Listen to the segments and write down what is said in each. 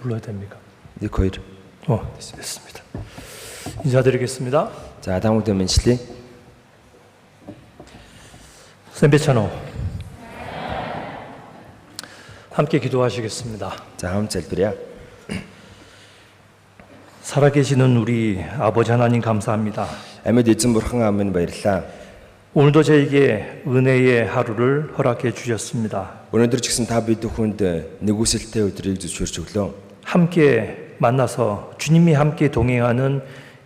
눌러야 됩니까? Нэг хоёр. 됐습니다. 인사드리겠습니다. За 다음부터 меншлээ. 샘베차노 함께 기도하시겠습니다. За хамт залбирая. 살아계시는 우리 아버지 하나님 감사합니다. Амьд эзэн бурхан аав минь баярлалаа. 오늘도 저에게 은혜의 하루를 허락해 주셨습니다. Өнөөдөр ч гэсэн та бид бүхэнд нэгүсэлтэй өдрийг зөвшөөрч өглөө. 함께 만나서 주님이 함께 동행하는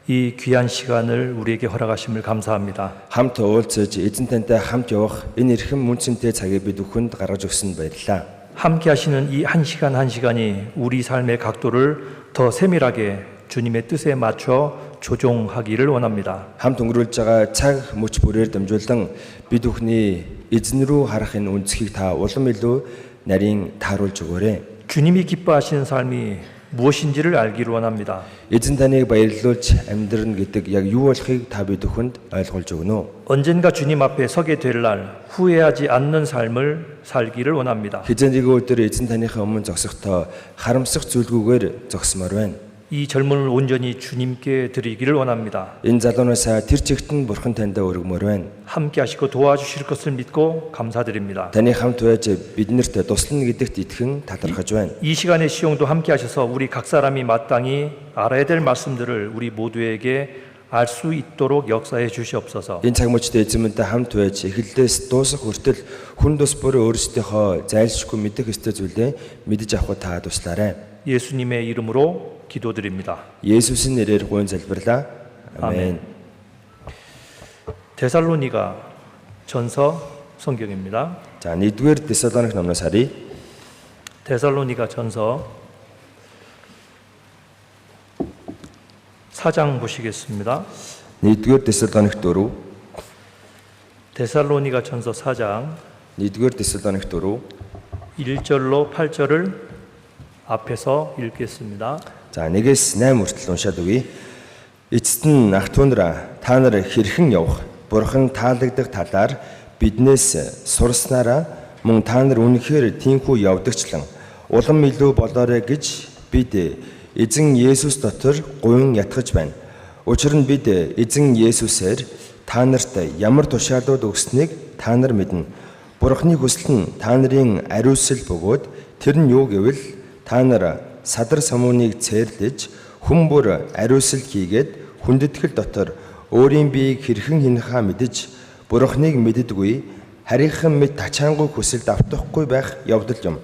이 귀한 시간을 우리에게 허락하심을 감사합니다. Хамт уулзаж эзэн тантай хамт явах энэ эрхэм мөнцөнтэй цагийг бид бүхэнд гаргаж өгсөнд баярлалаа. 함께 하시는 이 한 시간 한 시간이 우리 삶의 각도를 더 세밀하게 주님의 뜻에 맞춰 조종하기를 원합니다. Хамт өнгөрүүлж байгаа цаг мөч бүрээр дамжуулан бид бүхний эзэн рүү харах энэ үнцгийг та улам илүү нарийн тааруулж өгөөрэй. 주님이 기뻐하시는 삶이 무엇인지를 알기를 원합니다. Эзэн таныг баярлуулж амьдрна гэдэг яг юу болохыг та бид бүхэнд ойлгуулж өгнө. 언젠가 주님 앞에 서게 될 날 후회하지 않는 삶을 살기를 원합니다. Хизээний өдөр эзэн таныхаа өмнө зогсохдоо харамсах зүйлгүйгээр зогсмоор байна. 이 젊음을 온전히 주님께 드리기를 원합니다. Энэ залуунаасаа тэр чигт нь бурхан таньдаа өргөмөр байна. 함께 하시고 도와주실 것을 믿고 감사드립니다. Таны хамт байж биднэрт туслана гэдэгт итгэн талархаж байна. 이 시간의 시용도 함께 하셔서 우리 각 사람이 마땅히 알아야 될 말씀들을 우리 모두에게 알 수 있도록 역사해 주시옵소서. Энэ цаг мөчтөө эзэмэнтэй хамт байж эхлэлээс дуусах хүртэл хүн тус бүр өөрсдийнхөө зайлшгүй мэдэх ёстой зүйлээ мэдэж авах та туслаарай. 예수님의 이름으로 기도드립니다. 예수신 нэрээр гуйн залбирлаа. 아멘. 데살로니가 전서 성경입니다. 자, 1-р Тессалоник номноос харъя. 데살로니가 전서 4장 보시겠습니다. 1-р Тессалоник 4. 데살로니가 전서 4장 1-р Тессалоник 4. 1절로 8절을 앞에서 읽겠습니다. За 1-ээс 8 хүртэл уншаад өгье. Эцэст нь ах トゥ нараа та нар хэрхэн явах бурхан таалагдах талаар биднээс сурснараа мөн та нар үнэхээр тиймхүү явдагчлан улам илүү болоорой гэж бид эзэн Есүс дотор гуйн ятгаж байна. Учир нь бид эзэн Есүсээр та нарт ямар тушаалууд өгснийг та нар мэднэ. Бурханы хүсэл нь та нарын ариусл бөгөөд тэр нь юу гэвэл та нар садар самууныг цээрлэж хүн бүр ариусл хийгээд хүндэтгэл дотор өөрийн биеийг хэрхэн хинхаа мэдэж Бурханыг мэддэггүй харийнхан мэд тачаангуй хүсэлд автахгүй байх явдал юм.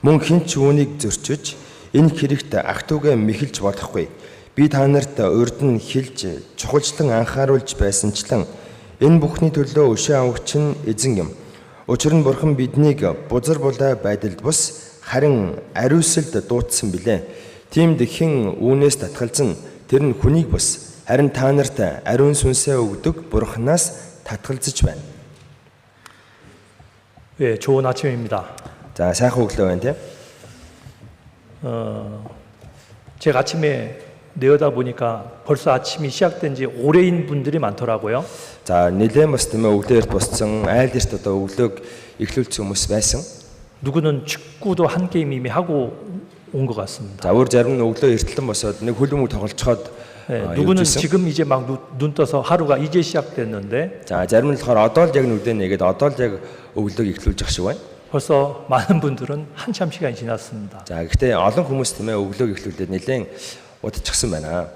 Мөн хинч үүнийг зөрчиж энэ хэрэгт ах トゥ гээ мэхэлж болохгүй. Би та нарт урд нь хэлж чухалчлан анхааруулж байсанчлан энэ бүхний төлөө өшөө авагч нь эзэн юм. Учир нь Бурхан биднийг бузар булай байдалд бус харин ариусэлд дуутсан билээ. Тиймд хэн үүнээс татгалзан тэр нь хүнийг бус харин та нарт ариун сүнсээ өгдөг Бурханаас татгалзаж байна. 예, 좋은 아침입니다. За сайхан өглөө байна тийм. 제가 아침에 내어다 보니까 벌써 아침이 시작된 지 오래인 분들이 많더라고요. За нэлээд бас тийм ээ өглөөрт боссон айл дээрт одоо өглөөг эхлүүлсэн хүмүүс байсан. 누구는 축구도 한 게임 이미 하고 온 것 같습니다. За өөр зарим нь өглөө эртлэн босоод нэг хөлбөмбөг тоглолцоход 누구는 지금 이제 막 눈 떠서 하루가 이제 시작됐는데 за зарим нь болохоор одоо л яг нүдэ нэгээд одоо л яг өглөөг эхлүүлж ах шиг байна. 벌써 많은 분들은 한참 시간이 지났습니다. За гэхдээ олон хүмүүс тийм ээ өглөөг эхлүүлээд нэлээд удчихсан байна.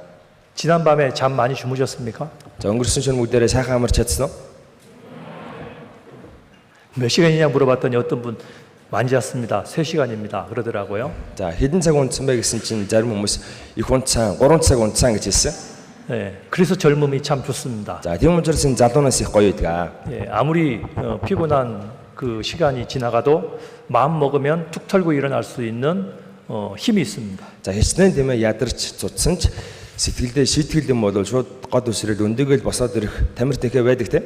지난밤에 잠 많이 주무셨습니까? За өнгөрсөн шөнө бүгдээрээ сайхан амарч чадсан уу? 몇 시간이냐 물어봤더니 어떤 분 많이 잤습니다. 3시간입니다. 그러더라고요. За хэдэн цаг унтсан бэ гэсэн чинь зарим хүмүүс их унтсан, 3 цаг унтсан гэж хэлсэн. 예, 그래서 젊음이 참 좋습니다. За тийм учраас энэ залуунаас их гоё идэг. 예, 아무리 피곤한 그 시간이 지나가도 마음 먹으면 툭 털고 일어날 수 있는 힘이 있습니다. За хэчнээн тийм ээ ядарч цуцсан ч сэтгэлдээ шийтгэл юм бол шууд год үсрэл өндөгөл босоод ирэх тамир тэхэ байдаг тийм.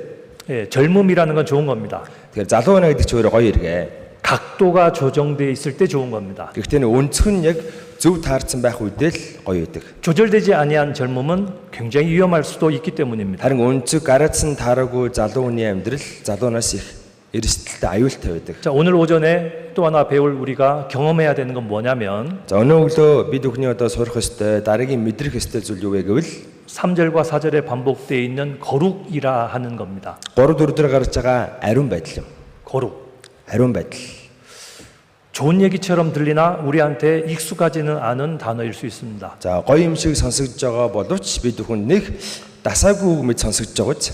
예, 젊음이라는 건 좋은 겁니다. Тэгэхээр залуу байна гэдэг чинь өөрөө гоё иргэ. 각도가 조정되어 있을 때 좋은 겁니다. Гэхдээ өнцг нь яг зөв таарсан байх үедээ л гоё идэг. 조절되지 아니한 젊음은 굉장히 위험할 수도 있기 때문입니다. Харин өнцөг гараадсан таараагүй залуу хүний амьдрал залуунаас их эрсдэлтэй аюултай байдаг. 자, 오늘 오전에 또 하나 배울 우리가 경험해야 되는 건 뭐냐면 За өнөө өглөө бид бүхний одоо сурах ёстой дараагийн мэдрэх ёстой зүйл юу вэ гэвэл 3절과 4절에 반복되어 있는 거룩이라 하는 겁니다. 3 4 дээр гарч байгаа ариун байдал юм. 거룩. Ариун байдал. 좋은 얘기처럼 들리나 우리한테 익숙하지는 않은 단어일 수 있습니다. За гоё юм шиг сонсогдож байгаа боловч бид бүхэн нэг дасаагүй үг мэд сонсогдож байгаа ч.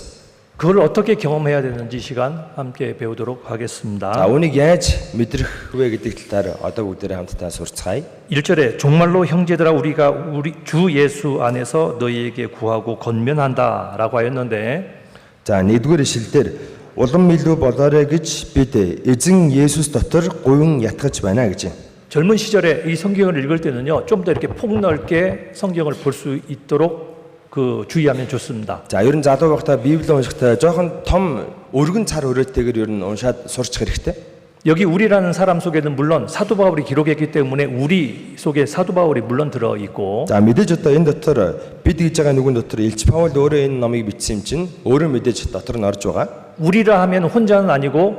그걸 어떻게 경험해야 되는지 시간 함께 배우도록 За 하겠습니다. үүнийг яаж мэдрэх вэ гэдэг талаар одоо бүгдээрээ хамтдаа сурцгаая. 1절에 정말로 형제들아 우리가 우리 주 예수 안에서 너희에게 구하고 권면한다라고 하였는데 За нэгдүгээр ишлэлдэр улам илүү болоорой гэж бид эзэн Есүс дотор говин ятгаж байна гэж. 젊은 시절에 이 성경을 읽을 때는요, 좀 더 이렇게 폭넓게 성경을 볼 수 있도록 그 주의하면 좋습니다. За ер нь залуу байхдаа Библийг уншихтаа жоохон том өргөн цар хүрээтэйгээр ер нь уншаад сурчих хэрэгтэй. 여기 우리라는 사람 속에는 물론 사도 바울이 기록했기 때문에 우리 속에 사도 바울이 물론 들어 있고 За мэдээж одоо энэ дотор бид гэж байгаа нүгэн дотор Илч Паул өөрөө энэ номыг бичсэн юм чинь өөрөө мэдээж дотор нь орж байгаа. 우리라 하면 혼자는 아니고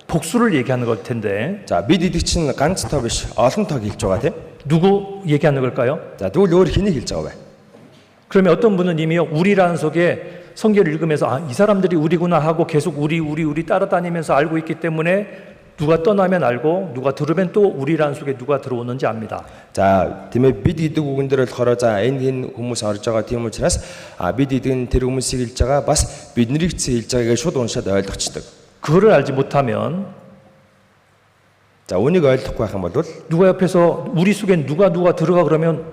복수를 얘기하는 걸 텐데 За бид гэдэг чинь ганц тоо биш олон тоог хэлж байгаа тийм. 누구 얘기하는 걸까요? За тэгвэл өөр хэнийг хэлж байгаа вэ? 그러면 어떤 분은 이미 우리라는 속에 성경을 읽으면서 아, 이 사람들이 우리구나 하고 계속 우리 따라다니면서 알고 있기 때문에 누가 떠나면 알고 누가 들으면 또 우리라는 속에 누가 들어오는지 압니다. За тийм ээ бид гэдэг үгэн дээр болохоор за энэ хүмүүс орж байгаа тийм учраас бид гэдэг нь тэр хүмүүсийг хэлж байгаа бас биднийг ч хэлж байгаагээ шууд уншаад ойлгочдөг. 그거를 알지 못하면 За үүнийг ойлгохгүй байх юм бол 누가 옆에서 우리 속에 누가 들어가 그러면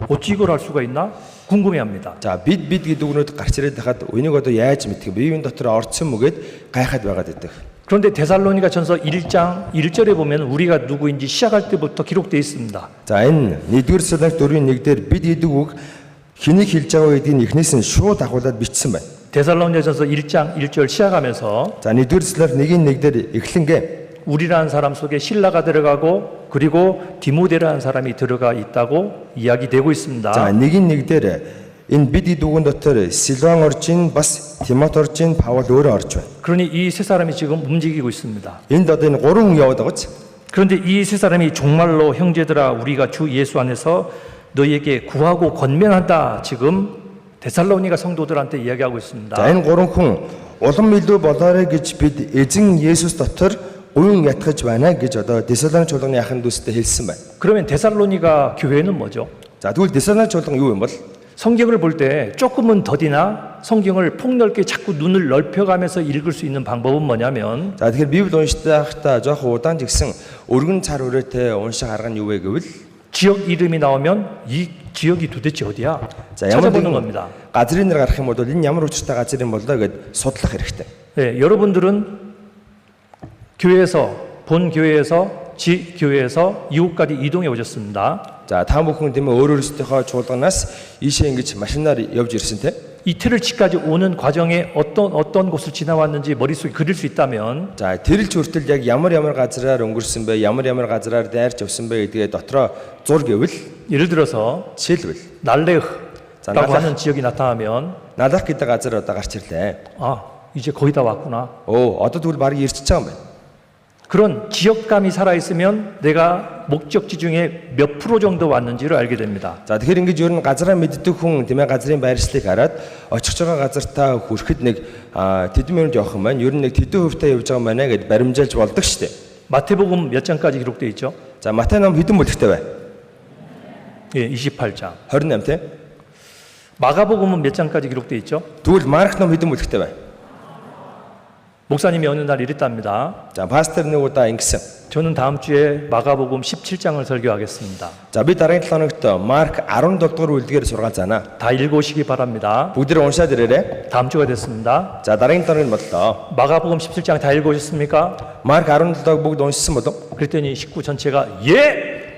어찌 이걸 알 수가 있나? 궁금해합니다. за бид гэдэг үгнүүд гарч ирээд хахад үнийг одоо яаж мэдэх вэ? Биевийн дотор орцсон мүгээд гайхаад байгаад байдаг. 그런데 데살로니가 전서 1장 1절에 보면 우리가 누구인지 시작할 때부터 기록되어 있습니다. За энэ 1-р Салоник 4:1 дээр бид гэдэг үг хэнийг хэлж байгаа гэдгийг эхнээс нь шууд агуулад бичсэн байна. 데살로니가전서 1장 1절 시작하면서 За 1-р Салоник 1:1 дээр эхлэнгээ 우리라는 사람 속에 신라가 들어가고 그리고 디모데라는 사람이 들어가 있다고 이야기되고 있습니다. За 1:1 дээр энэ бид гэдэг үгэн дотор Силван орж ийн бас Тимот орж ийн Паул өөрөө орж байна. 그러니 이 세 사람이 지금 움직이고 있습니다. Энд одоо энэ 3 хүн яваад байгаа ч. 그런데 이 세 사람이 정말로 형제들아 우리가 주 예수 안에서 너희에게 구하고 권면한다 지금 데살로니가 성도들한테 이야기하고 있습니다. За энэ 3 хүн улам илүү болоорой гэж бид эзэн Есүс дотор уян ятгаж байна гэж одоо Десалоник чуулганы ахын дүүстэй хэлсэн байна. 그러면 데살로니가 교회는 뭐죠? За тэгвэл Десалоник чуулган юу юм бол? 성경을 볼 때 조금은 더디나 성경을 폭넓게 자꾸 눈을 넓혀가면서 읽을 수 있는 방법은 뭐냐면 За тэгэхээр Библи уншдахдаа жоох удаан жигсэн өргөн цар хүрээтэй унших арга нь юу вэ гэвэл 지역 이름이 나오면 이 지역이 도대체 어디야? 자 ямар 찾아보는 нэгэн 겁니다. газрын нэр гарах юм бол энэ ямар учиртай газар юм болоо гэд судлах хэрэгтэй. 네, 여러분들은 본 교회에서 지 교회에서 이곳까지 이동해 오셨습니다. За та бүхэн тийм ээ өөр өөрсдийнхөө чуулганаас ийшээ ингэж машинаар явж ирсэн те. 이 트를치까지 오는 과정에 어떤 곳을 지나왔는지 머릿속에 그릴 수 있다면 За тэрэлж хүртэл яг ямар газраар өнгөрсөн бэ, ямар газраар дайрч явсан бэ гэдгээ дотроо зур гэвэл 예를 들어서 жишээлбэл 날레흐라고 날레흐. 하는 지역이 나타나면 Налах гэдэг газар одоо гарч ирлээ. 아 이제 거의 다 왔구나. Одоо тэгвэл барыг ирчихэж байгаа юм байна. 그런 지역감이 살아있으면 내가 목적지 중에 몇 프로 정도 왔는지를 알게 됩니다. За тэгэхээр ингэж ер нь газараа мэддэг хүн тийм ээ газрын байршлыг хараад очих байгаа газартаа хүрэхэд нэг тэдэн минут явах юм байна. Ер нь нэг тэдэн хувьтай явж байгаа юм байна гэд баримжаалж болдог шүү дээ. 마태복음 몇 장까지 기록되어 있죠? За Матай ном хэдэн бүлэгтэй вэ? 예, 28장. 28 тийм. 마가복음은 몇 장까지 기록되어 있죠? Тэгвэл Марк ном хэдэн бүлэгтэй вэ? 목사님이 어느 날 이랬답니다. За пастор нэг удаа ингэсэн. 저는 다음 주에 마가복음 17장을 설교하겠습니다. За би дараагийн 7 хоногт Марк 17 дугаар үлдгээр сургаал заана. 다 읽어오시기 바랍니다. Бүгдээ уншаад ирээрэй. 다음 주가 됐습니다. За дараагийн 7 хоногийн боллоо. 마가복음 17장 다 읽어오셨습니까? Марк 17-г бүгд уншсан болов? 그랬더니 식구 전체가 예!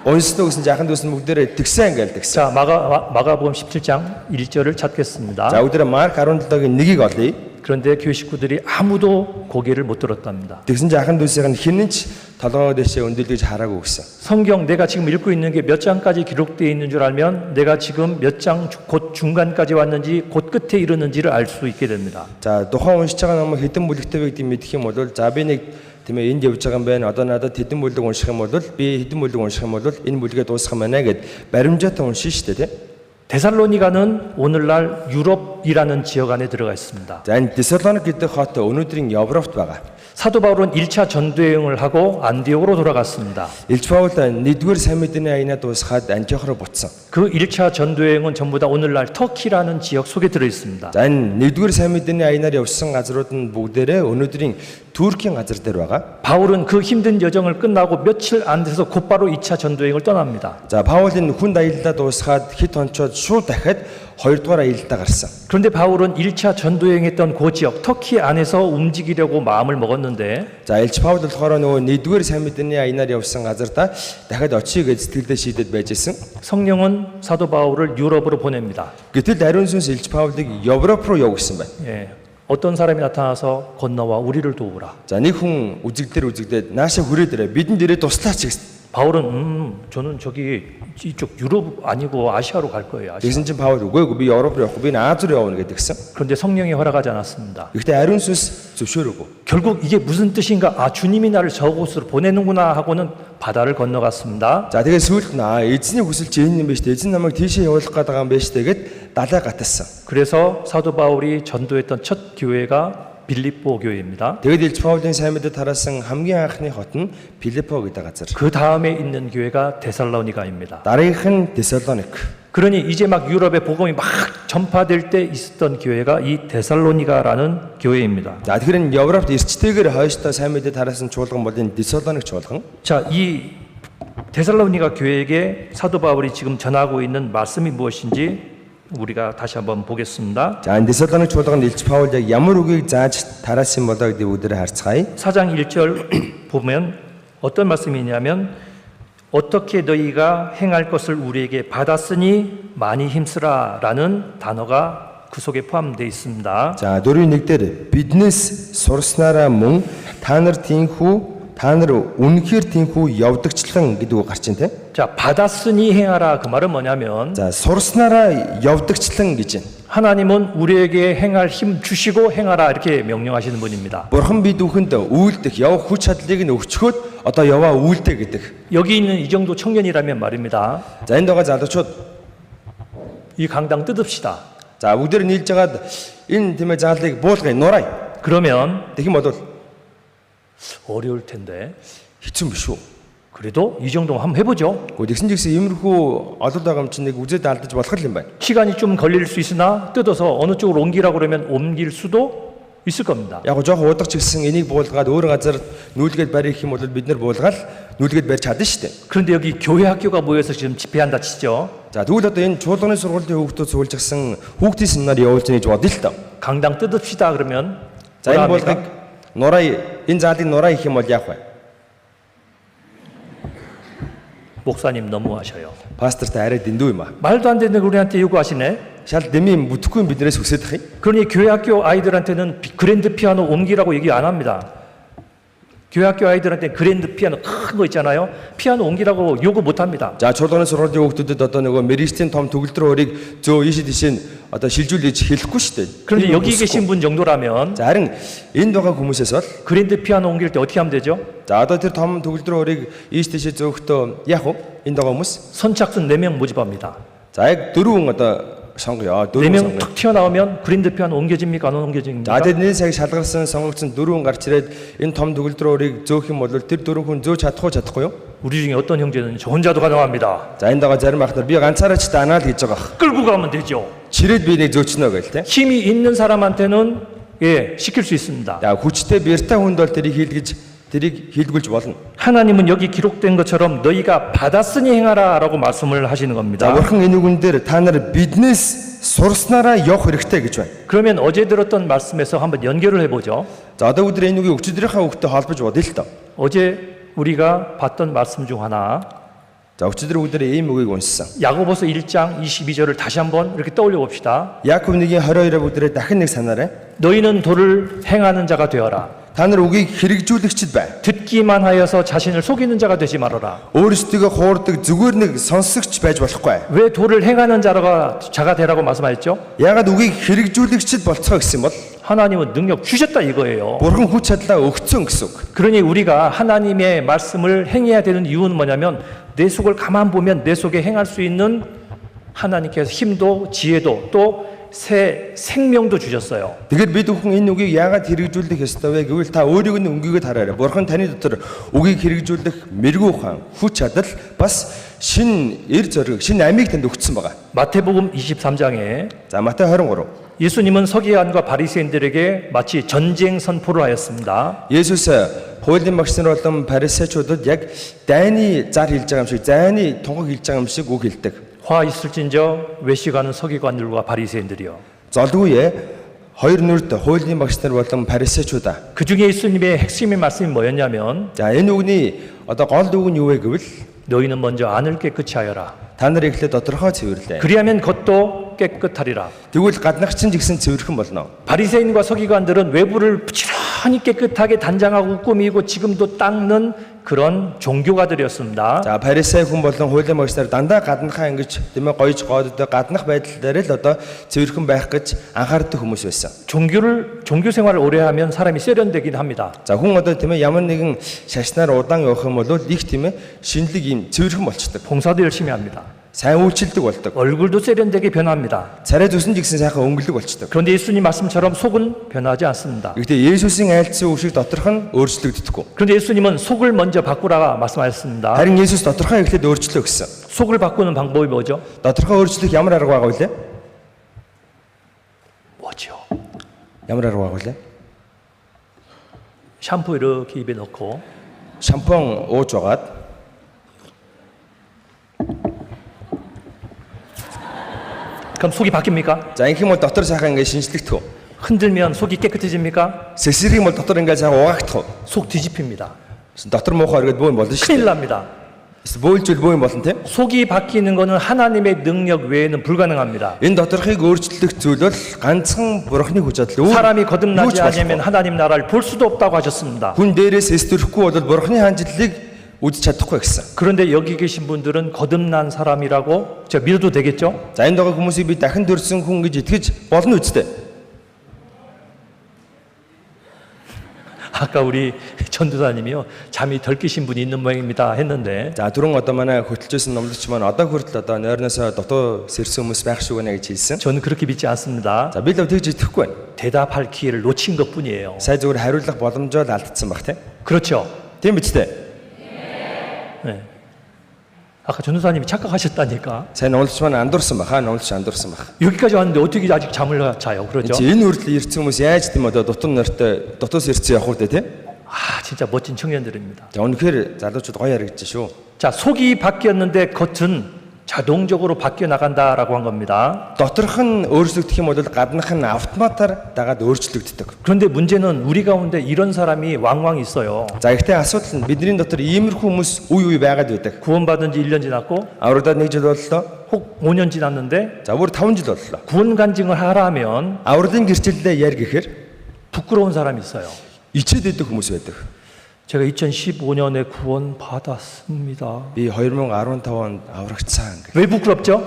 Уншсан гэсэн жаахан дүүс нь бүгдээрээ тэгсэн гээл тэгсэн. 자, 마가복음 17장 1절을 찾겠습니다. За өдөр Марк 17-гийн 1-ийг олъё. 그런데 교회 식구들이 아무도 고개를 못 들었답니다. Тэгсэн чинь ахын дүүсийн хинэн ч толгоо дэшээ өндөрлөж хараагүй гэсэн. 성경 내가 지금 읽고 있는 게 몇 장까지 기록되어 있는 줄 알면 내가 지금 몇 장 곧 중간까지 왔는지 곧 끝에 이르는지를 알 수 있게 됩니다. За тухайн уншиж байгаа ном хэдэн бүлэгтэй вэ гэдгийг мэдэх юм бол за би нэг тийм ээ энд явж байгаа юм байна. Одоо надад хэдэн бүлэг унших юм бол би хэдэн бүлэг унших юм бол энэ бүлгээ дуусгах юм байна гэд баримжаатай уншин шүү дээ тийм. 데살로니가는 오늘날 유럽이라는 지역 안에 들어가 있습니다. За энэ Тессалоник гэдэг хот өнөөдрийн Европт байгаа. 사도 바울은 1차 전도여행을 하고 안디옥으로 돌아갔습니다. Илж Паул 1-р сайн мэдээний аянаа дуусгаад Антиох руу буцсан. 그 1차 전도여행은 전부 다 오늘날 터키라는 지역 속에 들어 있습니다. За энэ 1-р сайн мэдээний аянаар явсан газрууд нь бүгдээрээ өнөөдрийн Туркийн газар дээр байгаа. 바울은 그 힘든 여정을 끝나고 며칠 안 돼서 곧바로 2차 전도여행을 떠납니다. За Паулын хүн аяллаа дуусгаад хит онцоод шууд дахиад 2-р аяллаа гарсан. 그런데 바울은 1차 전도여행했던 그 지역 터키 안에서 움직이려고 마음을 먹었는데 За Илж Паул болохоор нөгөө 1-р сайн мэдээний аянаар явсан газартаа дахиад очие гэж сэтгэлдээ шийдэд байж исэн. 성령은 사도 바울을 유럽으로 보냅니다. Гэтэл ариун сүнс Илж Паулыг Европ руу явуулсан байна. 예, 어떤 사람이 나타나서 건너와 우리를 도우라. За нэг хүн үзэгдээд нааша хүрээдэрэ бидэнд ирээ туслаач гэсэн. 바울은 저는 저기 이쪽 유럽 아니고 아시아로 갈 거예요. 아시아. Тэгсэн чинь Паул үгүй би Европ руу явахгүй би Аз руу явна гэдгсэн. 그런데 성령이 허락하지 않았습니다. Гэхдээ ариун сүнс зөвшөөрөөгүй. 결국 이게 무슨 뜻인가? 아, 주님이 나를 저곳으로 보내는구나 하고는 바다를 건너갔습니다. За тэгээ сүүлд нь эзний хүсэл чи энэ юм биш үү? Эзэн намайг тийшээ явуулах гэдэг юм биш үү гэд далай гатсан. 그래서 사도 바울이 전도했던 첫 교회가 빌립보 교회입니다. Тэгэд Илж Паулын сайн мэдээ тараасан хамгийн анхны хот нь Филиппо гэдэг газар. 그 다음에 있는 교회가 데살로니가입니다. Дараагийнх нь Тессалоник. 그러니 이제 막 유럽에 복음이 막 전파될 때 있었던 교회가 이 데살로니가라는 교회입니다. За тэгэхээр энэ Европт эрчтэйгээр хойштоо сайн мэдээ тараасан чуулган бол энэ Тессалоник чуулган. 자, 이 데살로니가 교회에게 사도 바울이 지금 전하고 있는 말씀이 무엇인지 우리가 다시 한번 보겠습니다. За энэ Тессалоник чуулганд Илж Паул яг ямар үгийг зааж тараасан болоо гэдэг бүгдээ харцгаая. 4장 1절 보면 어떤 말씀이 있냐면 어떻게 너희가 행할 것을 우리에게 받았으니 많이 힘쓰라라는 단어가 그 속에 포함되어 있습니다. За 4:1 дээр биднээс сурснараа мөн та нар үнэхээр тийхүү явдагчлан гэдэг үг гарч байна те. 자, 받았으니 행하라 그 말은 뭐냐면 За сурснараа явдагчлан гэж байна. 하나님은 우리에게 행할 힘 주시고 행하라 이렇게 명령하시는 분입니다. Бурхан бид бүхэнд үйлдэх явах хүч чадлыг нь өгчхөөд одоо яваа үйлдэх гэдэг. 여기 있는 이 정도 청년이라면 말입니다. За энд байгаа залуучууд 이 강당 뜯읍시다. за бүгдээр нийлж хагаад энэ тийм ээ заалыг буулгая нураа. 그러면 Тэгэх юм бол 어려울 텐데 хэцүү биш үү? 그래도 이 정도 한번 해보죠. Тэгсэн ч гэсэн иймэрхүү олол байгаа юм чинь нэг үзээд алдаж болох юм байна. 시간이 좀 걸릴 수 있으나 뜯어서 어느 쪽으로 옮기라고 그러면 옮길 수도 있을 겁니다. Яг жоох удаах ч гэсэн энийг буулгаад өөр газар нүүлгээд барих юм бол бид нар буулгаад нүүлгээд барьж чадна шүү дээ. 그런데 여기 교회 학교가 모여서 지금 집회한다 치죠. За тэгвэл одоо энэ чуулганы surгуулийн хүүхдүүд суулжсан хүүхдийн семинар явуулж байгаа гэж бодъё л доо. 강당 뜯읍시다 그러면 За энэ 뭐라 болгыг 합니까? нураа энэ заалыг нураа их юм бол яах вэ? 목사님 너무하셔요. Пасторт арай дэндүү юм аа. 말도 안 되는 우리한테 요구하시네. Шал дэми бүтэхгүй юм биднээс хүсэж байгаа юм. 그러니 교회 학교 아이들한테는 그랜드 피아노 옮기라고 얘기 안 합니다. 교회 학교 아이들한테 그랜드 피아노 큰 거 있잖아요. 피아노 옮기라고 요구 못 합니다. За чуулганы сургуулийн хүүхдүүдэд одоо нөгөө 메리스틴 том төгөлдрөө өрийг зөө ийшээ тийшээ одоо шилжүүлж хэлэхгүй шүү дээ. 그런데 여기 계신 분 정도라면 За харин энд байгаа хүмүүсээс бол 그랜드 피아노 옮길 때 어떻게 하면 되죠? за одоо тэр том төгөлдрөө өрийг ийш тийшээ зөөхтөө яах вэ? Энд байгаа хүмүүс. 선착순 4명 모집합니다. За яг 4 одоо сонгоё. 4 4명 сонгоё. 툭 튀어나오면 그랜드 피아노 옮겨집니까? 안 옮겨집니까? За тэгээд нэг цаг шалгарсан сонгогдсон 4 гарч ирээд энэ том төгөлдрөө өрийг зөөх юм бол тэр 4 хүн зөөж чадахгүй юу? 우리 중에 어떤 형제는 저 혼자도 가능합니다. За энд байгаа зарим ахнаар би ганцаараа ч таанаа л гэж байгаа. 끌고 가면 되죠. Чирээд би нэг зөөчнө гэл те. 힘이 있는 사람한테는 예, 시킬 수 있습니다. За хүчтэй бэртэй хүнд бол тэрийг хийлгүүлж болно. 하나님은 여기 기록된 것처럼 너희가 받았으니 행하라라고 말씀을 하시는 За 겁니다. бурхан энэ үгэн дээр та нар биднээс сурснараа явах хэрэгтэй гэж байна. 그러면 어제 들었던 말씀에서 한번 연결을 해보죠. За одоо өдөр энэ үгийг өчигдрийнхаа үгтэй холбож бодъё л тоо. 어제 우리가 봤던 말씀 중 하나 За өчигдөр бүгдээ ийм үгийг уншсан. 야고보서 1장 22절을 다시 한번 이렇게 떠올려 봅시다. Яаков 1:22 бүгдээ дахин нэг санаарай. 너희는 도를 행하는 자가 되어라. Та нар үгийг хэрэгжүүлэгчд бай. 듣기만 하여서 자신을 속이는 자가 되지 말아라. Өөрсдөө хуурдаг зүгээр нэг сонсогч байж болохгүй. 왜 도를 행하는 자가 되라고 말씀하셨죠? Яагаад үгийг хэрэгжүүлэгчд болцгоо гэсэн бол 하나님은 능력 주셨다 이거예요. Бурхан хүч чадлаа өгсөн гэсэн үг. 그러니 우리가 하나님의 말씀을 행해야 되는 이유는 뭐냐면 내 속을 가만 보면 내 속에 행할 수 있는 하나님께서 힘도 지혜도 또 새 생명도 주셨어요. Тэгэхээр бид бүхэн энэ үгийг яагаад хэрэгжүүлэх ёстой вэ гэвэл та өөрийг нь өнгөөгөө хараарай. Бурхан таны дотор үгийг хэрэгжүүлэх мэрэгүү ухаан, хүч чадал бас шин эр зориг, шин амийг танд өгсөн байгаа. 마태복음 23장에 За Матай 23. 예수님은 서기관과 바리새인들에게 마치 전쟁 선포를 하였습니다. Есүс хуулийн багш нар болон фарисеучудад яг дайны зар хэлж байгаа юм шиг, зайны тунхаг хэлж байгаа юм шиг үг хэлдэг. 화 있을진저 외식하는 서기관들과 바리새인들이요. Золгүй хоёр нүрд хуулийн багш нар болон фарисеучудаа. 그 중에 예수님의 핵심의 말씀이 뭐였냐면 За энэ үгний одоо гол үг нь юу вэ гэвэл 너희는 먼저 안을 깨끗이 하여라. та нар эхлээд доторхоо цэвэрлээ. 그리하면 겉도 깨끗하리라. Тэгвэл гаднах чинь гэсэн цэвэрхэн болно. 바리새인과 서기관들은 외부를 부지런히 깨끗하게 단장하고 꾸미고 지금도 닦는 그런 종교가들이었습니다. За фарисей хүн болон хуулийн багш нар дандаа гаднахаа ингэж тиймээ гоёж гоодод гаднах байдал дээр л одоо цэвэрхэн байх гэж анхаардаг хүмүүс байсан. 종교 생활을 오래 하면 사람이 세련되긴 합니다. За хүн одоо тиймээ ямар нэгэн шашнаар удаан явах юм бол их тиймээ шинэлэг юм цэвэрхэн болчдөг. 봉사도 열심히 합니다. сайн үйлчлдэг болдог. 얼굴도 세련되게 변합니다. Царай зүсэн ч гэсэн сайхан өнгөлөг болчдөг. 그런데 예수님 말씀처럼 속은 변하지 않습니다. Гэхдээ Есүсийн айлцсан үг шиг доторх нь өөрчлөгддөггүй. 그런데 예수님은 속을 먼저 바꾸라 말씀하셨습니다. Харин Есүс доторхоо эхлээд өөрчлөө гэсэн. 속을 바꾸는 방법이 뭐죠? Доторхоо өөрчлөх ямар арга байгаа вэ? 뭐죠? Ямар арга байгаа вэ? 샴푸 이렇게 입에 넣고 Шампунь ууж угаад 그럼 속이 바뀝니까? за ингэм бол дотор сайхан ингэ шинжлэхдэх үү? 흔들면 속이 깨끗해집니까? Сэсэрийн бол дотор ингэ сайхан угаагдах уу? 속 뒤집힙니다. Дотор муухай өргөд бөө юм болно шүү 큰일 дээ. 납니다. Бөөлжүүл бөө юм болно те. 속이 바뀌는 것은 하나님의 능력 외에는 불가능합니다. Энэ доторхыг өөрчлөх зүйл бол ганцхан бурхны хүч чадал. 사람이 거듭나지 юу ч 않으면 болохгүй. 하나님 나라를 볼 수도 없다고 하셨습니다. Хүн дээрээс эстөрөхгүй бол бурхны хаанчлалыг үзэж чадахгүй гэсэн. 그런데 여기 계신 분들은 거듭난 사람이라고 제가 믿어도 되겠죠? За энд байгаа хүмүүсийг би дахин төрсөн хүн гэж итгэж болно үстэй. 아까 우리 전도사님이요 잠이 덜 깨신 분이 있는 모양입니다 했는데 За түрүүн одоо манай хөтлөжсэн номлогч маань одоо хүртэл одоо нойрноосоо дутуу сэрсэн хүмүүс байх шүү гэнэ гэж хэлсэн. 저는 그렇게 믿지 않습니다. За би л тэгж итгэхгүй байна. 대답할 기회를 놓친 것뿐이에요. Сая зүгээр хариулах боломжоо л алдсан баг те. 그렇죠? Тийм биз дээ. 네. 아까 전도사님이 착각하셨다니까. Сая номлогч маань андуурсан баг. номлогч андуурсан баг. 여기까지 왔는데 어떻게 아직 잠을 자요? 그렇죠? Чи энэ хүртэл ирсэн хүмүүс яаж тийм одоо дутуу нортой дутуус ирсэн явах вэ те? 아 진짜 멋진 청년들입니다. За үнэхээр залуучууд гоё харагдаж шүү. 자 속이 바뀌었는데 겉은 자동적으로 바뀌어 나간다라고 한 겁니다. Доторх нь өөрчлөгдөх юм бол гаднах нь автоматар дагаад өөрчлөгддөг. 그런데 문제는 우리 가운데 이런 사람이 왕왕 있어요. За ихтэй асуудал нь бидний дотор иймэрхүү хүмүүс үе үе байгаад байдаг. 구원받은 지 1년 지났고 Аврагдаад 1 жил боллоо. 혹 5년 지났는데 За бүр 5 жил боллоо. 구원 간증을 하라면 Авралын гэрчлэлдээ яар гэхээр 부끄러운 사람이 있어요. ичээд идэх хүмүүс байдаг. 제가 2015년에 구원 받았습니다. Би 2015 онд аврагдсан гэх. 왜 부끄럽죠?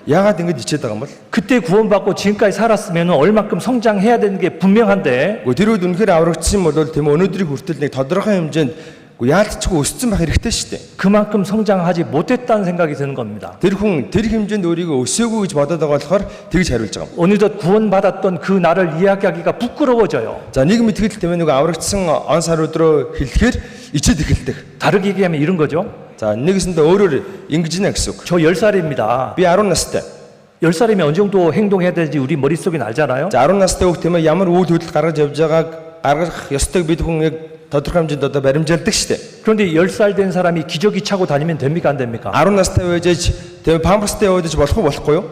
Яагаад ингэж ичээд байгаа юм бол? 그때 구원받고 지금까지 살았으면 얼마큼 성장해야 되는 게 분명한데 Гэхдээ тэр үед үнэхээр аврагдсан юм бол тийм өнөөдрийн хүртэл нэг тодорхой хэмжээнд яалтчгүй өссөн байх хэрэгтэй шүү дээ. 그만큼 성장하지 못했다는 생각이 드는 겁니다. Тэр хүн тэр хэмжээнд өөрийгөө өсөөгүй гэж бодоод байгаа болохоор тэгж хариулж байгаа юм. 어느덧 구원받았던 그 나를 이야기하기가 부끄러워져요. За нийгэм итгэл тийм нэг аврагдсан он сар өдрөө хэлэхээр ичээд эхэлдэг. 다르게 얘기하면 이런 거죠. За нэгэсэндээ өөрөөр ингэж нэ гэсэн үг. 저 10살입니다. Би 10 настай. 10살이면 어느 정도 행동해야 되는지 우리 머릿속에 알잖아요. За 10 настай хүүхд тийм ээ ямар үйл höдөл гаргаж явж байгааг гаргах ёстойг бид хүн яг тодорхой хэмжээнд одоо баримжаалдаг шүү дээ. 그런데 10살 된 사람이 기저귀 차고 다니면 됩니까 안 됩니까? 10 настай байж тийм памперстэй явуулж болох уу болохгүй юу?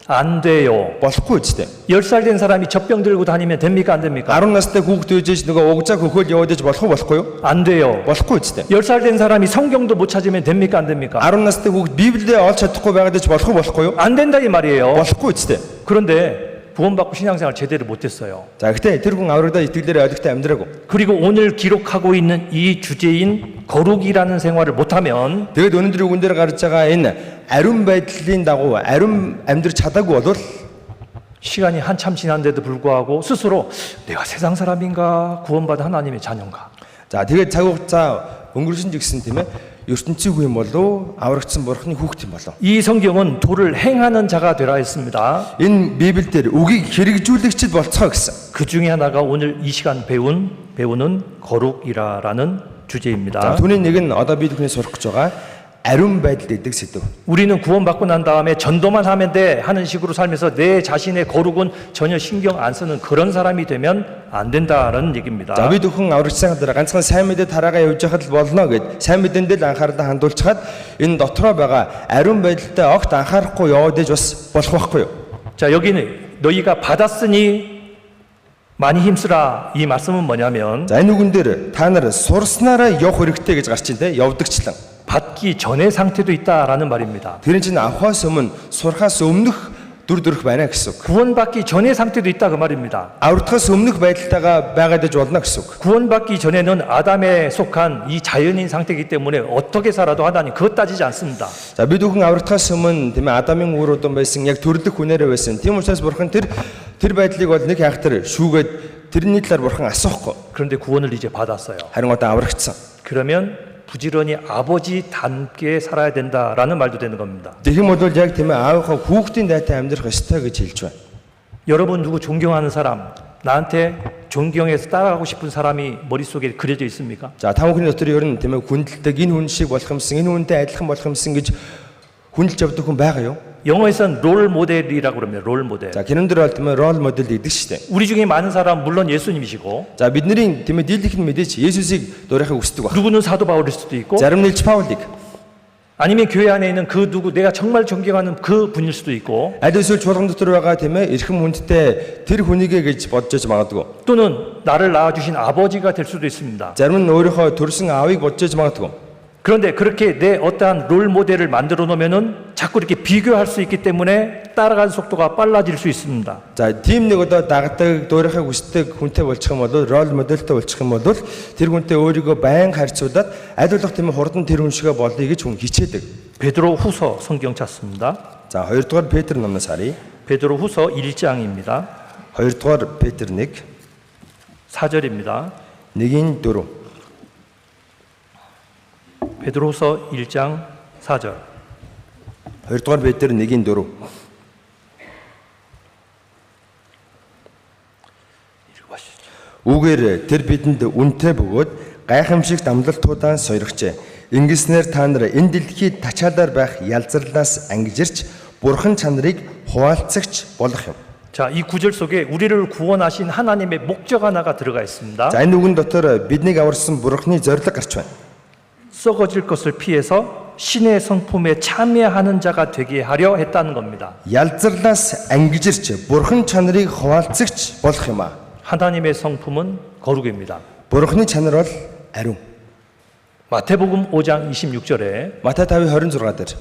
안 돼요. Болохгүй үстэй. 10살 된 사람이 젖병 들고 다니면 됩니까? 안 됩니까? 10 настай хүүхэд үйжээж нөгөө угзаа хөхөөл яваад иж болох уу болохгүй юу? 안 돼요. Болохгүй үстэй. 10살 된 사람이 성경도 못 찾으면 됩니까? 안 됩니까? 10 настай хүүхэд Библиээ олж чадахгүй байгаад иж болох уу болохгүй юу? 안 된다 이 말이에요. Болохгүй үстэй. 그런데 구원받고 신앙생활 제대로 못했어요. За гэхдээ тэр хүн аврагдаа итгэлээр ойлгохтой амьдраагүй. 그리고 오늘 기록하고 있는 이 주제인 거룩이라는 생활을 못하면 Тэгэд өнөөдөр үгэн дээр гарч байгаа энэ ариун байдлын дагуу ариун амьдрч чадаагүй бол 시간이 한참 지난데도 불구하고 스스로 내가 세상 사람인가 구원받은 하나님의 자녀인가 за тэгээд цаг хугацаа өнгөрсөн ч гэсэн тийм ээ ертөнцийн хүн юм болов аврагдсан бурхны хүүхэд юм болов. 이 성경은 도를 행하는 자가 되라 했습니다. Энэ Библиэлд үгийг хэрэгжүүлэгчд болцгоо гэсэн. 그 중에 하나가 오늘 이 시간 배우는 거룩이라라는 За 주제입니다. түүний нэг нь одоо бид хүний сурах гэж байгаа 아름 байдал гэдэг сэдв. 우리는 구원받고 난 다음에 전도만 하면 돼 하는 식으로 살면서 내 자신의 거룩은 전혀 신경 안 쓰는 그런 사람이 되면 안 된다는 얘기입니다. За бид бүхэн аврагчсан дараа ганцхан сайн мэдээ тараагаа явж байхад л болно гэд сайн мэдээнд л анхаарлаа хандуулчихад энэ дотроо байгаа ариун байдалтай огт анхаарахгүй яваад иж бас болох байхгүй юу? 자, 여기는 너희가 받았으니 많이 힘쓰라 이 말씀은 뭐냐면 За энэ үгэн дээр та нар сурснараа явах хэрэгтэй гэж гарч ин тэ явдагчлан. 받기 전의 상태도 있다라는 말입니다. Тэр чинь авахаас өмнө сурахаас өмнөх дүр төрх байна гэсэн үг. 구원받기 전의 상태도 있다 그 말입니다. Аврагдахаас өмнөх байдалтайгаа байгаад иж болно гэсэн үг. 구원받기 전에는 아담에 속한 이 자연인 상태이기 때문에 어떻게 살아도 하나님 그것 따지지 않습니다. За бид бүхэн аврагдахаас өмнө тийм ээ Адамын үр удам байсан яг төрлөх хүнээрээ байсан. Тийм учраас бурхан тэр байдлыг бол нэг хайхтар шүүгээд тэрний талаар бурхан асуухгүй. 그런데 구원을 이제 받았어요. Харин одоо аврагдсан. 그러면 부지런히 아버지 닮게 살아야 된다라는 말도 되는 겁니다. Тэгэх юм бол яг тийм ээ аавынхаа хүүхдийн дайтай амьдрах ёстой гэж хэлж байна. 여러분 누구 존경하는 사람, 나한테 존경해서 따라가고 싶은 사람이 머릿속에 그려져 있습니까? За та бүхний дотор ер нь тийм ээ хүндэлдэг энэ хүн шиг болох юмсан, энэ хүнтэй адилхан болох юмсан гэж хүндэлж явдаг хүн байгаа юу? 영어에서는 롤 모델이라고 그럽니다. 롤 모델. За кинонд бол тийм ээ рол модель гэдэг шүү дээ. 우리 중에 많은 사람 물론 예수님이시고 За бидний тийм ээ дийлэх нь мэдээж Есүсийг дуурайхыг хүсдэг баг. 누구는 사도 바울일 수도 있고 Зарим нь Илч Паулийг, 아니면 교회 안에 있는 그 누구 내가 정말 존경하는 그 분일 수도 있고 аль эсвэл чуулган дотор байгаа тийм ээ эрхэм хүндтэй тэр хүнийгээ гэж бодож магадгүй. 또는 나를 낳아주신 아버지가 될 수도 있습니다. Зарим нь өөрийнхөө төрсэн аавыг бодож магадгүй. 그런데 그렇게 내 어떠한 롤 모델을 만들어 놓으면은 자꾸 이렇게 비교할 수 있기 때문에 따라가는 속도가 빨라질 수 있습니다. За тийм нэг одоо дагдаг дуурайхыг хүсдэг хүнтэй болчих юм бол рол модельтэй болчих юм бол тэр хүнтэй өөрийгөө байн харьцуулаад аль болох тийм хурдан тэр хүн шигээ болъё гэж хүн хичээдэг. 베드로 후서 성경 찾습니다. За 2 дугаар Петр номноос харъя. 베드로 후서 1장입니다. 2 дугаар Петр 1 4절입니다. 1-4. 베드로후서 1장 4절. 2 дугаар Петр 1-4. Үүгээр тэр бидэнд үнэтэй бөгөөд гайхамшиг дамлалтуудаа сойрхжээ. Ингэснээр та нар энэ дэлхийд тачаалаар байх ялзарлаас ангижирч бурхан чанарыг хуваалцагч болох юм. 자, 이 구절 속에 우리를 구원하신 하나님의 목적 하나가 들어가 있습니다. За энэ үгэн дотор биднийг аварсан бурханы зориг гарч байна. 썩어질 것을 피해서 신의 성품에 참여하는 자가 되게 하려 했다는 겁니다. Ялзарлаас ангижирч бурхан чанарыг хуваалцагч болох юм а. 하나님의 성품은 거룩입니다. Бурханы чанар бол ариун. 마태복음 5장 26절에 Матай 5:26 дээр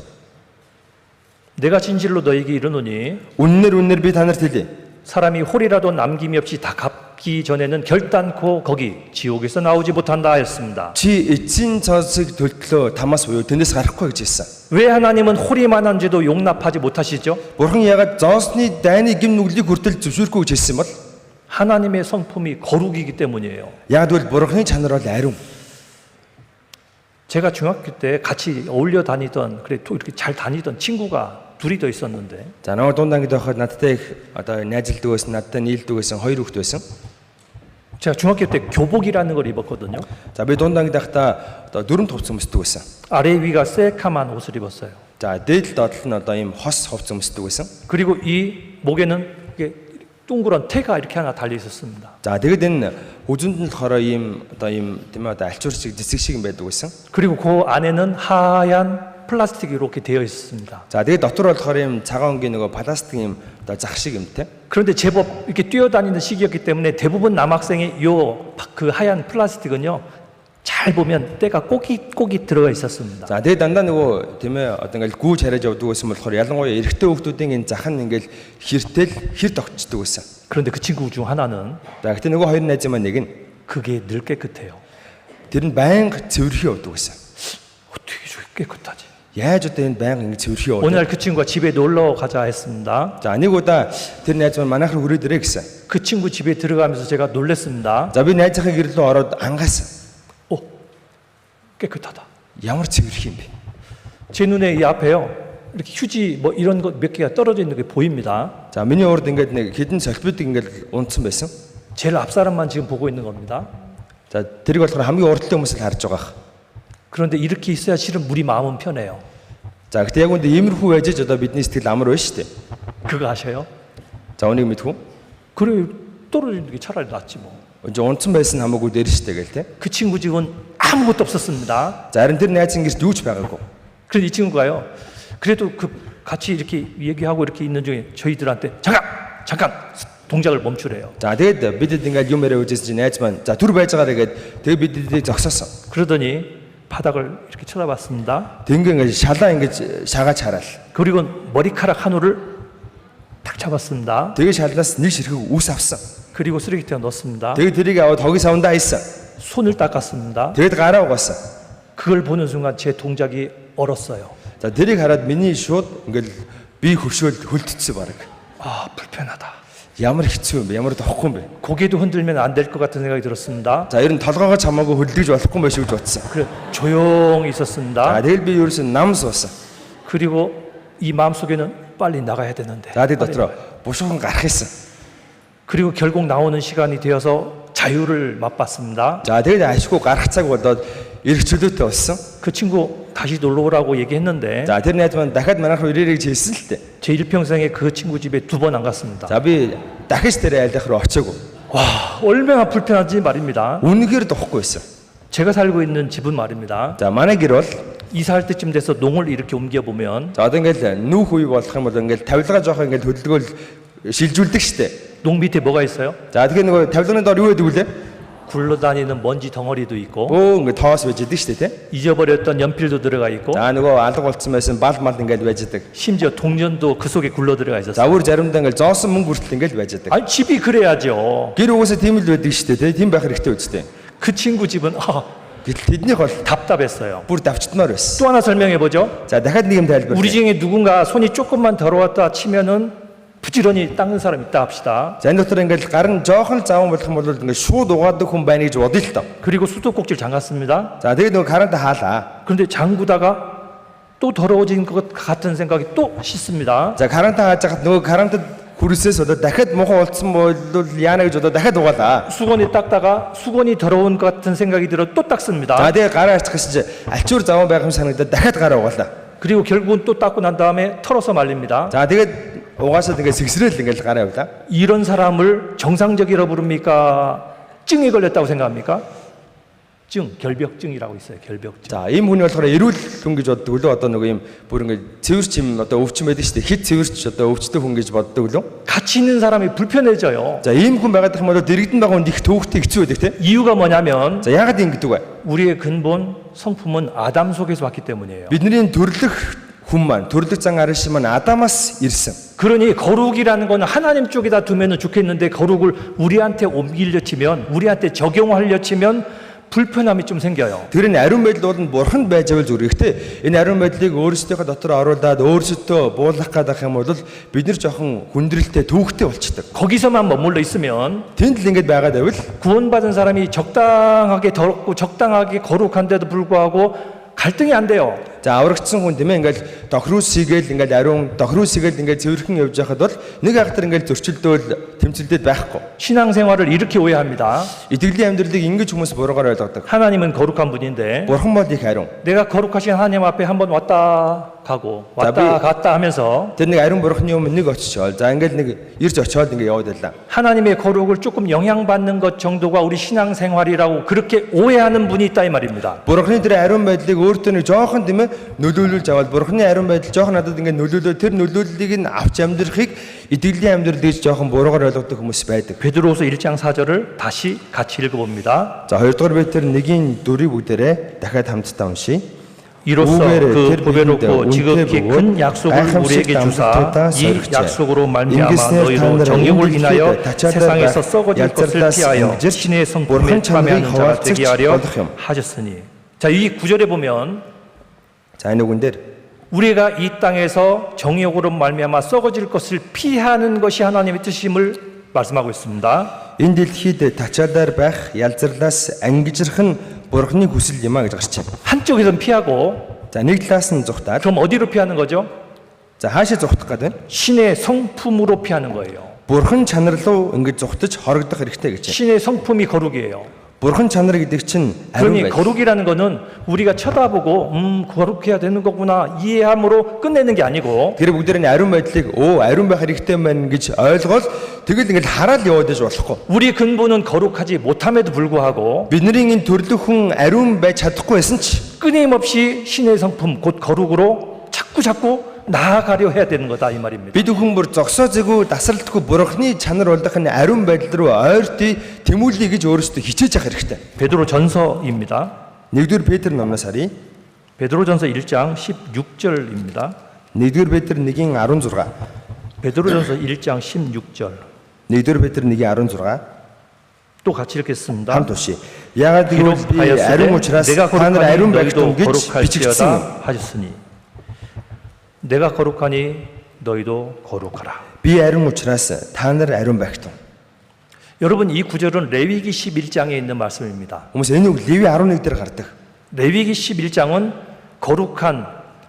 내가 진실로 너에게 이르노니 үннэр би та нарт хэлье. 사람이 홀이라도 남김이 없이 다 갚기 전에는 결단코 거기 지옥에서 나오지 못한다 했습니다. Чи эцсийн цоосыг төлтлөө тамаас буюу тэндээс гарахгүй гэж хэлсэн. 왜 하나님은 홀이만한 죄도 용납하지 못하시죠? Бурхан ягаад зоосны дайны гим нүглийг хүртэл зөвшөөрөхгүй гэж хэлсэн бол 하나님의 성품이 거룩이기 때문이에요. ягаад гэвэл бурханы чанар бол ариун. 제가 중학교 때 같이 어울려 다니던 그래 또 이렇게 잘 다니던 친구가 둘이 더 있었는데 За нөгөө дунд ангид байхад надтай их одоо найзалдаг байсан, надтай нийлдэг байсан хоёр хүүхэд байсан. 제가 중학교 때 교복이라는 걸 입었거든요. За би дунд ангид байхдаа одоо дөрөв хувцас өмсдөг байсан. 아래 위가 새카만 옷을 입었어요. За дээдл доотлол нь одоо ийм хос хувцас өмсдөг байсан. 그리고 이 목에는 이게 둥그런 태가 이렇게 하나 달려 있었습니다. За тэгэд энэ үзэнд нь болохоор ийм одоо ийм тийм ээ одоо альчуур шиг дэсэг шиг юм байдаг байсан. 그리고 그 안에는 하얀 플라스틱이 이렇게 되어 있습니다. 자, 되게 дотор болохоор юм цагаан өнгийн нөгөө пластик юм одоо захшиг юмтэй. 그런데 제법 이렇게 뛰어다니는 시기였기 때문에 대부분 남학생이 요 그 하얀 플라스틱은요, 잘 보면 때가 꼭이 들어가 있었습니다. За, тэгээ дандаа нөгөө тийм ээ одоо ингээл гүүж хараад явдаг байсан болохоор ялангуяа эрэгтэй хүүхдүүдийн энэ зах нь ингээл хэр тогтчдөг байсан. 그런데 그 친구 중 하나는 За, гэтээ нөгөө хоёр найз маань нэг нь 그게 늘 깨끗해요. тэр нь байнга цэвэрхий явдаг байсан. 어떻게 저렇게 깨끗하지? Яаж одоо энэ байнга ингэ цэвэрхий явдаг? 어느 날 그 친구가 집에 놀러 가자 했습니다. За, нэг удаа тэр найз маань манайх руу хүрээд ирээ гэсэн. 그 친구 집에 들어가면서 제가 놀랐습니다. За, би найзынхаа гэрэл рүү ороод ангаасан. 깨끗하다. Ямар цэвэрхий юм бэ? 제 눈에 이 앞에요, 이렇게 휴지 뭐 이런 것 몇 개가 떨어져 있는 게 보입니다. За, миний урд ингээд нэг хідэн солбиод ингээд унтсан байсан. 제일 앞 사람만 지금 보고 있는 겁니다. За, тэрийг болохоор хамгийн урдтай хүмүүс л харж байгаа. 그런데 이렇게 있어야 실은 우리 마음은 편해요. За, гэтээ яг үндэ иймэрхүү байж одоо бидний сэтгэл амар байна шүү дээ. 그거 아셔요? За, үнийг мэдхүү? 그래, 떨어지는 게 차라리 낫지 뭐. Önce унтсан байсан хамаагүй дээр шүү дээ гээл те. 그 친구 집은 아무것도 없었습니다. За, харин тэр найзын гэрт юу ч байгаагүй. 그래서 이 친구가요, 그래도 그 같이 이렇게 얘기하고 이렇게 있는 중에 저희들한테 잠깐 동작을 멈추래요. За, тэгээд бидэд ингээд юм яриа үзсэн чинь найз маань за түр байж байгаарэ гээд тэгээд бидэд зогсоосон. 그러더니 바닥을 이렇게 쳐다봤습니다. Тэг ингээд шалаа ингээд шагааж хараад. 그리고 머리카락 한 올을 탁 잡았습니다. Тэгээд шалаас нэг ширхэг үс авсан. 그리고 쓰레기통에 넣었습니다. Тэгээд тэрийг аваад хогийн савндаа хийсэн. 손을 닦았습니다. Тэгээд гараа угаасан. 그걸 보는 순간 제 동작이 얼었어요. За, тэрийг хараад миний шууд ингээд би хөвшөөл хөлтцсөн баг. 아, 불편하다. Ямар хэцүү юм бэ? Ямар тоохгүй юм бэ? 고개도 흔들면 안 될 것 같은 생각이 들었습니다. За, ер нь толгоогоо чамаагүй хөлдөгж болохгүй юм байна шүү гэж бодсон. 그래, 조용히 За, 있었습니다. тэгэл би ерөөсөн нам суусан. 그리고 이 마음속에는 빨리 나가야 되는데. За, тэгээд дотроо бушуухан гарах гэсэн. 그리고 결국 나오는 시간이 되어서 자유를 맛봤습니다. За, тэгээд ашгүй гарах цаг болоод эрх чөлөөтэй болсон. 그 친구 다시 놀러 오라고 얘기했는데 За, тэр найз маань дахиад манайх руу ирээрэй гэж хэлсэн л дээ. 제 일평생에 그 친구 집에 2번 안 갔습니다. За, би дахиж тэр айлах руу очиагүй. 와, 얼마나 불편한지 말입니다. Үнэхээр тоохгүй байсан. 제가 살고 있는 집은 말입니다. За, манай гэр бол 이사할 때쯤 돼서 농을 이렇게 옮겨 보면 за одоо ингээл нүүх үе болох юм бол ингээл тавилгаа жоох ингээл хөдөлгөөл шилжүүлдэг штэ. 농 밑에 뭐가 있어요? За, тэгэхээр нөгөө тавилганы доор юу гэдэг вүлээ? 굴러다니는 먼지 덩어리도 있고 Ингээд тоос байж идэг штэ тий. 잊어버렸던 연필도 들어가 있고 За, нөгөө алга болцсон байсан бал мал ингээл байж идэг. 심지어 동전도 그 속에 굴러 들어가 За, 있었어요. өөр заримдаа ингээл зоосон мөнгө хүртэл ингээл байж идэг. 아니 집이 그래야죠. Гэр угаасаа тийм л байдаг штэ тий. Тийм байх хэрэгтэй үстэй. 그 친구 집은 Гэтэл тэднийх бол 답답했어요. бүр давчтмаар байсан. 또 하나 설명해 보죠. За, дахиад нэг юм тайлбар. 우리 중에 누군가 손이 조금만 더러웠다 치면은 부지런히 닦는 사람 있다 합시다. За, энэ дотор ингээл гар нь жоохон заван болох юм бол ингээд шууд угаадаг хүн байна гэж бодъё л тоо. 그리고 수도꼭지를 잠갔습니다. За, тэгээд нөгөө гарантаа хаалаа. 그런데 잠그다가 또 더러워진 것 같은 생각이 또 씻습니다. За, гарантаа хааж хахад нөгөө гарантад хүрсээс одоо дахиад муухай болцсон бол яана гэж одоо дахиад угаалаа. 수건이 닦다가 수건이 더러운 것 같은 생각이 들어 또 За, 닦습니다. тэгээд гараа арчих гэсэн чинь альчуур заван байх юм санагдаад дахиад гараа угаалаа. 그리고 결국은 또 닦고 난 다음에 털어서 말립니다. За, тэгээд угаасаад ингээд сэгсрээл ингээд гараа явлаа. 이런 사람을 정상적이라고 부릅니까? 증에 걸렸다고 생각합니까? 결벽증이라고 있어요. 결벽증. За, ийм хүний болохоор эрүүл хүн гэж боддог лөө одоо нөгөө ийм бүр ингээд цэвэрч юм одоо өвчин байдаг шүү дээ. Хит цэвэрч одоо өвчтэй хүн гэж боддог лөө. 같이 있는 사람이 불편해져요. За, ийм хүн байгаад их юм бол дэрэгдэн байгаа хүнд их төвөгтэй хэцүү байдаг те. 이유가 뭐냐면 За, яагаад ингэдэг вэ? 우리의 근본 성품은 아담 속에서 왔기 때문이에요. Бидний төрлөх хүн маань төрлөх зан аршин маань Адамаас ирсэн. 그러니 거룩이라는 건 하나님 쪽에다 두면 좋겠는데 거룩을 우리한테 옮기려 치면 우리한테 적용하려 치면 불편함이 좀 생겨요. Тэр энэ ариун байдал бол бурханд байж байвал зүгээр. Гэхдээ энэ ариун байдлыг өөрсдийнхөө дотор оруулаад өөрсдөө буулгах гэдэг юм бол бид нар жоохон хүндрэлтэй төвөгтэй болчдөг. 거기서만 머물러 있으면 Тэнд л ингэж байгаад байвал 구원받은 사람이 적당하게 더럽고 적당하게 거룩한데도 불구하고 갈등이 안 돼요. за аврагдсан хүн тийм ээ ингээл тохируус хийгээл ингээл ариун тохируус хийгээл ингээл цэвэрхэн явж байхад бол нэг ахтар ингээл зөрчилдөөл тэмцэлдээд байхгүй. 신앙생활을 이렇게 오해합니다. 이тгэлийн амьдралыг ингэж хүмүүс буруугаар ойлгодог. 하나님은 거룩한 분인데 Бурхан бол их ариун. 내가 거룩하신 하나님 앞에 한번 왔다 가고 왔다 갔다 하면서 Тэр нэг ариун бурханы өмнө нэг очичоод за ингээд нэг ирж очиод ингээд яваад байлаа. 하나님의 거룩을 조금 영향받는 것 정도가 우리 신앙생활이라고 그렇게 오해하는 분이 있다 이 말입니다. Бурханы тэр ариун байдлыг өөртөө нэг жоохон тийм ээ нөлөөлүүлж аваад бурханы ариун байдал жоохон надад ингээд нөлөөлөө тэр нөлөөллийг нь авч амьдрахыг итгэлийн амьдрал гэж жоохон буруугаар ойлгодог хүмүүс байдаг. 베드로후서 1장 4절을 다시 같이 읽어봅니다. За 2 дугаар Петр 1-ийн 4-ийг бүгдээрээ дахиад хамтдаа уншийе. 이로써 그 보배롭고 지극히 큰 약속을 우리에게 주사 이 약속으로 말미암아 너희로 정욕을 인하여 세상에서 썩어질 것을 피하여 신의 성품에 참여하는 자가 되게 하려 하셨으니. 자, 이 구절에 보면 За энэ үгэн дээр 우리가 이 땅에서 정욕으로 말미암아 썩어질 것을 피하는 것이 하나님의 뜻임을 말씀하고 있습니다. энэ дэлхийд тачаалаар байх ялзарлаас ангижрах нь бурханы хүсэл юм а гэж гарч байна. 한쪽에선 피하고 За нэг талаас нь зүхтаад 그럼 어디로 피하는 거죠? за хаашаа зүхтах гэдэг вэ? 신의 성품으로 피하는 거예요. Бурхан чанар руу ингэж зүхтаж хорогдох хэрэгтэй гэж байна. 신의 성품이 거룩이에요. Бурхан чанар гэдэг чинь ариун 그러니 байдал. 거룩이라는 거는 우리가 쳐다보고 거룩해야 되는 거구나 이해함으로 끝내는 게 아니고 Тэр бүгдээр нь ариун байдлыг ариун байх хэрэгтэй маань гэж ойлгоод тэгэл ингэж хараад яваад иж болохгүй. 우리 근본은 거룩하지 못함에도 불구하고 Бидний энэ төрлөх хүн ариун байж чадахгүй байсан ч 끊임없이 신의 성품 곧 거룩으로 자꾸 나아가려 해야 되는 거다 이 말입니다. бид хүн бүр зогсоозгүй дасралтгүй бурханы чанар болох нь ариун байдал руу ойртыг тэмүүлэе гэж өөрөөсөө хичээж явах хэрэгтэй. 베드로 전서입니다. 1-р Петр номноос харъя. 베드로 전서 1장 16절입니다. 1-р Петр 1-ийн 16. 베드로 전서 1장 16절 1-р Петр 1-ийн 16. 또 같이 읽겠습니다. хамт уншия. Яагаад гэвэл би ариун учраас 내가 та нар 거룩하니 ариун байх 너희도 тун гэж бичигдсэн. 거룩할지어다 하셨으니 내가 거룩하니 너희도 거룩하라. Би ариун учраас та нар ариун байх тун. 여러분 이 구절은 레위기 11장에 있는 말씀입니다. Хүмүүс энэ үг Леви 11 дээр гардаг. 레위기 11장은 거룩한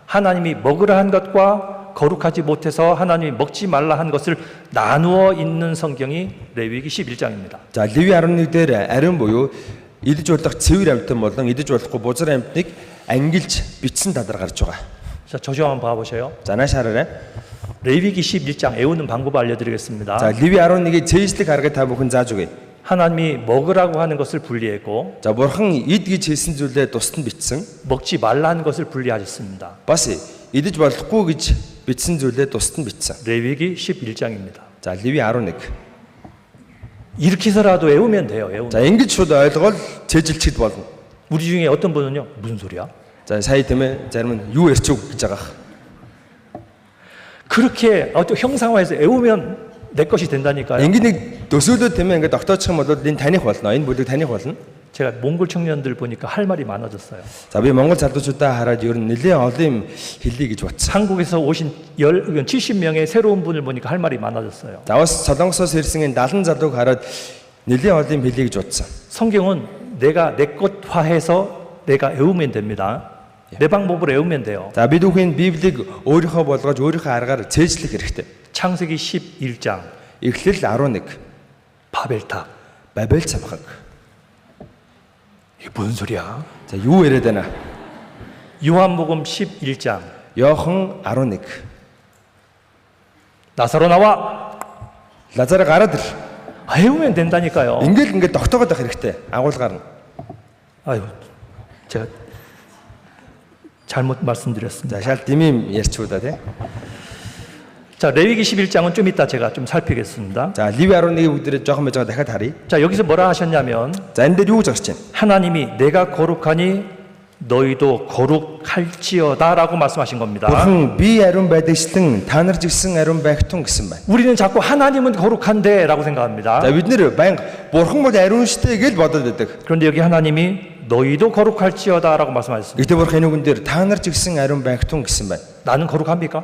하나님이 먹으라 한 것과 거룩하지 못해서 하나님이 먹지 말라 한 것을 나누어 있는 성경이 레위기 11장입니다. За Леви 11 дээр ариун буюу идэж болох цэвэр амьтан болон идэж болохгүй бузар амьтныг ангилж бичсэн тадар гарч байгаа. 자, 저좀 한번 봐보세요. За нааш хараарай. 레위기 11장 애우는 방법을 알려드리겠습니다. За Леви 11-ийн цээжлэг харгад та бүхэн зааж өгье. 하나님이 먹으라고 하는 것을 분리했고 За бурхан ид гэж хэлсэн зүйлээ тусад нь бичсэн. 먹지 말라 하는 것을 분리하셨습니다. Бас идэж болохгүй гэж бичсэн зүйлээ тусад нь бичсэн. 레위기 11장입니다. За Леви 11. 이렇게 해서라도 외우면 돼요. 외우면. За ингэж шууд ойлгоод цээжилчихэд болно. 우리 중에 어떤 분은요. 무슨 소리야? За сая тийм ээ зарим нь юу ярьчих гэж байгаа. 그렇게 어떤 형상화해서 외우면 내 것이 된다니까요. Ингээд нэг төсөөлөө тийм ээ ингээд тогтоочих юм бол энэ таних болно. Энэ бүлэг таних болно. 제가 몽골 청년들 보니까 할 말이 많아졌어요. За би Монгол залуучуудаа хараад ер нь нэлээд олон юм хэлье гэж бодсон. 한국에서 오신 70명의 새로운 분을 보니까 할 말이 많아졌어요. За бас Солонгосоос ирсэн энэ 70 залууг хараад нэлээд олон юм хэлье гэж бодсон. 성경은 내가 내 것화해서 내가 외우면 됩니다. 내 방법으로 외우면 돼요. За бид бүхэн Библийг өөрийнхөө болгож өөрийнхөө аргаар цээжлэх хэрэгтэй. 창세기 11장 Эхлэл 11. 바벨탑. Бабел цамхаг. 이게 무슨 소리야? За юу яриад байна? 요한복음 11장 Йохан 11. 나사로 나와. Лазар гараад ир. 외우면 된다니까요. Ингээд тогтоогоод байх хэрэгтэй. Агуулгаар нь. 아유, 제가 잘못 말씀드렸습니다. За шал димим ярьчуудаа тий. 자, 레위기 11장은 좀 이따 제가 좀 살피겠습니다. За Леви 11-ийн бүгдээ жоохон байж байгаа дахиад харъя. 자, 여기서 뭐라 하셨냐면 За энэ дээр юу гэж гарч байна? 하나님이 내가 거룩하니 너희도 거룩할지어다라고 말씀하신 겁니다. Бурхан би ариун байдагчлан та нар жигсэн ариун байх тун гэсэн байна. 우리는 자꾸 하나님은 거룩한데라고 생각합니다. За бид нэр баян бурхан бол ариун штэ гэж бодоод байдаг. 그런데 여기 하나님이 너희도 거룩할지어다라고 말씀하셨습니다. Гэтэ бурхан энэ үгэн дээр та нар жигсэн ариун байх тун гэсэн байна. 나는 거룩합니까?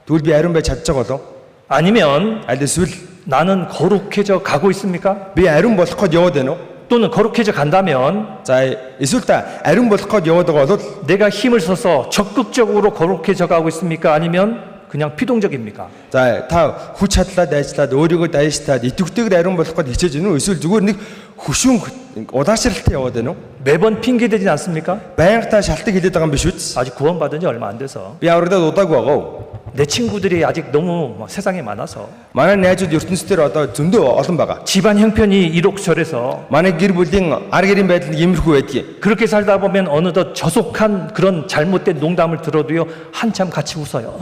Тэгвэл би ариун байж чадчих болов? 아니면 Аль эсвэл 나는 거룩해져 가고 있습니까? би ариун болох гээд яваад байна уу? 또는 거룩해져 간다면 За эсвэл та ариун болох гээд яваад байгаа бол 내가 힘을 써서 적극적으로 거룩해져 가고 있습니까? 아니면 그냥 피동적입니까? За та хүч чадлаад ажиллаад өөрийгөө дайжтаад идэвхтэйгээр ариун болох гээд хичээж гинүү эсвэл зүгээр нэг хөшүүн удаашралтай яваад байна уу? 매번 핑계대진 않습니까? Байнга та шалтак хэлээд байгаа юм биш үү? 아직 구원받은 지 얼마 안 돼서 Би аврагдаад удаагүй байгаа уу? 내 친구들이 아직 너무 세상에 많아서 Манай найзууд ертөнцийн одоо зөндөө олон байгаа. 집안 형편이 이록저래서 Манай гэр бүлийн ар гэрийн байдал нь иймэрхүү байдгийг. 그렇게 살다 보면 어느덧 저속한 그런 잘못된 농담을 들어도요 한참 같이 웃어요.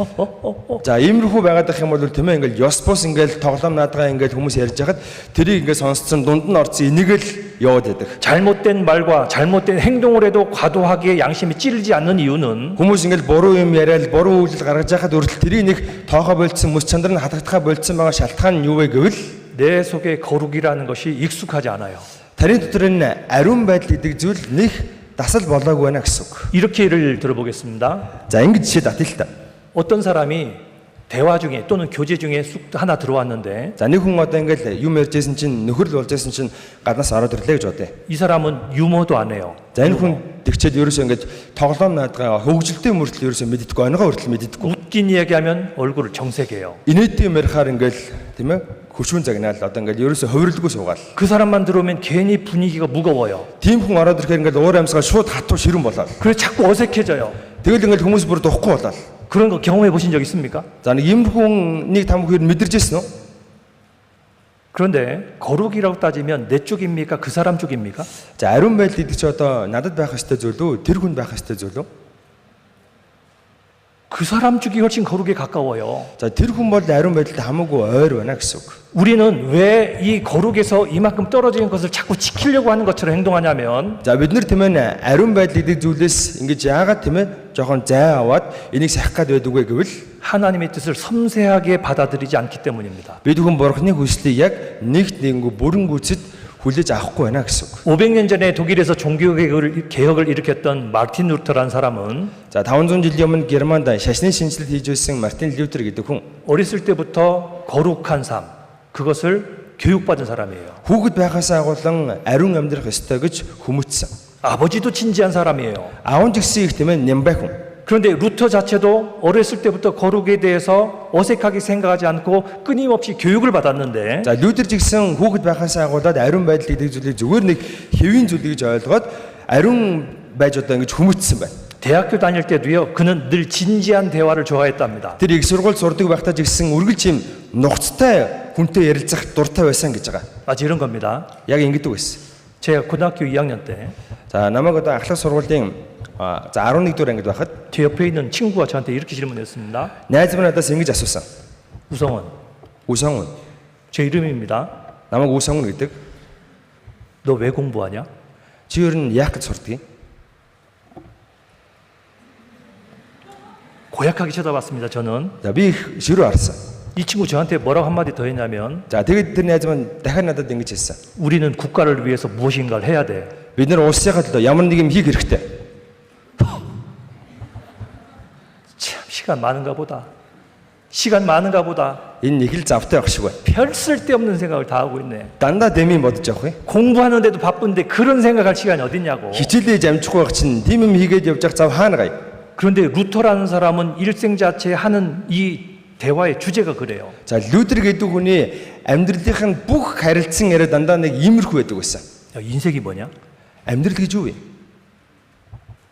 За иймэрхүү байгаад ах юм бол тийм ээ ингээл ёс бус ингээл тоглоом наадгаа ингээл хүмүүс ярьж хахад тэрийг ингээд сонсцсон дунд нь орцсон энийг л яваад байдаг. 잘못된 말과 잘못된 행동을 해도 과도하게 양심이 찌르지 않는 이유는 Хүмүүс ингээл буруу юм яриад буруу үйлдэл гаргаж яхад өөрөлд тэрийг нэг тоохоо болцсон мөс чандар нь хатагдхаа болцсон байгаа шалтгаан нь юу вэ гэвэл 내 속에 거룩이라는 것이 익숙하지 않아요. таны дотор энэ ариун байдал гэдэг зүйл нэг дасал болоогүй байна гэсэн үг. 이렇게 예를 들어보겠습니다. За ингэж жишээ татъя л та. 어떤 사람이 대화 중에 또는 교제 중에 쑥 하나 들어왔는데 За нэг хүн одоо ингээл юм ярьжсэн чинь нөхөрл болжсэн чинь гаднаас ороод ирлээ гэж бодъё. 이 사람은 유머도 안 해요. За энэ хүн тэгчээд ерөөсөө ингээд тоглоом наадгаа хөвгөлтэй мөртөл ерөөсөө мэддэггүй оныгоо хүртэл мэддэггүй. 웃긴 이야기하면 얼굴을 정색해요. Инээдтэй юм ярихаар ингээл тийм ээ хөшүүн загнаал одоо ингээл ерөөсөө хувирлгүй суугаал. 그 사람만 들어오면 괜히 분위기가 무거워요. Тийм хүн ороод ирэхээр ингээл уур амьсгаа шууд хатуу ширэн болоо. 그래서 자꾸 어색해져요. Тэгэл ингээл хүмүүс бүр духгүй болоо. 그런 거 경험해 보신 적 있습니까? За нэг ийм хүнийг та бүхэн мэдэрч ирсэн үү? 그런데 거룩이라고 따지면 내 쪽입니까? 그 사람 쪽입니까? За ариун байдал гэдэг чи одоо надад байх ёстой зүйл үү? Тэр хүн байх ёстой зүйл үү? 그 사람 쪽이 훨씬 거룩에 가까워요. За тэр хүн бол ариун байдалд хамаагүй ойр байна гэсэн үг. 우리는 왜 이 거룩에서 이만큼 떨어지는 것을 자꾸 지키려고 하는 것처럼 행동하냐면 За бид нар тийм ээ ариун байдал гэдэг зүйлээс ингэж яагаад тийм ээ жоохон зай аваад энийг сахих гад байдаг вэ гэвэл 하나님의 뜻을 섬세하게 받아들이지 않기 때문입니다. бид хүн бурхны хүслийг яг нэгт нэггүй бүрэн гүйцэд хүлээж авахгүй байна гэсэн үг. 500년 전에 독일에서 종교개혁을 일으켰던 마르틴 루터라는 사람은 За 500 жилийн өмнө Германд шашны шинжилэл хийж байсан Мартин Лютер гэдэг хүн 어렸을 때부터 거룩한 삶, 그것을 교육받은 사람이에요. хүүхэд байхаасаа агуулan ариун амьдрах ёстой гэж хүмүүжсэн. 아버지도 진지한 사람이에요. Аав нь гэсэн их тийм ээ нямбай хүн. 그런데 루터 자체도 어렸을 때부터 거룩에 대해서 어색하게 생각하지 않고 끊임없이 교육을 받았는데 За Лютер ч гэсэн хүүхэд байхаасаа агуулад ариун байдал гэдэг зүйлийг зүгээр нэг хэвийн зүйл гэж ойлгоод ариун байж одоо ингэж хүмүүжсэн байна. 대학교 다닐 때도요. 그는 늘 진지한 대화를 좋아했답니다. Тэр их сургууль сурдаг байхдаа ч гэсэн үргэлж юм нухацтай хүнтэй ярилцах дуртай байсан гэж байгаа. 마치 이런 겁니다. Яг ингэдэг байсан. 제가 고등학교 2학년 때 За намайг одоо ахлах сургуулийн за 11 дугаар ангид байхад 제 옆에 있는 친구가 저한테 이렇게 질문했습니다. найз минь надаас ингэж асуусан. 우성원, 우성훈. 제 이름입니다. Намайг 우성훈 гэдэг. 너 왜 공부하냐? Чи ер нь яах гэж сурдаг юм? 고약하게 쳐다봤습니다. 저는 За би их ширүү харсан. 이 친구 저한테 뭐라고 한마디 더 했냐면 За тэгээд тэр найз минь дахиад надад ингэж хэлсэн. 우리는 국가를 위해서 무엇인가를 해야 돼. Бид нар улсынхаа төлөө ямар нэг юм хийх хэрэгтэй. 참 시간 많은가 보다. 시간 많은가 보다. Энэ их л завтай байх шиг байна. 별 쓸데없는 생각을 다 하고 있네. Дандаа дэмий бодож явах юм. 공부하는데도 바쁜데 그런 생각할 시간이 어딨냐고. Хичээлээ амжихгүй байх чинь тийм юм хийгээд явж байгаа цав хаана гай. 그런데 루터라는 사람은 일생 자체에 하는 이 대화의 주제가 그래요. За Лютер гэдэг хүний амьдралынх нь бүх харилцан яриа дандаа нэг иймэрхүү байдаг байсан. 야, 인생이 뭐냐? Амьдрал гэж юу вэ?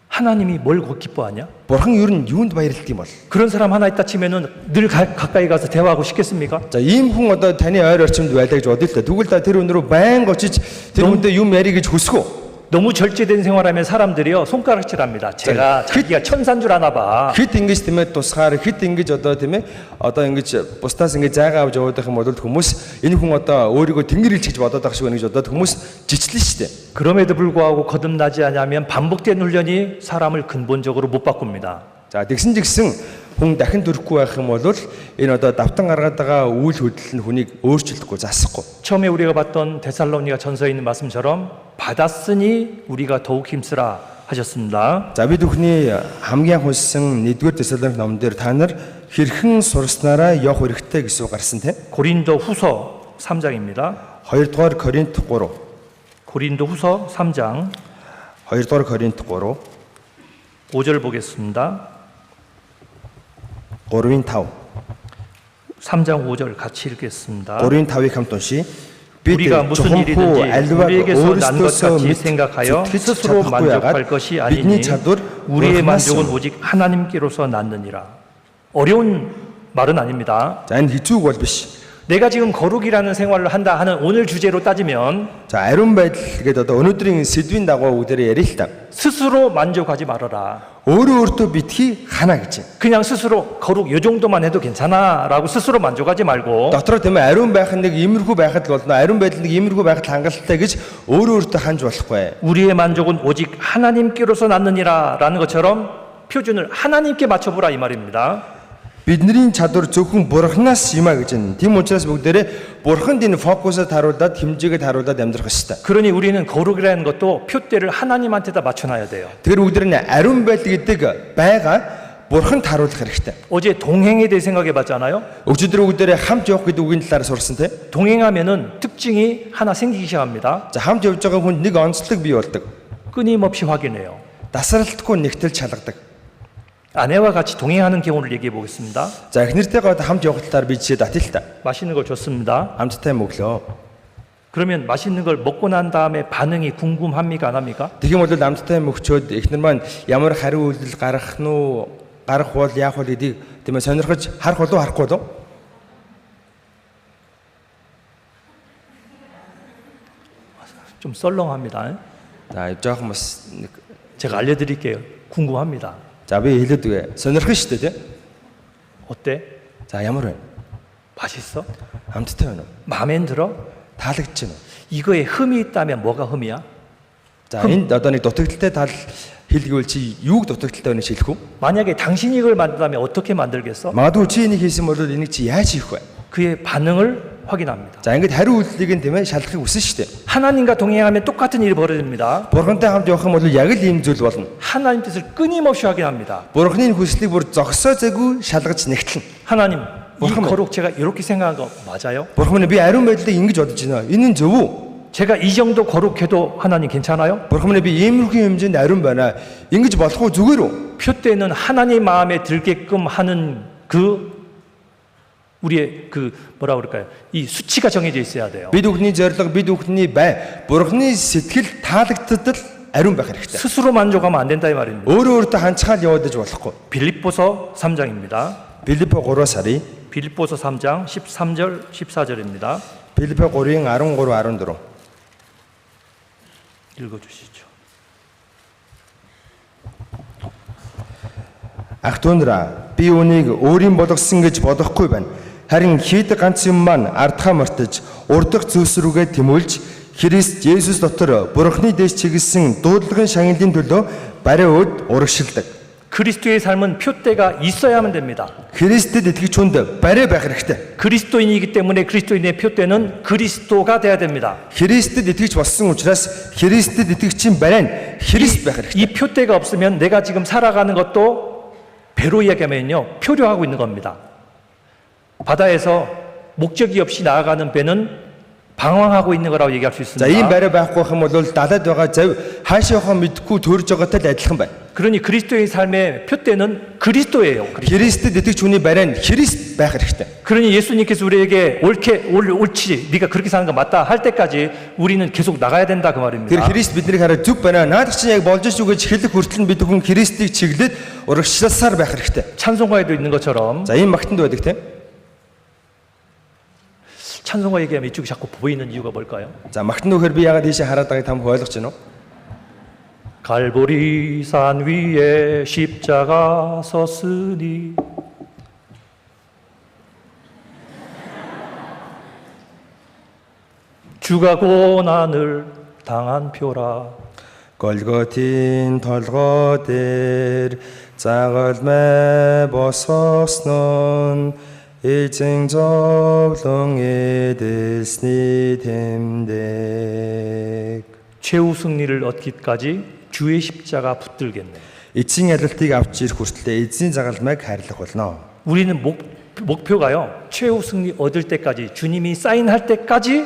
하나님이 뭘 기뻐하냐? Бурхан ер нь юунд баярлдаг юм бол? 그런 사람 하나 있다 치면은 늘 가까이 가서 대화하고 싶겠습니까? За ийм хүн одоо таны ойр орчимд байлаа гэж бодъё л та. Тэгвэл та тэр өнөрөө байн очиж тэр хүнтэй юм ярих гэж хүсэх үү? 너무 절제된 생활하면 사람들이요 손가락질합니다. 제가 자기가 천사인 줄 아나 봐. Хит ингэж тийм ээ тусгаар хит ингэж одоо тийм ээ одоо ингэж бусдаас ингэж зайгаа авч явах юм бол хүмүүс энэ хүн одоо өөрийгөө тэнгэр илч гэж бодоод байх шиг байна гэж бодоод хүмүүс жичлэн штэ. 그럼에도 불구하고 거듭나지 않으면 반복된 훈련이 사람을 근본적으로 못 바꿉니다. За тэгсэн ч гэсэн хүн дахин төрөхгүй байх юм бол энэ одоо давтан гаргаад байгаа үйл хөдлөл нь хүнийг өөрчлөхгүй засахгүй. 처음에 우리가 봤던 데살로니가 전서에 있는 말씀처럼 받았으니 우리가 더욱 힘쓰라 하셨습니다. За бид бүхний хамгийн хөлсөн 1-р Тесалоник номон дээр та нар хэрхэн сурснараа явах хэрэгтэй гэсэн үг гарсан тийм. 고린도 후서 3장입니다. 2-р Коринт 3. 고린도 후서 3장 2-р Коринт 3. 5절 보겠습니다. 3-5. 3장 5절 같이 읽겠습니다. 3-5-ыг хамт уншия. Бид 우리가 무슨 чухамхүү 일이든지 аливааг 우리에게서 난 것 өөрсдөөсөө 같이 мэд 생각하여 сэтгэж 스스로 чадахгүй 만족할 яагаад 것이 бидний 아니니 чадвар 우리의 Бурханаас 만족은 юм. 오직 하나님께로서 낳느니라. 어려운 말은 아닙니다. За энэ хэцүү бол биш. 내가 지금 거룩이라는 생활을 한다 하는 오늘 주제로 따지면 За ариун байдал гэдэг одоо өнөөдрийн сэдвийн дагуу бүгдээрээ ярил л та. 스스로 만족하지 말아라. Өөртөө битгий хана гэж байна. 그냥 스스로 거룩 요 정도만 해도 괜찮아 라고 스스로 만족하지 말고 Дотроо тийм ээ ариун байх нь нэг иймэрхүү байхад болно. Ариун байдал нэг иймэрхүү байхад хангалттай гэж өөртөө ханж болохгүй. 우리의 만족은 오직 하나님께로서 낳느니라 라는 것처럼 표준을 하나님께 맞춰보라 이 말입니다. Бидний чадвар зөвхөн Бурханаас юм а гэж байна. Тийм учраас бүгдээрээ Бурханд энэ фокусыг харуулад хэмжээгээ харуулад амьдрах ёстой. 그러니 우리는 거룩이라는 것도 표대를 하나님한테다 맞춰놔야 돼요. Тэгэхээр бүгдээрээ ариун байдал гэдэг байга Бурханд харуулах хэрэгтэй. 어제 동행에 대해 생각해 봤잖아요. Өчигдөр бүгдээрээ хамт явах гэдэг үгийн талаар сурсан те. 동행하면은 특징이 하나 생기기 시작합니다. За хамт явж байгаа хүнд нэг онцлог бий болдог. 끊임없이 확인해요. Тасралтгүй нэгтэл чалгадаг. 아내와 같이 동행하는 경우를 얘기해 보겠습니다. За эхнэртэйгээ хамт явах талаар би жишээ татъя л та. 맛있는 걸 줬습니다. Хамттай мөглөө. 그러면 맛있는 걸 먹고 난 다음에 반응이 궁금합니까 안 합니까? Тэгэх юм бол хамттай мөгчөөд эхнэр маань ямар хариу үйлдэл гаргах нь уу, гарах бол яах вэ гэдгийг тийм ээ сонирхож харах болов харахгүй болов? 좀 썰렁합니다. За жоохон бас нэг 제가 알려드릴게요. 궁금합니다. за би хэлээд үгээ. Сонирхно шүү дээ тий. 어때? За ямар вэ? 맛있어? Хамттай байна уу? 마음에 들어? Таалагдж байна уу? 이거에 흠이 있다면 뭐가 흠이야? За энд одоо нэг дутагдaltaй тал хэлгэвэл чи юуг дутагдaltaй байна шилэх үү? 만약에 당신이 이걸 만든다면 어떻게 만들겠어? Магадгүй чи энийг хийсэн бол энийг чи яаж хийх вэ? 그의 반응을 확인합니다. За ингэж хариу үйлдэлийг нь тийм ээ шалгахыг хүсэн шүү дээ. 하나님과 동행하면 똑같은 일이 벌어집니다. Бурхантай хамт явах юм бол яг л ийм зүйл болно. 하나님 뜻을 끊임없이 확인합니다. Бурханы хүслийг бүр зогсоозайгүй шалгаж нэгтлэн. 하나님, 이 뭐하면- 거룩 제가 이렇게 생각한 거 맞아요? Бурхан минь би ариун байдлыг ингэж бодож байна. Энэ нь зөв үү? 제가 이 정도 거룩해도 하나님 괜찮아요? Бурхан минь би иймэрхүү хэмжээнд ариун байна. Ингэж болох уу зүгээр үү? 표대는 하나님 마음에 들게끔 하는 그 우리의 그 뭐라 그럴까요? 이 수치가 정해져 있어야 돼요. Бид бүхний зориг, бид бүхний бай, Бурханы сэтгэл таалагдтал ариун байх хэрэгтэй. 스스로 만족하면 안 된다 이 말입니다. Өөртөө ханцгаал явуулж болохгүй. 빌립보서 3장입니다. Филиппо 3-аас харъя. 빌립보서 3장 13절 14절입니다. Филиппо 3-ын 13, 14. 읽어 주시죠. Ах дүүнраа би үнийг өөрийн болгосон гэж бодохгүй байна. Харин хийдэг ганц юм маань ардхаа мартаж, урдах зүйлс рүүгээ тэмүүлж, Христ Есүс дотор Бурханы дэс чиглэсэн дуудлагын шагналын төлөө барай өд урагшилдаг. 그리스도의 삶은 표대가 있어야만 됩니다. Христэд итгэж хүнд барай байх хэрэгтэй. 그리스도인이기 때문에 그리스도인의 표대는 그리스도가 돼야 됩니다. Христэд итгэж болсон учраас Христэд итгэгчийн барай нь Христ байх хэрэгтэй. 이 표대가 없으면 내가 지금 살아가는 것도 배로 이야기하면요 표류하고 있는 겁니다. 바다에서 목적이 없이 나아가는 배는 방황하고 있는 거라고 얘기할 수 За ийм 있습니다. барай байхгүй юм бол далайд байгаа зав хаашаа явахаа мэдэхгүй төрж байгаатай л адилхан байна. 그러니 그리스도의 삶의 표대는 그리스도예요. Христэд итгэж хүний барай нь Христ байх хэрэгтэй. 그러니 예수님께서 우리에게 옳지 네가 그렇게 사는 거 맞다 할 때까지 우리는 계속 나가야 된다 그 Тэр 말입니다. Христ биднийг хараад зүг байна. Наад чинь яг болж шүү гэж хэлэх хүртэл бид бүхэн Христийг чиглээд урагшласаар байх хэрэгтэй. 찬송가에도 있는 것처럼 За ийм магтанд байдаг тийм. 찬송가 얘기하면 이쪽이 자꾸 보이는 이유가 뭘까요? За магтанд өгөхөр би ягаад ийшээ хараад байгааг та бүхэн ойлгож байна уу? 갈보리산 위에 십자가 섰으니 주가 고난을 당한 표라. Голготын толгой дээр загалмай босгосноо эзэн зовлон эдэлсний тэмдэг. 최후 승리를 얻기까지 주의 십자가 붙들겠네. Эцсийн ялалтыг авч ирэх хүртэл эзэн загалмайг хайрлах болно. 우리는 목표가요. 최후 승리 얻을 때까지 주님이 사인할 때까지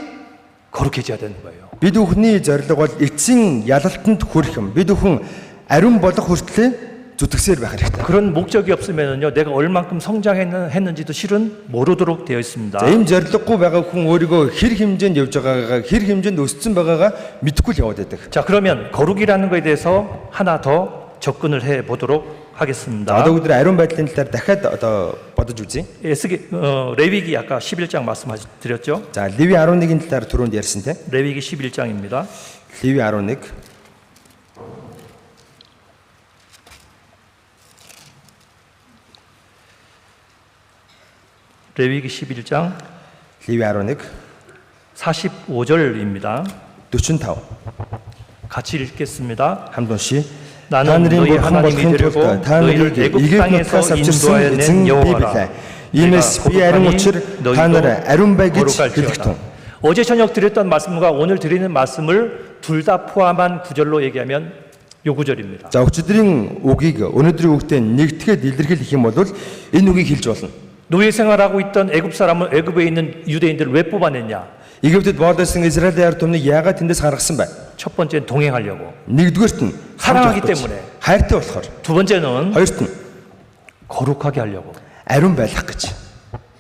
거룩해져야 되는 거예요. Бид бүхний зорилго бол эцсийн ялалтанд хүрэх юм. Бид бүхэн ариун болох хүртэл зүтгэсээр байх хэрэгтэй. 그런 목적이 없으면요, 내가 얼만큼 성장했는지도 실은 모르도록 되어 있습니다. За ийм зориггүй байгаа хүн өөрийгөө хэр хэмжээнд явж байгаагаа, хэр хэмжээнд өссөн байгаагаа мэдхгүй л яваад байдаг. 자, 그러면 거룩이라는 것에 대해서 하나 더 접근을 해 보도록 За 하겠습니다. одоо өдөр ариун байдлын талаар дахиад одоо бодож үзье. 레위기 아까 11장 말씀드렸죠? За Леви 11-ийн талаар түрүүнд ярьсан те. 레위기 11장입니다. Леви 11. 레위기 11장 Леви 11 45절입니다. 45. 같이 읽겠습니다. хамт уншия. 나는 너희 하나님이 되려고 너희를 애굽 땅에서 인도하여 낸 여호와라. 이메스 비 아름 учир та нар ариун бай гэж хэлэх тун. 어제 저녁 드렸던 말씀과 오늘 드리는 말씀을 둘 다 포함한 구절로 얘기하면 요 구절입니다. За өчигдрийн үгийг өнөөдрийн үгтэй нэгтгэхэд илэрхийлэх юм бол энэ үгийг хэлж болно. 노예 생활하고 있던 애굽 사람을 애굽에 있는 유대인들을 왜 뽑아냈냐? Египтэд боолсон Израилийн ард түмнийг яагаад тэндээс гаргасан бэ? 첫 번째는 동행하려고. Нэгдүгээрт нь 사랑하기 때문에. хайртай болохоор. 두 번째는 хоёрт нь 거룩하게 하려고. ариун байх гэж.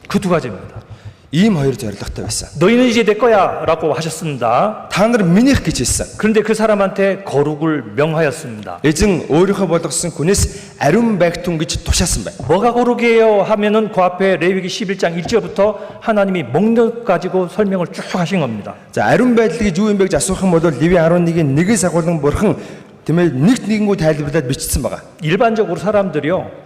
그 두 가지입니다. Ийм хоёр зорилготой байсан. 너희는 이제 내 거야라고 하셨습니다. Та нар минийх гэж хэлсэн. 그런데 그 사람한테 거룩을 명하였습니다. Эзэн өөрийнхөө болгосон хүнээс ариун байх тун гэж тушаасан байна. 뭐가 거룩이에요 하면은 그 앞에 레위기 11장 1절부터 하나님이 먹는 것 가지고 설명을 쭉 하신 겁니다. За ариун байдал гэж юу юм бэ гэж асуух юм бол Леви 11-ийн 1-ээс агуулan бурхан тиймээ нэгт нэгэнгүү тайлбарлаад бичсэн байгаа. 일반적으로 사람들이요.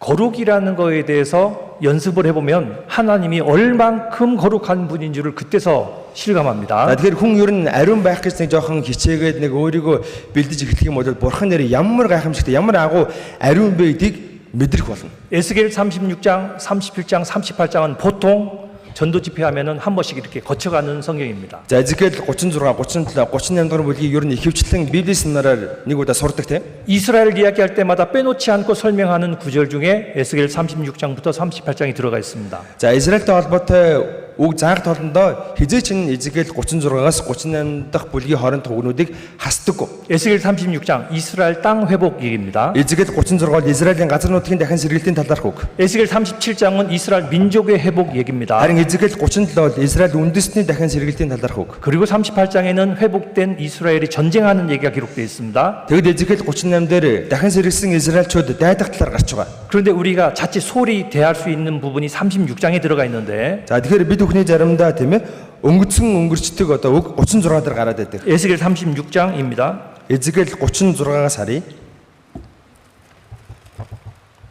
거룩이라는 거에 대해서 연습을 해보면 하나님이 얼만큼 거룩한 분인 줄을 그때서 실감합니다. За тэгэхээр хүн ер нь ариун байх гэж нэг жоохон хичээгээд нэг өөрийгөө бэлдэж эхлэх юм бол бурхан нэр ямар гайхамшигтай ямар агуу ариун байдгийг мэдрэх болно. 에스겔 36장, 37장, 38장은 보통 전도 집회하면은 한 번씩 이렇게 거쳐가는 성경입니다. За Эзекиэл 36, 37, 38 дугаар бүлгийг ер нь ихэвчлэн Библийн сэнараар нэг удаа сурдаг тийм. 이스라엘 이야기할 때마다 빼놓지 않고 설명하는 구절 중에 에스겔 36장부터 38장이 들어가 있습니다. За Израильтай холбоотой үг заах толондоо хизээч нь Эзекиэл 36-аас 38 дахь бүлгийн хоорондох үгнүүдийг хасдаггүй. 에스겔 36장 이스라엘 땅 회복 얘기입니다. Эзекиэл 36 бол Израилийн газар нутгийн дахин сэргэлтийн талаарх үг. 에스겔 37장은 이스라엘 민족의 회복 얘기입니다. Харин Эзекиэл 37 бол Израиль үндэстний дахин сэргэлтийн талаарх үг. 그리고 38장에는 회복된 이스라엘이 전쟁하는 얘기가 기록되어 있습니다. Тэгэд Эзекиэл 38 дээр дахин сэргэлсэн Израильчууд дайдах талаар гарч байгаа. 그런데 우리가 자칫 소홀히 대할 수 있는 부분이 36장에 들어가 있는데 За тэгэхээр бид бүхний заримдаа тийм ээ өнгөцгөн өнгөрчдөг одоо үг 36 дээр гараад байдаг. 에스겔 36장입니다. Эзекиэл 36-аас харъя.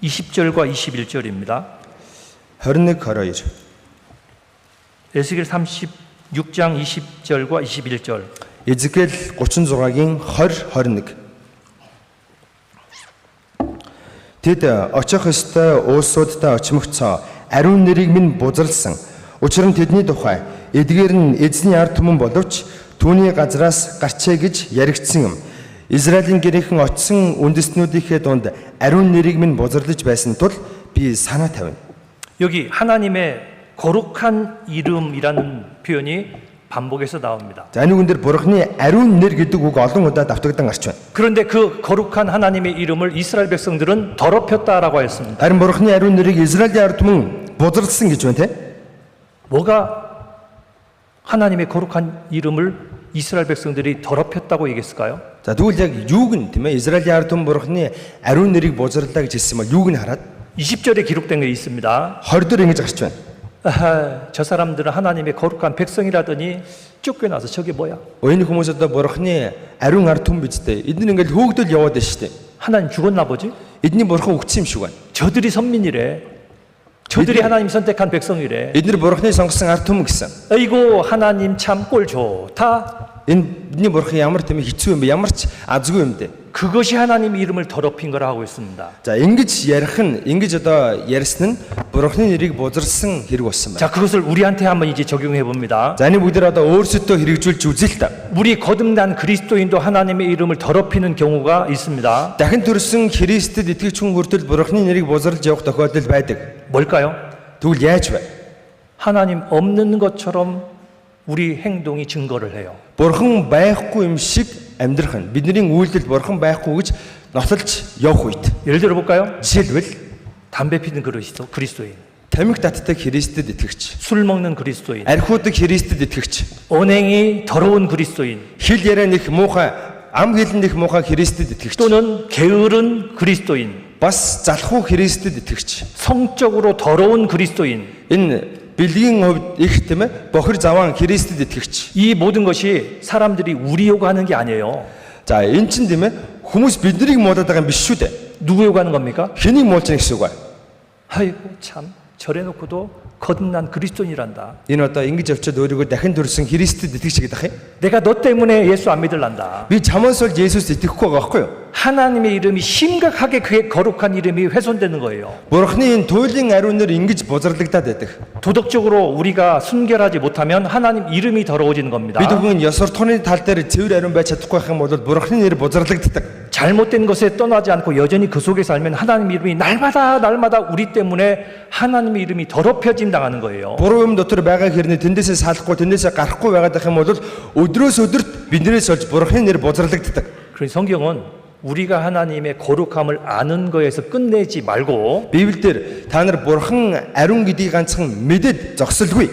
20절과 21절입니다. 21, 22. 에스겔 36장 20절과 21절. Эзекиэл 36-гийн 20, 21. Тэд очих ёстой уусуудтай очимогцоо ариун нэрийг минь бузарлсан. Учир нь тэдний тухай эдгээр нь эзний ард түмэн боловч түүний газраас гарчээ гэж яригдсан юм. Израилийн гэрийнхэн очисон үндэстнүүдийнхээ дунд ариун нэрийг минь бузарлаж байсан тул би санаа тавина. 여기 하나님의 거룩한 이름이라는 표현이 반복해서 나옵니다. За энэ үгэн дээр бурхны ариун нэр гэдэг үг олон удаа давтагдан гарч байна. 그런데 그 거룩한 하나님의 이름을 이스라엘 백성들은 더럽혔다라고 했습니다. Харин бурхны ариун нэрийг Израилийн ард түмэн бузарлсан гэж байна те. 뭐가 하나님의 거룩한 이름을 이스라엘 백성들이 더럽혔다고 얘기했을까요? За тэгвэл яг юуг нь тийм ээ Израилийн ард түмэн бурхны ариун нэрийг бузарлаа гэж хэлсэн бол юуг нь хараад 20절에 기록된 게 있습니다. 20 дээр ингэж гарч байна. 아하, 저 사람들은 하나님의 거룩한 백성이라더니 쫓겨나서 저게 뭐야? Энэ хүмүүс одоо бурхны ариун ард түмэн биз дээ. Эдгээр ингээл хөөгдөл яваад байна шүү дээ. 하나님 죽었나 보지? Эдний бурхан өгсөн юм шиг байна. 저들이 선민이래. 저들이 하나님 선택한 백성이래. Эдгээр бурхны сонгосон ард түмэн гэсэн. 아이고 하나님 참 꼴 좋다. Эдний бурхан ямар тийм хэцүү юм бэ? Ямар ч азгүй юм дээ. 그것이 하나님 이름을 더럽힌 거라 하고 있습니다. За ингэж ярих нь ингэж одоо ярьсан нь бурхны нэрийг бузарсан хэрэг болсон байна. 자, 그것을 우리한테 한번 이제 적용해 봅니다. За энэ бүгдээр одоо өөрсөдөө хэрэгжүүлж үзье л та. 우리 거듭난 그리스도인도 하나님의 이름을 더럽히는 경우가 있습니다. Дахин төрсөн Христэд итгэж хүн хүртэл бурхны нэрийг бузарлаж явах тохиолдол байдаг. 뭘까요? Тэгвэл яаж вэ? 하나님 없는 것처럼 우리 행동이 증거를 해요. Бурхан байхгүй юм шиг амьдрах нь бидний үйлдэл бурхан байхгүй гэж нотлож явах үед 예를 들어 볼까요? жишээлбэл 담배 피는 그리스도인, тамхи татдаг Христэд итгэгч, 술 먹는 그리스도인, архиудаг Христэд итгэгч, 언행이 더러운 그리스도인, хэл яриа нэх муухай, ам хэлэн нэх муухай Христэд итгэгч, 또는 게으른 그리스도인, бас залхуу Христэд итгэгч. 성적으로 더러운 그리스도인. Энэ бэлгийн хувьд их тийм ээ бохир заван Христэд итгэгч. 이 모든 것이 사람들이 우리 요구하는 게 아니에요. За эн чин тийм ээ хүмүүс биднийг муудаад байгаа юм биш шүү дээ. 누구 요구하는 겁니까? Хэнийг муулж байгаа гэсэн үг вэ? 아이고 참 저래 놓고도 거듭난 그리스도인이란다. Энэ одоо ингэж явчаад өөрийгөө дахин төрсөн Христэд итгэж гэдэг ах юм. 내가 너 때문에 예수 안 믿을란다. Би чамаас бол Есүс итгэхгүй байгаа байхгүй юу? 하나님의 이름이 심각하게 그의 거룩한 이름이 훼손되는 거예요. Бурхны энэ туйлын ариунаар ингэж бузралдагдаад байдаг. 도덕적으로 우리가 순결하지 못하면 하나님 이름이 더러워지는 겁니다. Бид бүхэн ёс суртахууны тал дээр цэвэр ариун байж чадахгүй байх юм бол Бурхны нэр бузралдагддаг. 잘못된 것에 떠나지 않고 여전히 그 속에 살면 하나님 이름이 날마다 우리 때문에 하나님의 이름이 더럽혀짐 당하는 거예요. Буруу юм дотор байгаа хэрнээ тэндээсээ салахгүй, тэндээсээ гарахгүй байгаад байх юм бол өдрөөс өдөрт биднээс олж Бурхны нэр бузралдагддаг. 그래서 성경은 우리가 하나님의 거룩함을 아는 거에서 끝내지 말고 Библиэлд та нар Бурхан ариун гэдгийг ганцхан мэдээд зогсолгүй.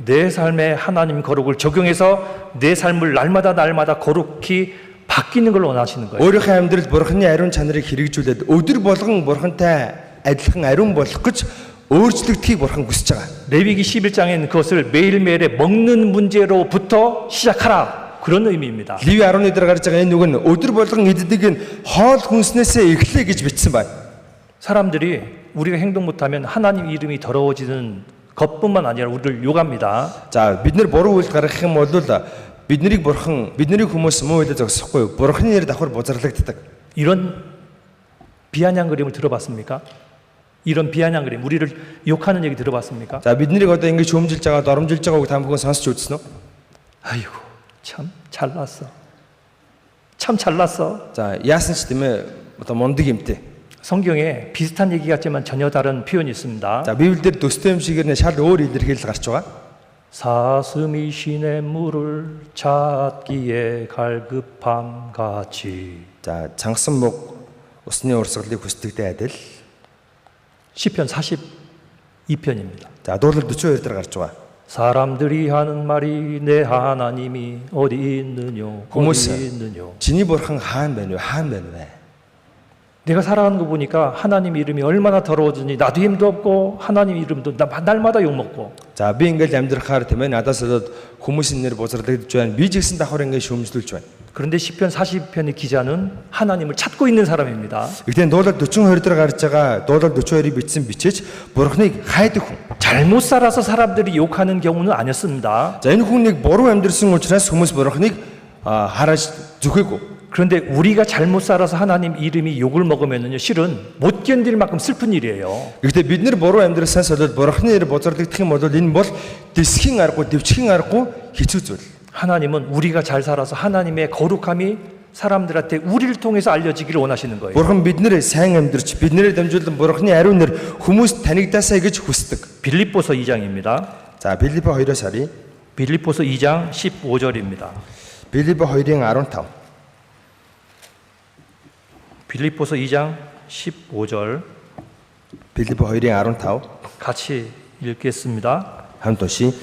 내 삶에 하나님 거룩을 적용해서 내 삶을 날마다 거룩히 바뀌는 걸 원하시는 거예요. Өөрийнхөө амьдралд Бурханы ариун чанарыг хэрэгжүүлээд өдөр болгон Бурхантай адилхан ариун болох гэж өөрчлөгдөхийг Бурхан хүсэж байгаа. 레위기 11장에는 그것을 매일매일의 먹는 문제로부터 시작하라. 그런 의미입니다. Ливи 11 дээр гарч байгаа энэ үг нь өдөр болгон иддэг нь хоол хүнснээсээ эхлэе гэж бичсэн байна. 사람들이 우리가 행동 못하면 하나님 이름이 더러워지는 것뿐만 아니라 우리를 욕합니다. За бид нар буруу үйлдэл гаргах юм бол биднийг Бурхан бидний хүмүүс муу үйлдэл зогсохгүй Бурханы нэр давхар бузралагддаг. 이런 비아냥 그림을 들어봤습니까? 이런 비아냥 그림, 우리를 욕하는 얘기 들어봤습니까? За биднийг одоо ингэж хөмжилж байгаа, доромжилж байгааг та бүхэн сонсч үзсэн үү? 아이고 참 잘났어. 참 잘났어. За яасан ч тийм ээ одоо мундаг юмтэй. 성경에 비슷한 얘기 같지만 전혀 다른 표현이 있습니다. За Библиэлд төстэй юм шиг шал өөр илэрхийлэл гарч байгаа. 사슴이 시냇물을 찾기에 갈급함 같이. За цангасан мөг усны урсгалыг хүсдэгтэй адил. 시편 42편입니다. За дуурал 42 дээр гарч байгаа. 사람들이 하는 말이 내 하나님이 어디 있느뇨? хүмүүс 어디 있느뇨? чиний бурхан хаана байна вэ? хаана байна вэ? 내가 살아가는 거 보니까 하나님 이름이 얼마나 더러워지니 나도 힘도 없고 하나님 이름도 날마다 욕먹고. За би ингээл амьдрахаар тийм ээ надаас болоод хүмүүсийн нэр бузралдагдж байна. Би ч гэсэн давхар ингээд шөмжлүүлж байна. 그런데 시편 40편의 기자는 하나님을 찾고 있는 사람입니다. Гэхдээ дуулал 42 дээр гарч байгаа дуулал 42-ыг бичсэн бичээч бурхныг хайдаг хүн. 잘못 살아서 사람들이 욕하는 경우는 아니었습니다. За энэ хүнийг буруу амьдрсан учраас хүмүүс бурхныг хараж зүхээгүү. 그런데 우리가 잘못 살아서 하나님 이름이 욕을 먹으면은요 실은 못 견딜 만큼 슬픈 일이에요. Гэхдээ бид нар буруу амьдрсанаас болоод бурхны нэр бузралдагдах юм бол энэ бол дэсхийн аргагүй, дэвчхийн аргагүй хэцүү зүйл. 하나님은 우리가 잘 살아서 하나님의 거룩함이 사람들한테 우리를 통해서 알려지기를 원하시는 거예요. Бурхан биднэрээ сайн амьдрч, биднэрээ дамжуулан бурхны ариун нэр хүмүүс танигдаасаа гэж хүсдэг. 빌립보서 2장입니다. За Филиппо 2-оос харъя. 빌립보서 2장 15절입니다. Филиппо 2-ын 15. 빌립보서 2장 15절 Филиппо 2-ын 15. 같이 읽겠습니다. хамт уншия.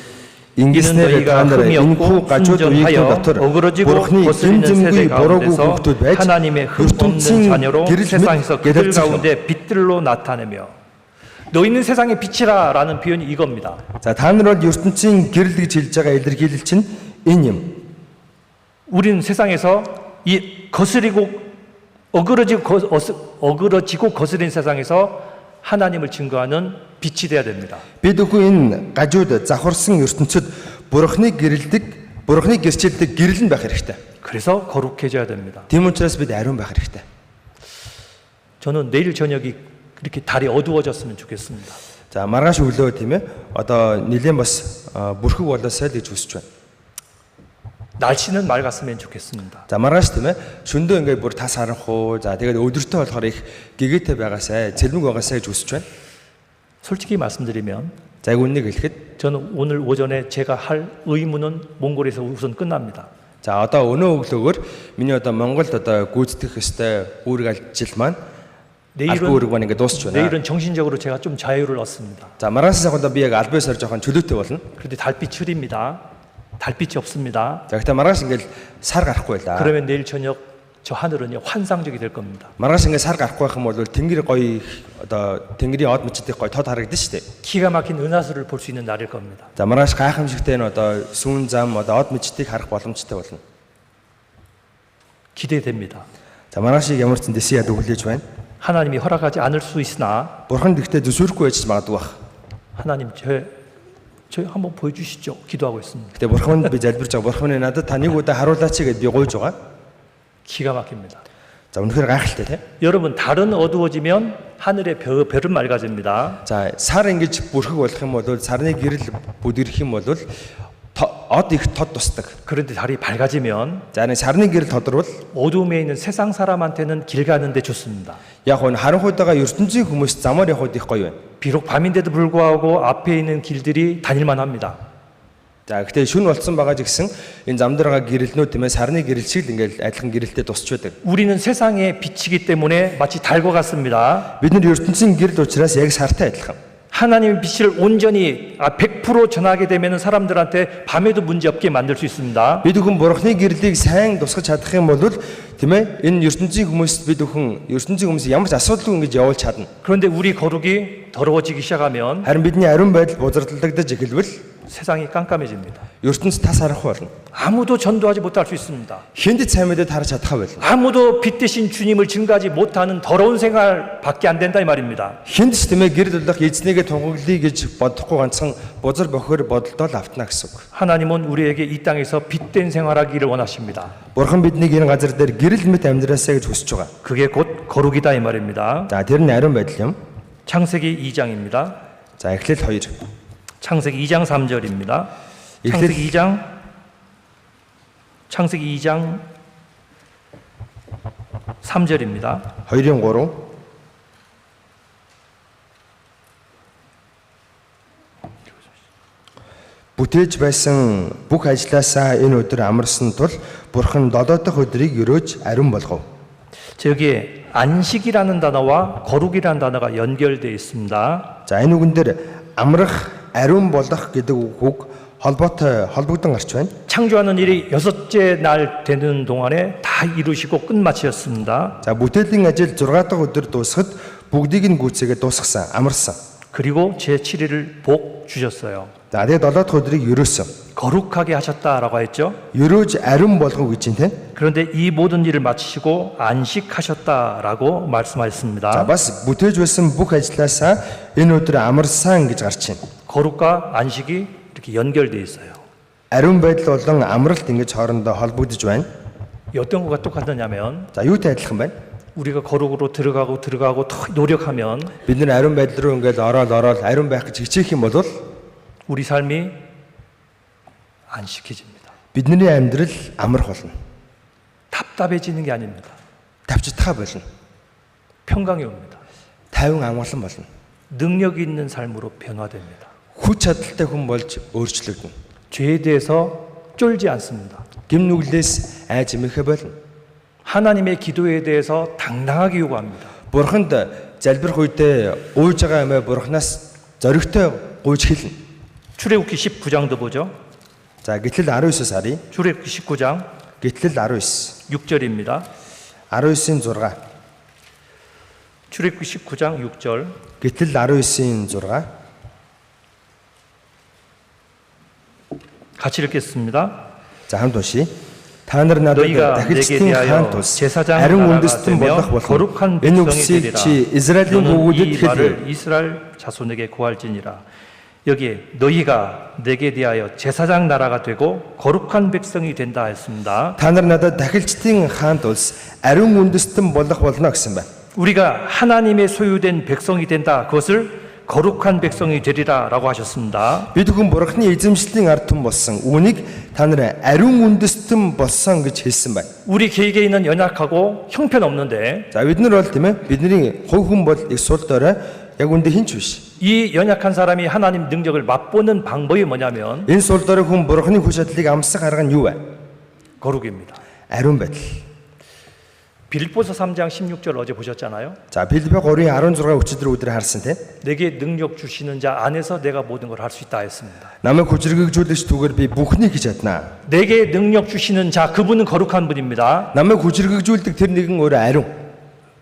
이는 Ингэснээр 너희가 та нар 흠이 энэхүү 없고 гажууд үеийн 순전하여 дотор 어그러지고 бурхны 거스리는 세대 буруугүй 가운데서 хүүхдүүд байж 하나님의 흠 없는 ертөнцийн 자녀로 гэрэл 세상에서 мэд 그들 гэрэлцэх юм. 가운데 빛들로 나타내며 너희는 세상의 빛이라 라는 표현이 이겁니다. За та нар бол ертөнцийн гэрэл гэж хэлж байгаа илэрхийлэл чинь энэ юм. 우리는 세상에서 이 어그러지고 거스린 세상에서 하나님을 증거하는 빛이 되어야 됩니다. Бид үгүй энэ гажууд завхарсан ертөнцид бурхныг гэрэлдэг, бурхныг гэрчилдэг гэрэл нь байх хэрэгтэй. 그래서 거룩해져야 됩니다. Тийм учраас бид ариун байх хэрэгтэй. 저는 내일 저녁이 그렇게 달이 어두워졌으면 좋겠습니다. За маргааш өглөө тийм ээ. Одоо нэлээд бас бүрхэг болоосай л гэж хүсэж байна. 날씨는 맑았으면 좋겠습니다. За маргааш тийм ээ. Шөндөө ингээд бүр тас харанхуу. За тэгээд өдөртөө болохоор их гэгээтэй байгаасай, цэлмэг байгаасай гэж хүсэж байна. 솔직히 말씀드리면 За үнийг хэлэхэд 저는 오늘 오전에 제가 할 의무는 몽골에서 우선 끝납니다. За одоо өнөө өглөөгөр миний одоо Монголд одоо гүйцэтгэх ёстой үүрэг ажил маань албан үүрэг маань ингээд дуусч байна. 내일은 정신적으로 제가 좀 자유를 얻습니다. За маргааш сайхан би яг албан ёсоор жоохон чөлөөтэй болно. 그런데 달빛 흐립니다. 달빛이 없습니다. За гэхдээ маргааш ингээд сар гарахгүй байлаа. 그러면 내일 저녁 저 하늘은요 환상적이 될 겁니다. Маргааш ингээд сар гарахгүй байх юм бол тэнгэр гоё одоо тэнгэрийн од мөчтэй гоё тод харагдана шүү дээ. 기가 막힌 은하수를 볼 수 있는 날일 겁니다. За маргааш гайхамшигтай нь одоо сүүн зам одоо од мөчтийг харах боломжтой болно. 기대됩니다. За маргаашийг ямар ч дэсээ яд өглөөж байна. 하나님이 허락하지 않을 수 있으나 Бурхан гэхдээ зөвшөөрөхгүй байж магадгүй байх. 하나님 저 한번 보여주시죠. 기도하고 있습니다. Гэтэ Бурханд би залбирж байгаа. Бурханы надад таныг удаа харуулаач гэдээ би гуйж байгаа. 기가 막힙니다. За үнэхээр гайхалтай тий. 여러분 달은 어두워지면 하늘의 별은 맑아집니다. За сар ингэж бүрхэг болох юм бол сарны гэрэл бүдэрх юм бол од их тод тусдаг. 그런데 달이 밝아지면 За нэг сарны гэрэл тодорвол 어둠에 있는 세상 사람한테는 길 가는 데 좋습니다. яг нь харанхуйдаага ертөнцийн хүмүүс замаар явход их гоё байна. 비록 밤인데도 불구하고 앞에 있는 길들이 다닐만 합니다. За гэхдээ шүн болцсон байгаа ч гэсэн энэ зам дээр байгаа гэрэлнүүд тийм ээ сарны гэрэл шиг л ингээл адилхан гэрэлтэй тусч байдаг. 우리는 세상의 빛이기 때문에 마치 달과 같습니다. Бид нар ертөнцийн гэрэл учраас яг сартай адилхан. 하나님의 빛을 온전히 100% 전하게 되면 사람들한테 밤에도 문제 없게 만들 수 있습니다. Бид бүхэн бурхны гэрлийг сайн тусгаж чадах юм бол тийм ээ энэ ертөнцийн хүмүүст бид бүхэн ертөнцийн хүмүүс ямар ч асуудалгүй ингэж явуулж чадна. 그런데 우리 거룩이 더러워지기 시작하면 Харин бидний ариун байдал бузардагдаж эхэлвэл 세상이 깜깜해집니다. ертөнц тас харахгүй болно. 아무도 전도하지 못할 수 있습니다. Хүнд сайн мэдээд харж чадхаа болно. 아무도 빛 대신 주님을 증가하지 못하는 더러운 생활밖에 안 된다 이 말입니다. Хүнд ч тийм ээ гэрэл болох эзнийгээ тунгаглая гэж бодохгүй ганцхан бузар бохор бодолтой л автна гэсэн үг. 하나님은 우리에게 이 땅에서 빛된 생활하기를 원하십니다. Бурхан биднийг энэ газар дээр гэрэл мэт амьдраасаа гэж хүсэж байгаа. 그게 곧 거룩이다 이 말입니다. За тэр нь ариун байдал юм. 창세기 2장입니다. За эхлэл 2. 창세기 2장 3절입니다. 창세기 2장 3절입니다. 2-ын 3. Бүтээж байсан бүх ажлаасаа энэ өдөр амарсан тул Бурхан 7 дахь өдрийг өрөөж ариун болгов. 여기에 안식이라는 단어와 거룩이라는 단어가 연결되어 있습니다. За энэ үгэн дээр амрах, ариун болох гэдэг үг холбогдсон гарч байна. 창조하는 일이 6째 날 되는 동안에 다 이루시고 끝마치었습니다. За бүтээлийн ажил 6 дахь өдөр дуусахад бүгдийг нь гүйцээгээ дуусгасан, амарсан. 그리고 제7일을 복 주셨어요. За тэгээд 7 дахь өдрийг өрөөсөн. 거룩하게 하셨다라고 했죠. өрөөж ариун болгов гэж юм те. 그런데 이 모든 일을 마치시고 안식하셨다라고 За 말씀하셨습니다. бас бүтээж байсан бүх ажлаасаа энэ өдөр амарсан гэж гарч байна. 거룩과 안식이 이렇게 연결되어 있어요. Ариун байдал болон амралт ингэж хоорондоо холбогдож байна. 어떤 것과 똑같느냐면 За юутай адилхан байна? 우리가 거룩으로 들어가고 더 노력하면 Бид нэр ариун байдал руу ингээд ороод ариун байх гэж хичээх юм бол 우리 삶이 안식해집니다. бидний амьдрал амрах болно. 답답해지는 게 아닙니다. Тавчдахаа болно. 평강이 옵니다. Тайван амгалан болно. 능력 있는 삶으로 변화됩니다. Хүч чадалтай хүн болж өөрчлөгдөнө. 죄에 대해서 쫄지 않습니다. Гим нүглээс айж эмэхэ болно. 하나님의 기도에 대해서 당당하게 요구합니다. Бурханд залбирх үедээ уйж байгаа юмээ Бурханаас зоригтой гуйж хэлнэ. 출애굽기 19장도 보죠. За гэтэл 19-с харъя. 출애굽기 19장 Гэтэл 19. 6절입니다. 19-ийн 6. 출애굽기 19장 6절. Гэтэл 19-ийн 6. 같이 읽겠습니다. За хамт уншия. Та нар надад 너희가 дахиж 내게 цэцгийн 대하여 хаан тус 제사장 ариун 나라가 үндэстэн 되며 болох болох 거룩한 энэ 백성이 үгсийг 되리라. чи Израилийн 너는 хүүгүүдэд 이 хэлээ. 말을 이스라엘 자손에게 구할지니라. 여기에 너희가 내게 대하여 제사장 나라가 되고 거룩한 백성이 된다 했습니다. Та нар надад дахилчдын хаан тус ариун үндэстэн болох болно гэсэн байна. 우리가 하나님의 소유된 백성이 된다. 그것을 거룩한 백성이 되리라 라고 하셨습니다. Бид хүн Бурхны эзэмшлийн ард түмэн болсон. Үүнийг та нар ариун үндэстэн болсон гэж хэлсэн байна. 우리 개개인은 연약하고 형편없는데 За бид нар бол тийм ээ бидний хувь хүн бол их сул дорой яг үндэ хинч биш. 이 연약한 사람이 하나님 능력을 맛보는 방법이 뭐냐면 Энэ сул дорой хүн Бурхны хүч чадлыг амсах арга нь юу вэ? 거룩입니다. 아리ун байдал. 빌립보서 3장 16절 어제 보셨잖아요. За Филиппо 3:16 өчигдөр харсан тийм. 내게 능력 주시는 자 안에서 내가 모든 걸 할 수 있다 했습니다. Намайг хүчрэгжүүлэгч түгээр би бүхнийг хийж чаднаа. 내게 능력 주시는 자 그분은 거룩한 분입니다. Намайг хүчрэгжүүлдэг тэр нэгэн өөрөө ариун.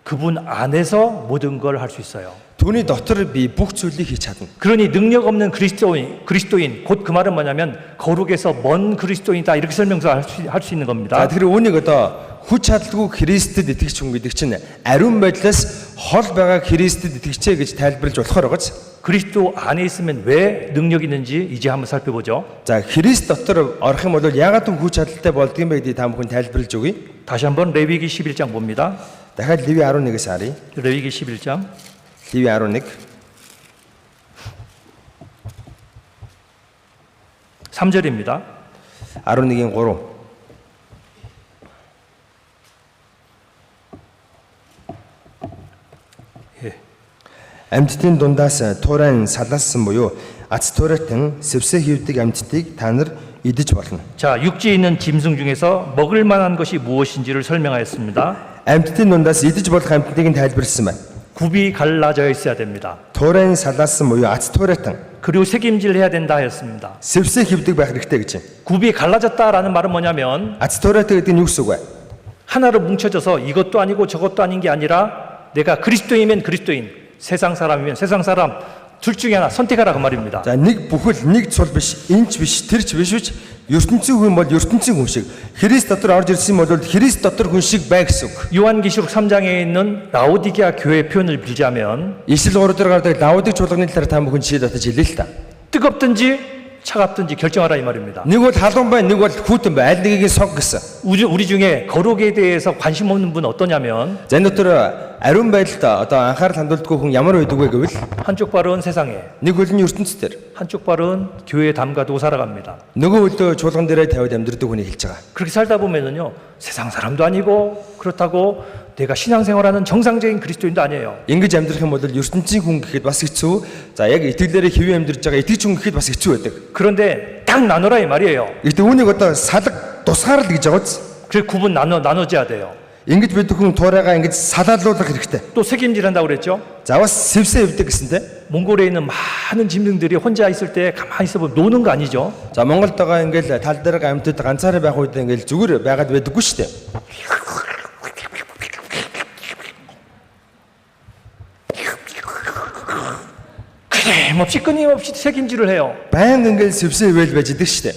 그분 안에서 모든 걸 할 수 있어요. Түүний дотор би бүх зүйлийг хийж чадна. 그러니 능력 없는 그리스도인 곧 그 말은 뭐냐면 거룩에서 먼 그리스도인이다 이렇게 설명할 수 있는 За 겁니다. тэр үүнийг одоо хүч чадалгүй Христэд итгэж хүн гэдэг чинь ариун байдлаас хол байгаа Христэд итгэжээ гэж тайлбарлаж болохоор байгааз. 그리스도 안에 있으면 왜 능력 있는지 이제 한번 살펴보죠. За Христ дотор орох юм бол яагаад хүн хүч чадалтай болдгийм бэ гэдгийг та бүхэн тайлбарлаж өгье. 다시 한번 레위기 11장 봅니다. Дахиад Леви 11-ээс харъя. 레위기 11장 Леви 11 3절입니다. 11-ийн 3. 예. Амьтдын дундаас туурайн салаасан буюу ац туурайтан сэвсэ хийвдэг амьтдыг та нар идэж болно. 자, 육지에 있는 짐승 중에서 먹을 만한 것이 무엇인지를 설명하였습니다. Амьтдын дундаас идэж болох амьтдыг нь тайлбарласан байна. 굽이 갈라져 있어야 됩니다. Туурайн салаасан буюу ац туурайтан 그리고 새김질 해야 된다 하였습니다. сэвсэ хийвдэг байх хэрэгтэй гэж байна. 굽이 갈라졌다라는 말은 뭐냐면 Ац туурайтай гэдэг нь юу гэсэн үг вэ? 하나로 뭉쳐져서 이것도 아니고 저것도 아닌 게 아니라 내가 그리스도이면 그리스도인, 세상 사람이면 세상 사람 둘 중에 하나 선택하라 그 말입니다. За нэг бүхэл нэг цул биш, энэч биш, тэрч биш биш. ертөнцийн хүн бол ертөнцийн хүн шиг. Христ дотор орж ирсэн бол Христ дотор хүн шиг бай гэсэн үг. 요한계시록 3장에 있는 라오디게아 교회 표현을 빌자면 Ишлэл 3 дээр гардаг Лаудик чуулганы талаар та бүхэн жишээ дотож хэлээ л та. 뜨겁든지 차갑든지 결정하라 이 말입니다. Нэг бол халуун бай, нэг бол хүйтэн бай. Аль нэгийг сонг гэсэн. 우리 중에 거룩에 대해서 관심 없는 분 어떠냐면 За энэ дотор ариун байдалд одоо анхаарал хандуулдаггүй хүн ямар байдаг вэ гэвэл 한쪽 발은 세상에, нэг хөл нь ертөнцийн дээр, 한쪽 발은 교회에 담가두고 살아갑니다. нөгөө хөлөө чуулган дээрээ тавиад амьдрдаг хүний хэлж байгаа. 그렇게 살다 보면은요 세상 사람도 아니고 그렇다고 내가 신앙생활하는 정상적인 그리스도인도 아니에요. Ингэж амьдрах юм бол ертөнцийн хүн гэхэд бас хэцүү. За яг итгэлээрээ хэвэн амьдарч байгаа итгэж хүн гэхэд бас хэцүү байдаг. 그런데 딱 나눠라 이 말이에요. Гэтэ үүнийг одоо салга тусгаарл гэж байгааз. 그래 구분 나눠져야 돼요. Ингэж бид хүн туурайгаа ингэж салаалуулах хэрэгтэй. 또 새김질한다고 그랬죠. За бас сэвсэ өвдөг гэсэнтэй. 몽골에 있는 많은 짐승들이 혼자 있을 때 가만히 있어 보면 노는 거 아니죠. За Монголд байгаа ингээл тал дээр амьтад ганцаараа байх үед ингээл зүгээр байгаад байдаггүй шүү дээ. 끊임없이 새김질을 해요. Баян ингээл сэвсэ ивэл байж идэг шүү дээ.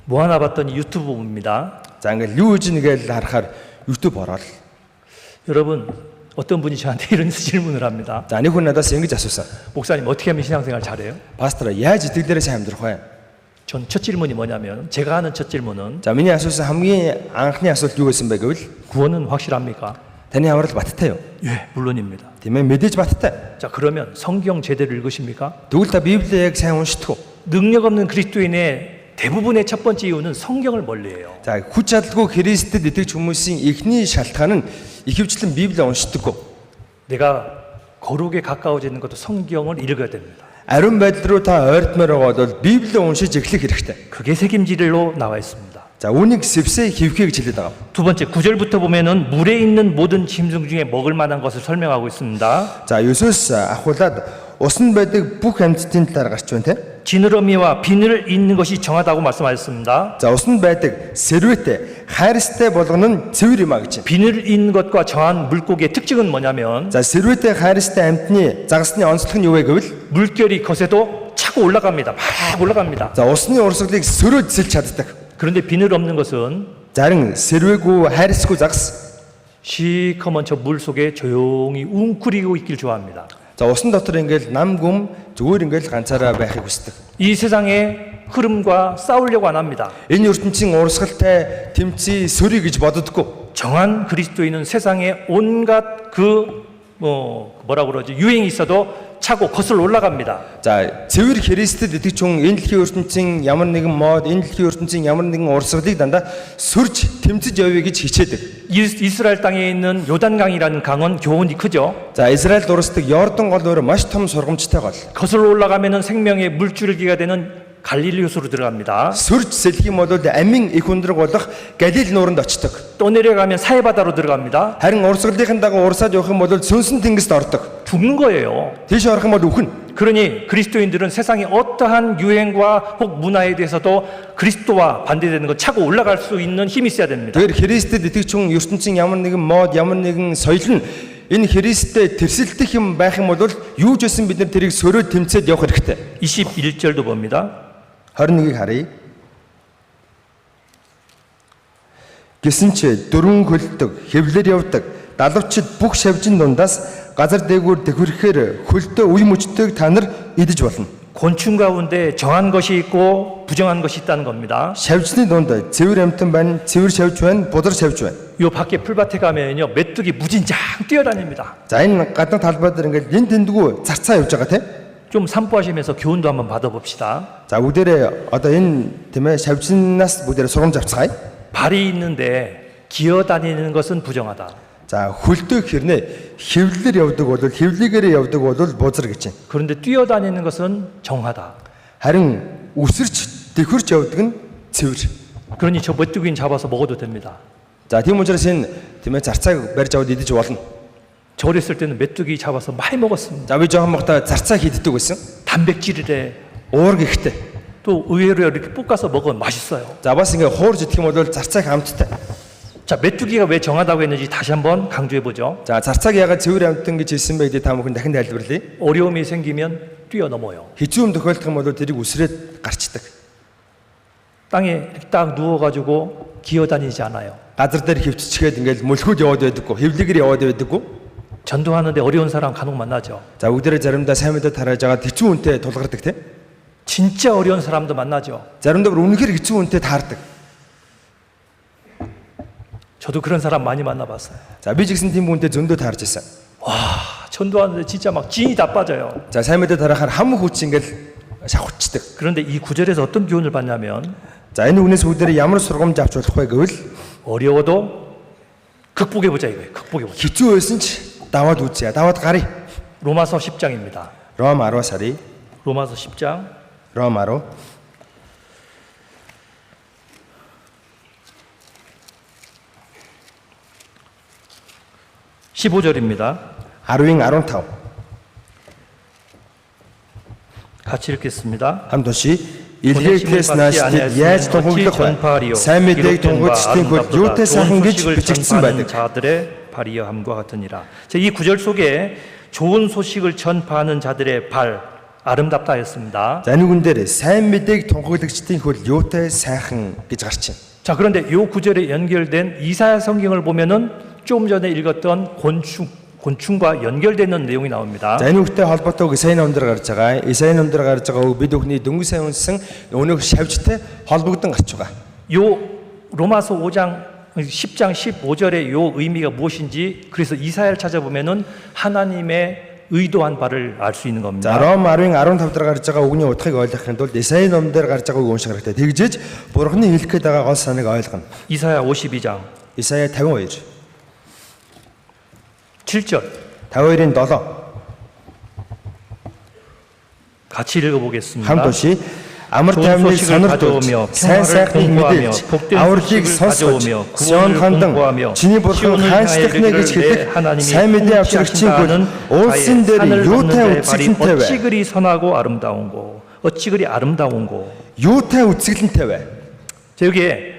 뭐 하나 봤더니 유튜브 봅니다. За ингээл юу хийж нэгээл харахаар YouTube ороод. 여러분 어떤 분이 저한테 이런 질문을 합니다. За нэг хүн надаас ингэж асуусан. 목사님 어떻게 하면 신앙생활 잘해요? Пастор яаж итгэлээрээ сайн амьдрах вэ? 전 첫 질문이 뭐냐면 제가 하는 첫 질문은 За миний асуусан хамгийн анхны асуулт юу байсан бэ гэвэл 구원은 확실합니까? таны аврал баттай юу? 예, 물론입니다. Тийм ээ мэдээж баттай. 자 그러면 성경 제대로 읽으십니까? Тэгвэл та Библийг яг сайн уншдаг уу? 능력 없는 그리스도인의 대부분의 첫 번째 이유는 성경을 멀리해요. За хүч чадалгүй Христэд итгэж хүмүүсийн эхний шалтгаан нь ихэвчлэн Библийг уншдаггүй. 내가 거룩에 가까워지는 것도 성경을 읽어야 됩니다. Ариун байдал руу та ойртмоор байгаа бол Библийг уншиж эхлэх хэрэгтэй. 그게 새김질로 나와 있습니다. За үүнийг сэвсэ хийвхэ гэж хэлээд байгаа. 두 번째 9절부터 보면은 물에 있는 모든 짐승 중에 먹을 만한 것을 설명하고 있습니다. За 9-оос ахуулаад усанд байдаг бүх амьтдын талаар гарч байна те. 지느러미와 비늘 있는 것이 정하다고 말씀하셨습니다. За усанд байдаг сэрвэтэй, хайрстай болгоно нь цэвэр юм а гэж. 비늘 있는 것과 정한 물고기의 특징은 뭐냐면 За сэрвэтэй, хайрстай амьтны загасны онцлог нь юу вэ гэвэл 물결이 거세도 차고 올라갑니다. 막 올라갑니다. за усны урсгалыг сөрөө зэлж чаддаг. 그런데 비늘 없는 것은 Зарим сэрвээгүй, хайрсгүй загас. 시커먼 저 물 속에 조용히 웅크리고 있길 좋아합니다. За усан дотор ингээл нам гүм зүгээр ингээл ганцаараа байхыг хүсдэг. 이 세상의 흐름과 싸우려고 안 합니다. Энэ ертөнцийн урсгалтай тэмцээ сөрий гэж боддоггүй. 정한 그리스도인은 세상의 온갖 그 뭐라 그러지 유행이 있어도 차고 거슬러 올라갑니다. За цэвэр Христэд итгэж хүн энэ дэлхийн ертөнцийн ямар нэгэн мод, энэ дэлхийн ертөнцийн ямар нэгэн урсгалыг дандаа сөрж тэмцэж явъя гэж хичээдэг. 이스라엘 땅에 있는 요단강이라는 강은 교훈이 크죠. За Израильд урсдаг Йордан гол өөр маш том сургамжтай гол. 거슬러 올라가면은 생명의 물줄기가 되는 갈릴리호수로 들어갑니다. Сөрж сэлэх юм бол амин их өндрөг болох Галил нууранд очдог. 또 내려가면 사해바다로 들어갑니다. Харин урсгалын дагуу урсаад явах юм бол Сүнсэн тэнгист ордог. 죽는 거예요. Тийш орох юм бол үхэн. 그러니 그리스도인들은 세상의 어떠한 유행과 혹 문화에 대해서도 그리스도와 반대되는 거 차고 올라갈 수 있는 힘이 있어야 됩니다. Тэгэхээр Христэд итгэж хүн ертөнцийн ямар нэгэн мод, ямар нэгэн соёл нь энэ Христэд тэрсэлдэх юм байх юм бол юу ч байсан бид нар тэрийг сөрөөд тэмцээд явах хэрэгтэй. 21절도 봅니다. 21-ийг харъя. Гэсэн ч дөрвөн хөлдөг, хэвлэр явдаг, далавчид бүх шавжин дундаас газар дээгүүр тэхвэрхээр хөлдөө үе мөчтөг та нар идэж болно. 곤충 가운데 정한 것이 있고 부정한 것이 있다는 겁니다. Шавжны дунд цэвэр амтан байна, цэвэр шавж байна, будар шавж байна. 요 밖에 풀밭에 가면요 메뚜기 무진장 뛰어다닙니다. За энэ гадна талбай дээр ингээд энэ тэндгүү зарцаа явж байгаа тийм. 좀 산보하시면서 교훈도 한번 받아봅시다. За бүгдээрээ одоо энэ тийм ээ шавжнаас бүгдээрээ сургамж авцгаая. 발이 있는데 기어다니는 것은 부정하다. За хөлдөө хэрнээ хэвлэлээр явдаг бол хэвлэгээр явдаг бол бузар гэж байна. 그런데 뛰어다니는 것은 정하다. Харин үсэрч тэхвэрч явдаг нь цэвэр. 그러니 저 메뚜기는 잡아서 먹어도 됩니다. За тийм учраас энэ тийм ээ зарцааг барьж аваад идэж болно. 저 어렸을 때는 메뚜기 잡아서 많이 먹었습니다. За би жоохон бахта зарцаа хийддэг байсан. 단백질이래. Уур гэхдээ. 또 의외로 이렇게 볶아서 먹으면 맛있어요. За бас ингээ хуурж идэх юм бол зарцааг амттай. 자, 메뚜기가 왜 정하다고 했는지 다시 한번 강조해 보죠. За зарцааг ягаад цэвэр амтан гэж хэлсэн бэ гэдэг та бүхэн дахин тайлбарлая. 어려움이 생기면 뛰어넘어요. Хэцүү юм тохиолдох юм бол тэрийг үсрээд гарчдаг. 땅에 이렇게 딱 누워가지고 기어다니지 않아요. Газар дээр хөвччгээд ингээл мөлхөд яваад байдаггүй, хэвлэгээр яваад байдаггүй. 전도하는데 어려운 사람 간혹 만나죠. За бүгдээрээ заримдаа сайн мэдээ тарааж байгаа хэцүү үнтэй тулгардаг тийм. 진짜 어려운 사람도 만나죠. Заримдаа бүр үнэхээр хэцүү үнтэй таардаг. 저도 그런 사람 많이 만나봤어요. За би ч гэсэн тийм үнтэй зөндөө таарж байсан. 와, 전도하는데 진짜 막 진이 다 빠져요. За сайн мэдээ тараахаар хам хүч ингээл шавхчдаг. 그런데 이 구절에서 어떤 교훈을 받냐면 За энэ үгнээс бүгдээрээ ямар сургамж авч болох вэ гэвэл 어려워도 극복해 보자 이거예요. 극복해 보자. хэцүү байсан ч даваад үзье. даваад гарыг. 로마서 10장입니다. Ром 10-аас харъя. 로마서 10장 Ром 10. 15절입니다. 10-ийн 15. 같이 읽겠습니다. Хамт уншия. Илгээхээс нааш тэд яаж тунхаглах вэ? Сайн мэдээг тунхаглалтын хөл юутай сайхан гэж бичигдсэн байдаг. 자들의 발이여 함과 같으니라. 이 구절 속에 좋은 소식을 전파하는 자들의 발 아름답다 했습니다. За энэ үгэн дээр сайн мэдээг тунхаглагчдын хөл юутай сайхан гэж гарч байна. 자, 그런데 이 구절에 연결된 이사야 성경을 보면은 좀 전에 읽었던 곤충과 연결되는 내용이 나옵니다. За энэ үгтэй холбоотой Исаи ном дээр гарч байгаа. Исаи ном дээр гарч байгаа үг бид бүхний дөнгөж сайн унсан өнөөх шавжтай холбогдсон гарч байгаа. 요 로마서 5장 10장 15절의 요 의미가 무엇인지 그래서 이사야를 찾아보면은 하나님의 의도한 바를 알 수 있는 За 겁니다. Ром 10-ийн 15 дээр гарч байгаа үгний утгыг ойлгохын тулд Исаи ном дээр гарч байгаа үг унших хэрэгтэй. Тэгжээж Бурхны хэлэх гээд байгаа гол санааг ойлгоно. 이사야 52장 Исаи 52. 7절 52-ийн 7. 같이 읽어보겠습니다. хамт уншия. Амар тайвныг сонирдуулж, сайн сайхныг мэдээж, авралыг сонсгож, Сион хандан чиний бурхан хайрцагнэ гэж хэлэх сайн мэдээ авчрагчийн хөл улсын дээр юутай үцгэлэнтэй вэ? 어찌 그리 선하고 아름다운고 어찌 그리 아름다운고 Юутай үцгэлэнтэй вэ? 자, 여기에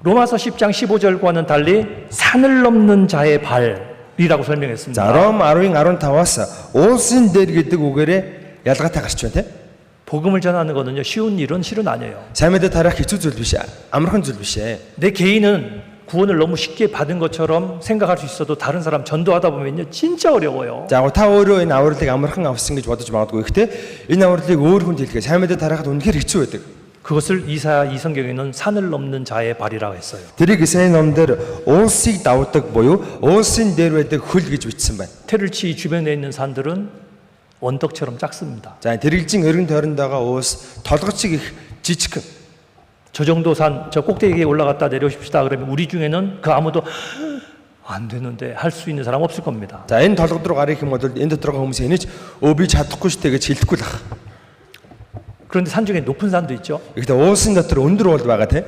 로마서 10장 15절과는 달리 산을 넘는 자의 발이라고 За 설명했습니다. Ром 10-ийн 15-аас улсын дээр гэдэг үгээрээ ялгаатай гарч байна тийм. 복음을 전하는 거는요 쉬운 일은 실은 아니에요. Сайн мэдээ тараах хэцүү зүйл биш. Амархан зүйл биш ээ. 내 개인은 구원을 너무 쉽게 받은 것처럼 생각할 수 있어도 다른 사람 전도하다 보면요 진짜 어려워요. За та өөрөө энэ авралыг амархан авсан гэж бодож магадгүй. Гэхдээ энэ авралыг өөр хүнд хэлгээ сайн мэдээ тараахад үнэхээр хэцүү байдаг. 그것을 이사야 이 성경에는 산을 넘는 자의 발이라고 했어요. Тэрийг Исаи ном дээр уулсыг давдаг буюу уулсын дээр байдаг хөл гэж бичсэн байна. 테를치 주변에 있는 산들은 언덕처럼 작습니다. За тэргэлжин өргөн тойронд байгаа уус толгоцыг их жижигхэн. 저 정도 산, 저 꼭대기에 올라갔다 내려오십시다. 그러면 우리 중에는 그 아무도 안 되는데 할 수 있는 사람 없을 겁니다. За энэ толгод руу гарах юм бол энэ дотор байгаа хүмүүс энэч би чадахгүй шүү дээ гэж хэлэхгүй л ах. 그런데 산 중에 높은 산도 있죠. Гэхдээ уулсын дотор өндөр уул байгаа те.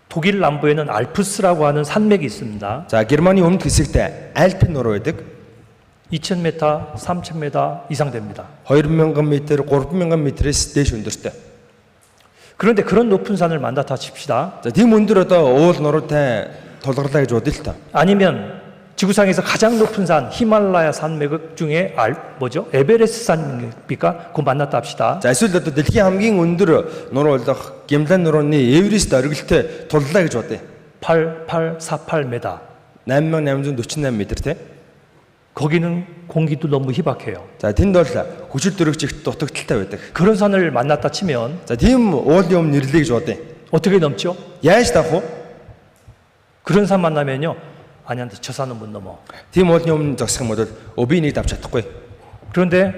독일 남부에는 알프스라고 하는 산맥이 있습니다. За Германы өмнөд хэсэгт Альпин нур байдаг. 2,000m, 3,000m 이상 됩니다. 2000 м, 3000 м-ээс дээш өндөртэй. 그런데 그런 높은 산을 만났다 칩시다. За тийм өндөр одоо уул нуруутай тулгарлаа гэж бодъё л та. 아니면 지구상에서 가장 높은 산 히말라야 산맥 중에 에베레스트 산입니까? 그거 만났다 합시다. За эсвэл одоо дэлхийн хамгийн өндөр нур болох Гимлан нурууны Эверест оргилтой туллаа гэж бодъё. 8848m. 8848 м те. 거기는 공기도 너무 희박해요. За тэнд бол хүчил дөрөгч их дутагдaltaй байдаг. 그런 산을 만났다 치면 За тийм уулын өмнө нэрлэе гэж бодъё. 어떻게 넘죠? Яаж тавах вэ? 그런 산 만나면요. 아니야, 저 산은 못 넘어. Тийм уулын өмнө зогсох юм бол би нэг давж чадахгүй. 그런데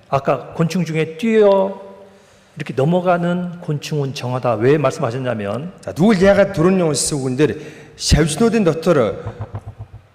아까 곤충 중에 이렇게 넘어가는 곤충은 정하다. 왜 말씀하셨냐면 За тэгвэл ягаад түрүүний уншсан үгэн дээр шавжнуудын дотор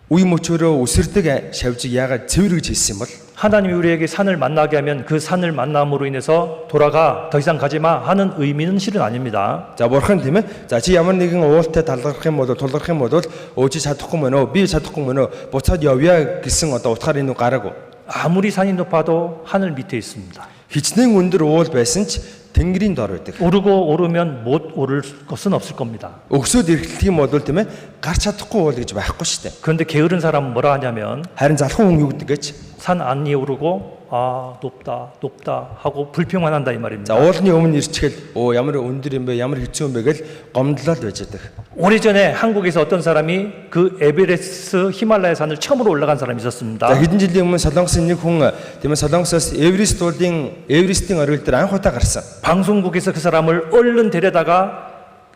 үе мөчөөрөө үсэрдэг шавжийг ягаад цэвэр гэж хэлсэн юм бол 하나님이 우리에게 산을 만나게 하면 그 산을 만남으로 인해서 돌아가 더 이상 가지 마 하는 의미는 실은 아닙니다. За бурхан тийм ээ. За чи ямар нэгэн уултай талгарх юм бол тулгарх юм бол өөч чадахгүй мөн үү? Би чадахгүй мөн үү? Буцаад явъя гэсэн одоо утгаар энэ гараагүй. 아무리 산이 높아도 하늘 밑에 있습니다. Хичнээн өндөр уул байсан ч тэнгэрийн дор байдаг. 오르고 오르면 못 오를 것은 없을 겁니다. Өгсөд эргэлдэх юм бол тийм ээ гарч чадахгүй уул гэж байхгүй шүү дээ. 그런데 게으른 사람은 뭐라 하냐면 Харин залхуу хүн юу гэдэг гэж 산 안에 오르고 높다 높다 하고 불평만 한다 이 말입니다. за уулны өмнө ирчихэл ямар өндөр юм бэ ямар хэцүү юм бэ гэж гомдлол байж байдаг. 오래전에 한국에서 어떤 사람이 그 에베레스트 히말라야 산을 처음으로 올라간 사람이 있었습니다. За хэдэн жилийн өмнө Солонгосын нэг хүн тийм ээ Солонгосоос Эверестийн оргил дээр анх удаа гарсан. 방송국에서 그 사람을 얼른 데려다가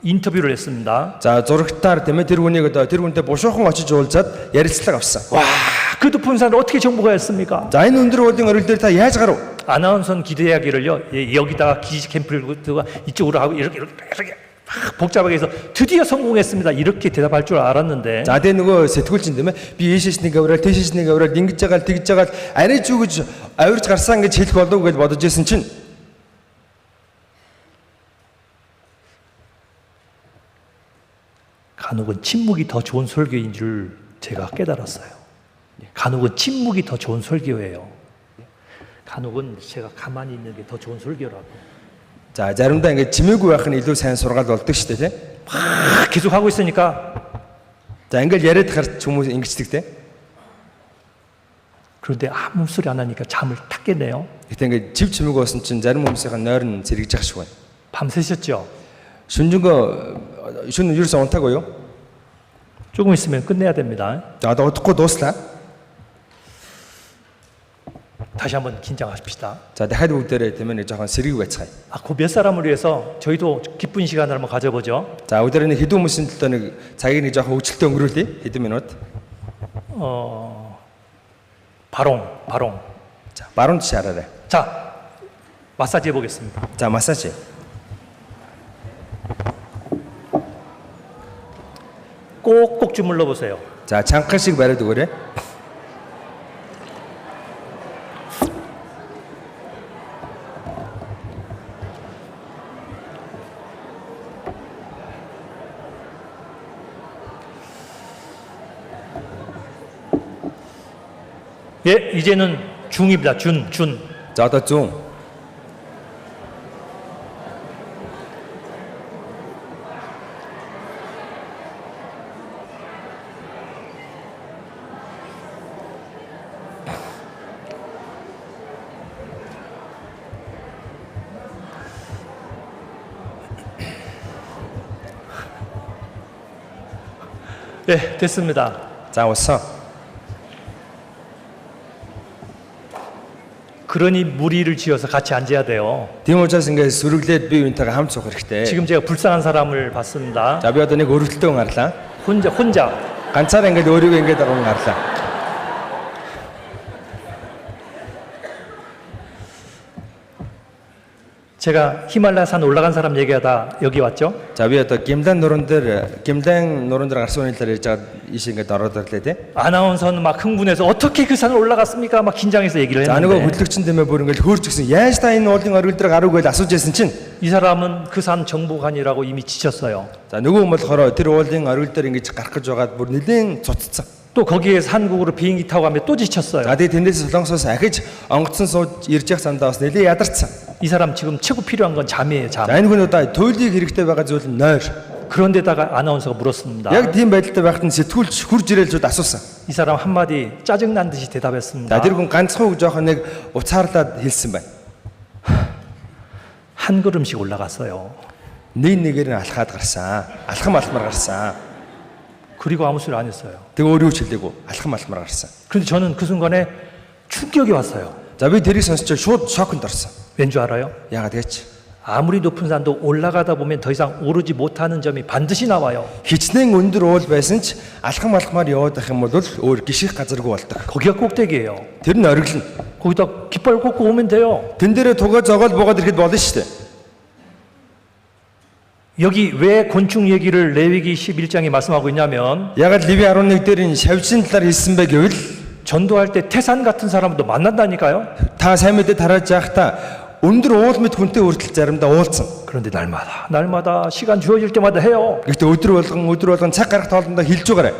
인터뷰를 했습니다. За зурагтаар тийм ээ тэр хүнтэй бушуухан очиж уулзаад ярилцлага авсан. 와, 그 높은 산을 어떻게 정보가 했습니까? За энэ өндөр уулын оргил дээр та яаж гарав? 아나운서는 기대하기를요. 여기다가 기지 캠프를 이쪽으로 하고 이렇게 막 복잡하게 해서 드디어 성공했습니다. 이렇게 대답할 줄 알았는데 За тэгээ нөгөө сэтгүүлчин тийм ээ би ийшээс нэг аврал тийшээс нэг аврал ингэж жагаал тэгж жагаал арай ч үгэж авирж гарсан гэж хэлэх болов гэж бодож исэн чинь 간혹은 침묵이 더 좋은 설교인 줄 제가 깨달았어요. 간혹은 침묵이 더 좋은 설교예요. 간혹은 제가 가만히 있는 게 더 좋은 설교라고. за заримдаа ингэ чимээгүй байх нь илүү сайн сургаал болдог шүү дээ тийм. 막 계속 하고 있으니까 За ингээл яриад харч хүмүүс ингэждэг тийм. 그런데 아무 소리 안 하니까 잠을 탁 깼네요. Гэтэ ингэ чив чимээгүй болсон чинь зарим хүмүүсийн нойр нь зэрэгж ах шиг байна. 밤새셨죠? шүн ерөөсөө унтаагүй юу? 조금 있으면 끝내야 됩니다. За одоо удахгүй дууслаа. 다시 한번 긴장하십시다. За дахиад бүгдээрээ тийм ээ нэг жоохон сэргийг байцгаая. 그 몇 사람을 위해서 저희도 기쁜 시간을 한번 가져보죠. За өдөр нэг хэдэн хүмүүсийн төлөө нэг цагийг нэг жоохон хөвчлөлтөй өнгөрүүлье. хэдэн минут. 바롱. 자, 바론 치 알아래. 자, 마사지 해보겠습니다. 자, 마사지. 꼭꼭 주물러 보세요. 자, 잠깐씩 말해도 그래. 예, 이제는 중입니다. 준. 자, 더 중. 예, 됐습니다. 자, 왔어. 그러니 무리를 지어서 같이 앉아야 돼요. Тийм учраас ингээд сүргэлээд бие биентэйгээ хамт суух хэрэгтэй. 지금 제가 불쌍한 사람을 봤습니다. За би одоо нэг өрөвдөлтөө хүн гарлаа. 혼자. Ганцаараа ингээд өөрийгөө ингээд агуун гарлаа. 제가 히말라야 산 올라간 사람 얘기하다 여기 왔죠. За би одоо гимдан нуран дээр гарсан үний талаар ярьж байгаа ийш ингээд ороод ирлээ те. 아나운서는 막 흥분해서 어떻게 그 산을 올라갔습니까? 막 긴장해서 얘기를 За нөгөө 했는데 хөтлөгчин дэмээ бүр ингээд хөөрч гисэн яаж та энэ уулын оргил дээр гарууг гэж асууж байсан чинь 이 사람은 그 산 정복하니라고 이미 지쳤어요. за нөгөө хүн болохоор тэр уулын оргил дээр ингэж гарах гэж байгаад бүр нэлээд цуцсан. 또 거기에서 한국으로 비행기 타고 가면 또 지쳤어요. За тэгээ тэндээс солонгосоос ахиж онгоцсон сууж ирж явах сандаа бас нэлээд ядарсан. 이 사람 지금 최고 필요한 건 잠이에요, 잠. За энэ хүн одоо туйлыг хэрэгтэй байгаа зүйл нь нойр. 그런데다가 아나운서가 물었습니다. Яг тийм байдалтай байхад нь сэтгүүлч хурж ирэл зүуд асуусан. 이 사람 한마디 짜증난 듯이 대답했습니다. За тэр хүн ганцхан үг жоохон нэг уцаарлаад хэлсэн байна. 한 걸음씩 올라갔어요. Нэг нэгээр нь алхаад гарсан. Алхам алхмаар гарсан. 그리고 아무 소리 안 했어요. Тэг өөрөө ч хэлээгүй алхам алхмаар гарсан. 그런데 저는 그 순간에 충격이 왔어요. За би тэрийг сонсч шууд шоконд орсон. 왠 줄 알아요? Яагаад тэгэж? 아무리 높은 산도 올라가다 보면 더 이상 오르지 못하는 점이 반드시 나와요. Хичнээн өндөр уул байсан ч алхам алхмаар яваад ах юм бол өөр гიშих газаргүй болдог. 거기가 꼭대기예요. Тэр нь оргил нь. 거기다 깃발 꽂고 오면 돼요. Тэн дээрээ тугаа зогоол буугаад ирэхэд болно шүү дээ. 여기 왜 곤충 얘기를 레위기 11장에 말씀하고 있냐면 Ягаад Леви 11 дээр энэ шавжин талаар хэлсэн бэ гэвэл 전도할 때 태산 같은 사람도 만난다니까요. та сайн мэдээ тарааж явахдаа өндөр уул мэд хүнтэй хүртэл заримдаа уулзсан. 그런데 날마다 시간 주어질 때마다 해요. Гэхдээ өдөр болгон цаг гарах тоолондоо хэлж байгаарай.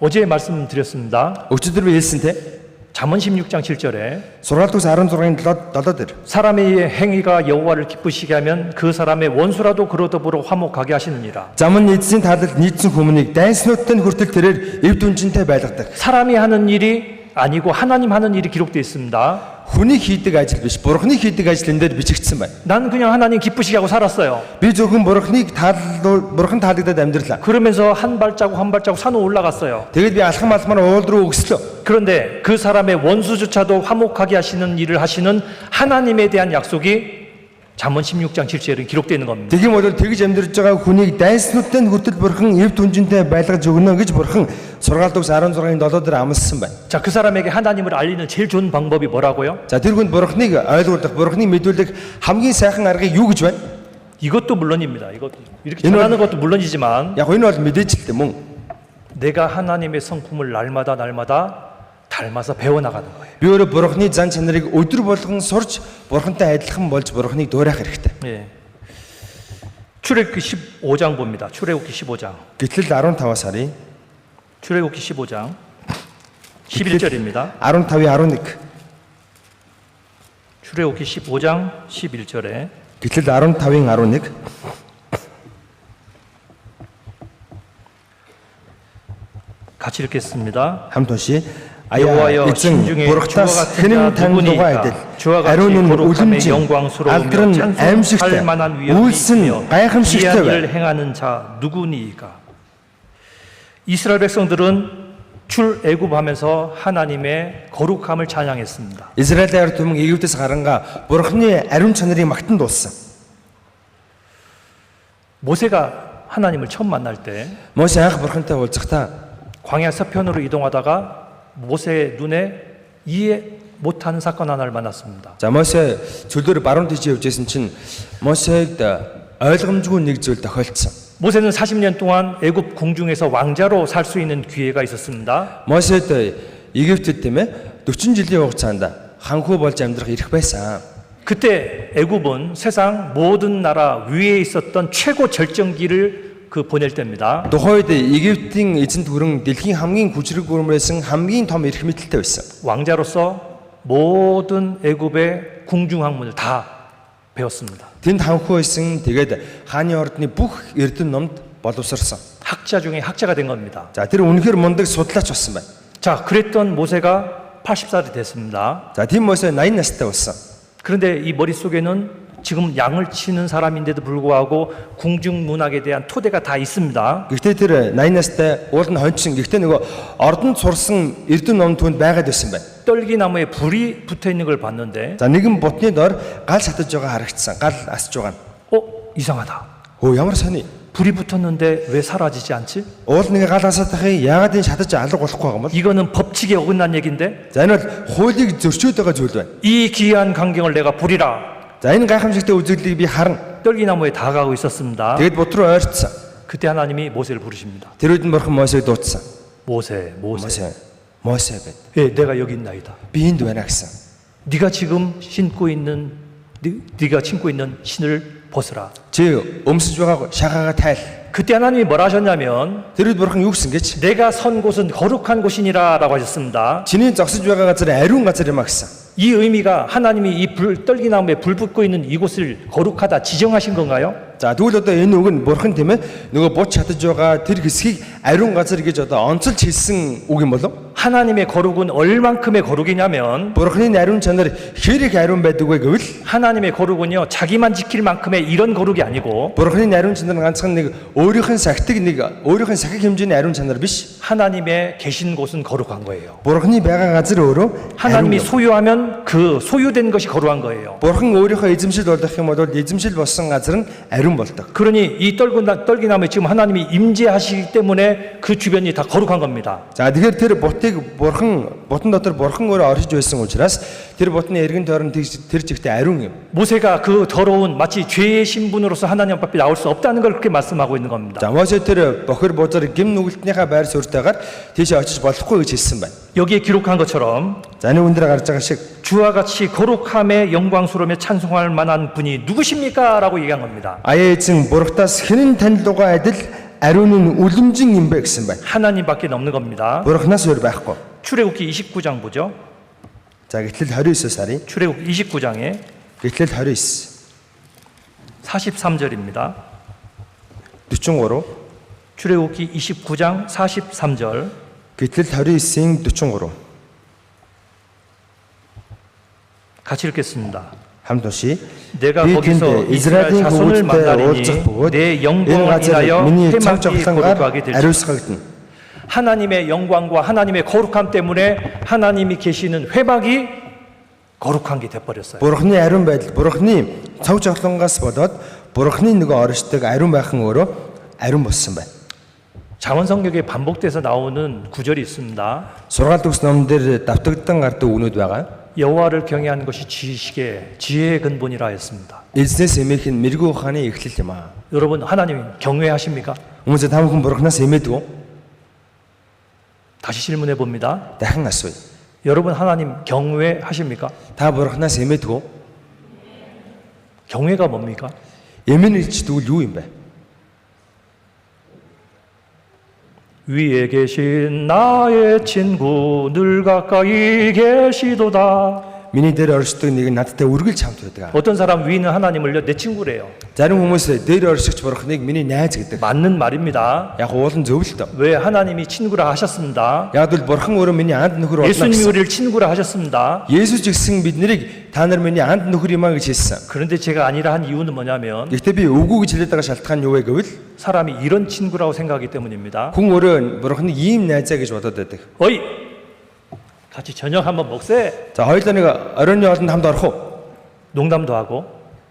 어제 말씀드렸습니다. Өчигдөр би хэлсэн те. 잠언 16장 7절에 Сургаалтус 16-ын 7-д 사람의 행위가 여호와를 기쁘시게 하면 그 사람의 원수라도 그로 더불어 화목하게 하시느니라. Зам нь эзэн талд нийцсэн хүмүүнийг дайснуудтай нь хүртэл тэрээр эв дүнжинтэй байлгадаг. 사람이 하는 일이 아니고 하나님 하는 일이 기록되어 있습니다. Хүний хийдэг ажил биш, Бурхны хийдэг ажил энэ дээр бичигдсэн байна. 난 그냥 하나님 기쁘시게 하고 살았어요. Би зөвхөн Бурхан таалагдаад амьдралаа. 그러면서 한 발자국 한 발자국 산으로 올라갔어요. Тэгээд би алхам алхмаар уул руу өгслөө. 그런데 그 사람의 원수조차도 화목하게 하시는 일을 하시는 하나님에 대한 약속이 잠언 16장 7절에 기록되어 있는 겁니다. Тэгм бол тэгж амьдрж байгаа хүнийг дайснуудтай нь хүртэл Бурхан эв дүнжинтэй байлгаж өгнө гэж Бурхан Сургаалтус 16-ын 7-д амласан байна. 자, 그 사람에게 하나님을 알리는 제일 좋은 방법이 뭐라고요? За тэр хүнд Бурханыг ойлгуулах, Бурханыг мэдүүлэх хамгийн сайхан аргыг юу гэж байна? 이것도 물론입니다. 이것도 이렇게 전하는 것도 물론이지만 Яг энэ бол мэдээж л дээ мөн. 내가 하나님의 성품을 날마다 닮아서 배워나가는 거예요. Би өөрөө Бурханы зан чанарыг өдөр болгон сурч Бурхантай адилхан болж Бурханыг дуурайх хэрэгтэй. 예. 출애굽기 15장 봅니다. 출애굽기 15장. Гэтэл 15-аас харъя. 출애굽기 15장 11절입니다. 15-ийн 11. 출애굽기 15장 11절에 Гэтэл 15-ийн 11. 같이 읽겠습니다. Хамт уншия. 여호와여 신중에 주와 같은 자 누구니까 주와 같이 거룩함에 영광스러우며 찬송할 만한 위엄이 있으며 귀한 일을 행하는 자 누구니까. 이스라엘 백성들은 출애굽하면서 하나님의 거룩함을 찬양했습니다. Израиль ард түмэн Египтээс гарангаа Бурханы ариун чанарыг магтан дуулсан. 모세가 하나님을 처음 만날 때 Моше анх Бурхантай уулзахдаа 광야 서편으로 이동하다가 모세의 눈에 이해 못하는 사건 하나를 만났습니다. За Моше чөлөөр баруун тийш явж исэн чинь Мошег ойлгомжгүй нэг зүйл тохиолдсон. 모세는 40년 동안 애굽 궁중에서 왕자로 살 수 있는 기회가 있었습니다. Мошед Египтэд тийм ээ 40 жилийн хугацаанд ханхүү болж амьдрах эрх байсан. 그때 애굽은 세상 모든 나라 위에 있었던 최고 절정기를 보낼 때입니다. Тухайд Египтийн эзэнт гүрэн дэлхийн хамгийн хүчрэг гүрмээрсэн хамгийн том эрх мэдэлтэй байсан. 왕자로서 모든 애굽의 궁중 학문을 다 배웠습니다. Тэнд ханхүү байсан. Тэгээд хааны ордны бүх эрдэнэ номд боловсрсон. 학자 중에 학자가 된 겁니다. За тэр үнэхээр мундаг судлаач болсон байна. 자, 그랬던 모세가 80살이 됐습니다. За тийм Моше 80 настай болсон. 그런데 이 머릿속에는 지금 양을 치는 사람인데도 불구하고 궁중 문학에 대한 토대가 다 있습니다. Гэхдээ тэр 80 настай уул нь хончин. Гэхдээ нөгөө ордонд сурсан эрдэнэ ном түүнд байгаад байсан байна. 떨기나무에 불이 붙어 있는 걸 봤는데, За нэгэн бутны дор гал шатаж байгаа харагдсан. Гал асж байгаа нь. 이상하다. Ямар сони. 불이 붙었는데 왜 사라지지 않지? Уул нэг гал асаад тахыг яагаад энэ шатаж алга болохгүй байгаа юм бол? 이거는 법칙에 어긋난 얘기인데, За энэ бол хуулийг зөрчөөд байгаа зүйл байна. 이 기이한 광경을 내가 보리라. За энэ гайхамшигтай үзэгдлийг би харна. 떨기나무에 다가가고 있었습니다. Тэгэд бут руу ойртсон. 그때 하나님이 모세를 부르십니다. Тэр үед нь бурхан Мосег дуудсан. 모세. Мосе гэд. 예, 내가 여기 있나이다. Би энд байна гэсэн. 네가 지금 신고 있는 신을 벗으라. Чи өмсөж байгаа шагаага тайл. 그때 하나님이 뭐라 하셨냐면, Тэр үед бурхан юу гэсэн гэж? 내가 선 곳은 거룩한 곳이니라라고 하셨습니다. Чиний зогсож байгаа газар ариун газар юм а гэсэн. 이 의미가 하나님이 이 떨기나무에 불 붙고 있는 이곳을 거룩하다 지정하신 건가요? За тэгвэл одоо энэ үг нь бурхан тийм ээ нөгөө бут шатаж байгаа тэр хэсгийг ариун газар гэж одоо онцолж хэлсэн үг юм болов? 하나님의 거룩은 얼만큼의 거룩이냐면, Бурханы ариун чанар хэрэг ариун байдаг вэ гэвэл 하나님의 거룩은요 자기만 지킬 만큼의 이런 거룩이 아니고, Бурханы ариун чанар ганцхан нэг өөрийнх нь сахиг хэмжээний ариун чанар биш. 하나님의 계신 곳은 거룩한 거예요. Бурханы байгаа газар өөрөө 하나님이 소유하면 그 소유된 것이 거룩한 거예요. Бурхан өөрийнхөө эзэмшил болгох юм бол эзэмшил болсон газар нь ариун болдог. 그러니 이 떨기나무에 지금 하나님이 임재하시기 때문에 그 주변이 다 거룩한 겁니다. За тэгэхээр тэр бутан дотор бурхан өөрөө оршиж байсан учраас тэр бутны эргэн тойрон тэр чигтээ ариун юм. 모세가 그 더러운 마치 죄의 신분으로서 하나님 앞에 나올 수 없다는 걸 그렇게 말씀하고 있는 겁니다. За Мосе тэр бохир бузар гим нүгэлтнийхээ байр суурьтайгаар тийшээ очиж болохгүй гэж хэлсэн байна. 여기에 기록한 것처럼 За энэ өндөр гарч байгаа шиг 주와 같이 거룩함에 영광스러우며 찬송할 만한 분이 누구십니까? 라고 얘기한 겁니다. аяа эзэн бурхтаас хэн танилугаа адил ариун нь үлэмжин юм бэ гэсэн байна. 하나님밖에 없는 겁니다. Бурханаас өөр байхгүй. 출애굽기 29장 보죠. За гэтэл 29-аас харъя. 출애굽기 29장에 Гэтэл 29 43절입니다. 43 출애굽기 29장 43절. гэтэл 29-ийн 43 같이 읽겠습니다. хамт уншия. 내가 Би 거기서 тэнд 이스라엘 Израилийн 자손을 хөвгөлтэй 만나리니 уулзах бөгөөд 내 энэ 영광을 газар 인하여 миний цог 해막이 жавхлангаар 거룩하게 될지어다. ариусгагдана. 하나님의 영광과 하나님의 거룩함 때문에 하나님이 계시는 회막이 거룩한 게 돼버렸어요. Бурхны ариун байдал, бурхны цог жавхлангаас болоод бурхны нөгөө оршдог ариун байхан өөрөө ариун болсон байна. 잠언성경에 반복돼서 나오는 구절이 있습니다. Сургаал төгс ном дээр давтагдсан гардаг үгнүүд байгаа. 여호와를 경외하는 것이 지혜의 근본이라 했습니다. Эзнээс эмээх нь мэрэгүү ухааны эхлэл юм аа. 여러분 하나님 경외하십니까? Хүмүүсээ та бүхэн бурхнаас эмээдэг үү? 다시 질문해 봅니다. Дахин асууя. 여러분 하나님 경외하십니까? Та бурхнаас эмээдэг үү? 경외가 뭡니까? Эмээн гэж тэгвэл юу юм бэ? 위에 계신 나의 친구 늘 가까이 계시도다. Миний дээр оршдог нэг нь надтай үргэлж хамт байдаг. 어떤 사람 위는 하나님을요 내 친구래요. Зарим хүмүүс дээр оршигч бурхныг миний найз гэдэг. 맞는 말입니다. Яг уулын зөв л дөө. 왜 하나님이 친구라 하셨습니다. Яг л бурхан өөрөө миний анд нөхөр болно 예수님이 гэсэн. 우리를 친구라 하셨습니다. Есүс ч гэсэн биднийг та нар миний анд нөхөр юм а гэж хэлсэн. 그런데 제가 아니라 한 이유는 뭐냐면 Гэхдээ би үгүй гэж хэлээд байгаа шалтгаан юу вэ гэвэл 사람이 이런 친구라고 생각하기 때문입니다. хүн өөрөө бурханы ийм найзаа гэж бодоод байдаг. 어이 같이 저녁 한번 먹세. За хоёулаа нэг оройн хоолнд хамт орох уу? 농담도 하고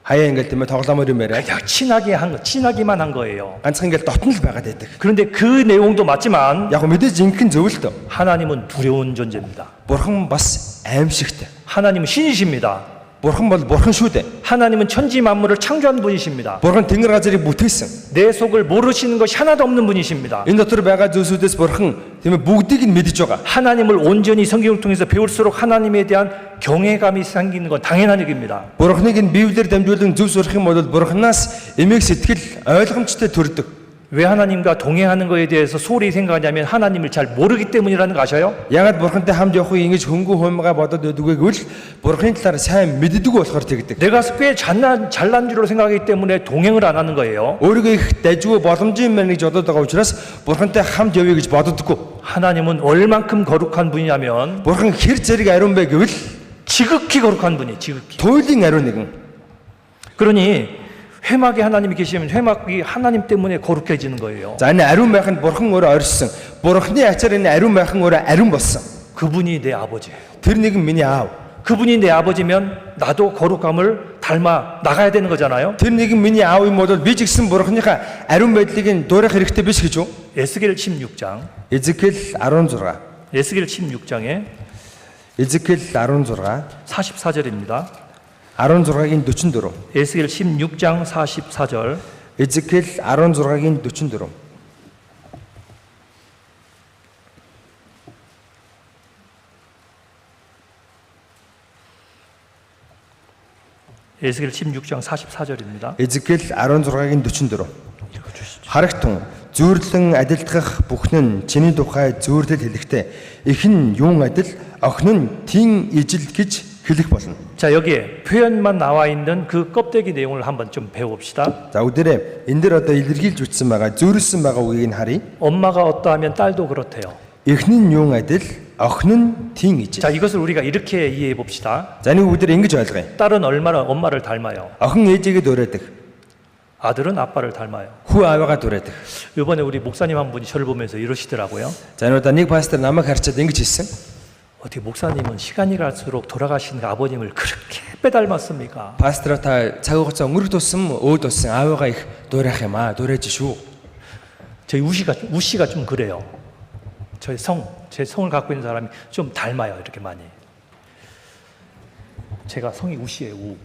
Хаяа ингээл тийм ээ тоглоомор юм яриа. 그냥 친하기만 한 거예요. Ганцхан ингээл дотн л байгаад байдаг. 그런데 그 내용도 맞지만 Яг мэдээж инхэн зөв л дөө. 하나님은 두려운 존재입니다. Бурхан бас аимшигтай. 하나님은 신이십니다. Бурхан бол бурхан шүү дээ. 하나님은 천지 만물을 창조한 분이십니다. Бурхан тэнгэр газрыг бүтээсэн. 내 속을 모르시는 것이 하나도 없는 분이십니다. Энэ дотор байгаа зүйлсүүдээс бурхан тийм ээ бүгдийг нь мэдж байгаа. 하나님을 온전히 성경을 통해서 배울수록 하나님에 대한 경외감이 생기는 건 당연한 얘기입니다. Бурханыг нь Библиэр дамжуулан зөв сурах юм бол бурханаас эмээх сэтгэл ойлгомжтой төрдөг. 왜 하나님과 동행하는 것에 대해서 소홀히 생각하냐면 하나님을 잘 모르기 때문이라는 거 아셔요? Ягаад бурхантай хамт явахыг ингэж хөнгө хуймгаа бодоод байдгүй гэвэл бурханы талаар сайн мэддэг болохоор тэгдэг. 내가 꽤 잘난 줄로 생각하기 때문에 동행을 안 하는 거예요. Өөрийгөө их дайжгүй боломжийн мэн гэж бодоод байгаа учраас бурхантай хамт явъя гэж боддоггүй. 하나님은 얼만큼 거룩한 분이냐면 Бурхан хэр зэрэг ариун бэ гэвэл 지극히 거룩한 분이 지극히. туйлын ариун нэгэн. 그러니 회막에 하나님이 계시면 회막이 하나님 때문에 거룩해지는 거예요. За энэ ариун байх нь бурхан өөрөө оршсон. Бурханы ачаар энэ ариун байх нь өөрөө ариун болсон. 그분이 내 아버지예요. Тэр нэгэн миний аав. 그분이 내 아버지면 나도 거룩함을 닮아 나가야 되는 거잖아요. Тэр нэгэн миний аав юм бол би ч гэсэн Бурханыхаа ариун байдлыг нь дуурайх хэрэгтэй биш гэж үү? 에스겔 16장. Эзекиэл 16. 에스겔 16장에 Эзекиэл 16 44절입니다. 16-гийн 44. 에스겔 16장 44절. Эзекиэл 16-гийн 44. 에스겔 16장 44절입니다. Эзекиэл 16-гийн 44. Харагтун зүйрлэн адилдгах бүхэн нь чиний тухай зүйрлэл хэлэхдээ ихэн юун адил охин нь тин ижил гэж хэлэх болно. 자, 여기에 표현만 나와 있는 그 껍데기 내용을 한번 좀 배워봅시다. За өдөрөө энэ дэр одоо илэрхийлж үтсэн байгаа зүйрлсэн байгаа үгийг нь харъя. 엄마가 어떠하면 딸도 그렇대요. Эхнэн юун адил охин нь тин ижил. 자, 이것을 우리가 이렇게 이해해 봅시다. За нэг бүгд ингэж ойлгоё. 딸은 얼마나 엄마를 닮아요. Охин ээжигээ дуурайдаг. 아들은 아빠를 닮아요. Хүү аавыгаа дуурайдаг. 이번에 우리 목사님 한 분이 저를 보면서 이러시더라고요. За энэ удаа нэг пастор намайг харчаад ингэж хэлсэн. 어떻게 목사님은 시간이 갈수록 돌아가신 아버님을 그렇게 빼닮았습니까? Пастор та цаг хугацаа өнгөрөх тусам өөд болсон аавыгаа их дуурайх юм аа. дуурайж шүү. 저희 우씨가 좀 그래요. 제 성을 갖고 있는 사람이 좀 닮아요. 이렇게 많이. 제가 성이 우씨예요. 우.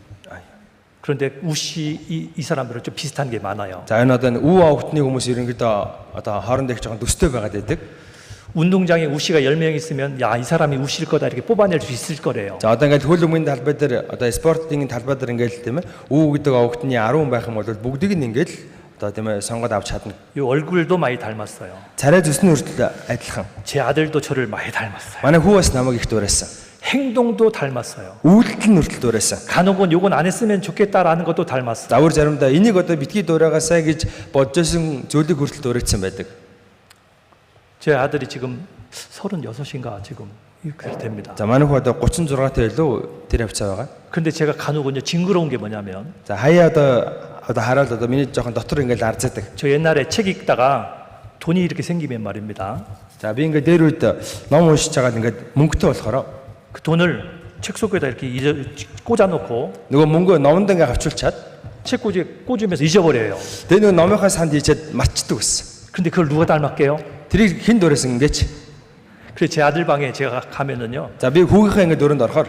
그런데 우씨 이 사람들은 좀 비슷한 게 많아요. За энэ одоо үү овгтны хүмүүс ерөнхийдөө одоо хоорондоо их жоохон төстэй байгаад байдаг. 운동장에 우씨가 10명 있으면 야, 이 사람이 우씨일 거다 이렇게 뽑아낼 수 있을 거래요. За одоо ингээд хөл өмгийн талбай дээр одоо спортын талбай дээр ингээд тийм ээ үү гэдэг овгтны 10 байх юм бол бүгдийг нь ингээд одоо тийм ээ сонгоод авч чадна. 이 얼굴도 많이 닮았어요. Царай зүсний хүртэл адилхан. 제 아들도 저를 많이 닮았어요. Манай хүү бас намайг их дуурайсан. 행동도 닮았어요. Үйлдэл нь хүртэл дуурайсан. 간혹은 요건 안 했으면 좋겠다라는 것도 닮았어요. За өөр заримдаа энийг одоо битгий дуурайгаасаа гэж бодож исэн зүйлийг хүртэл дуурайсан байдаг. 제 아들이 지금 36인가 지금 이렇게 됩니다. За манай хүү одоо 36-тай илүү тэр хавцаа байгаа. 근데 제가 간혹은요 징그러운 게 뭐냐면 За хаяа одоо хараад одоо миний жоохон дотор ингээд арзаадаг. 저 옛날에 책 읽다가 돈이 이렇게 생기면 말입니다. За би ингээд дээр үед ном уншиж байгаа ингээд мөнгөтэй болохоор 그 돈을 책 속에다 이렇게 꽂아놓고 нөгөө мөнгөө номонд ингээд авчулчаад 책 꽂으면서 잊어버려요. тэгээ нөгөө номынхаа санд хийчихэд мартчихдаг гэсэн. 근데 그걸 누가 닮았게요? Тэрийг хэн дуурайсан гэж. 그래서 제 아들 방에 제가 가면은요. За би хүүгийнхээ ингээд дөрөнд орохоор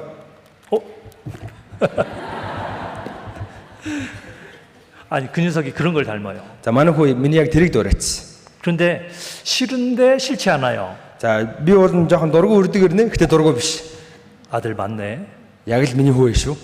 아니 그 녀석이 그런 걸 닮아요. за манай хүү миний яг тэрийг дуурайчихсан. 그런데 싫은데 싫지 않아요. За би бол жоохон дургу үрдэг ирнэ. Гэтэ дургу биш. 아들 맞네. Яг л миний хүү шүү.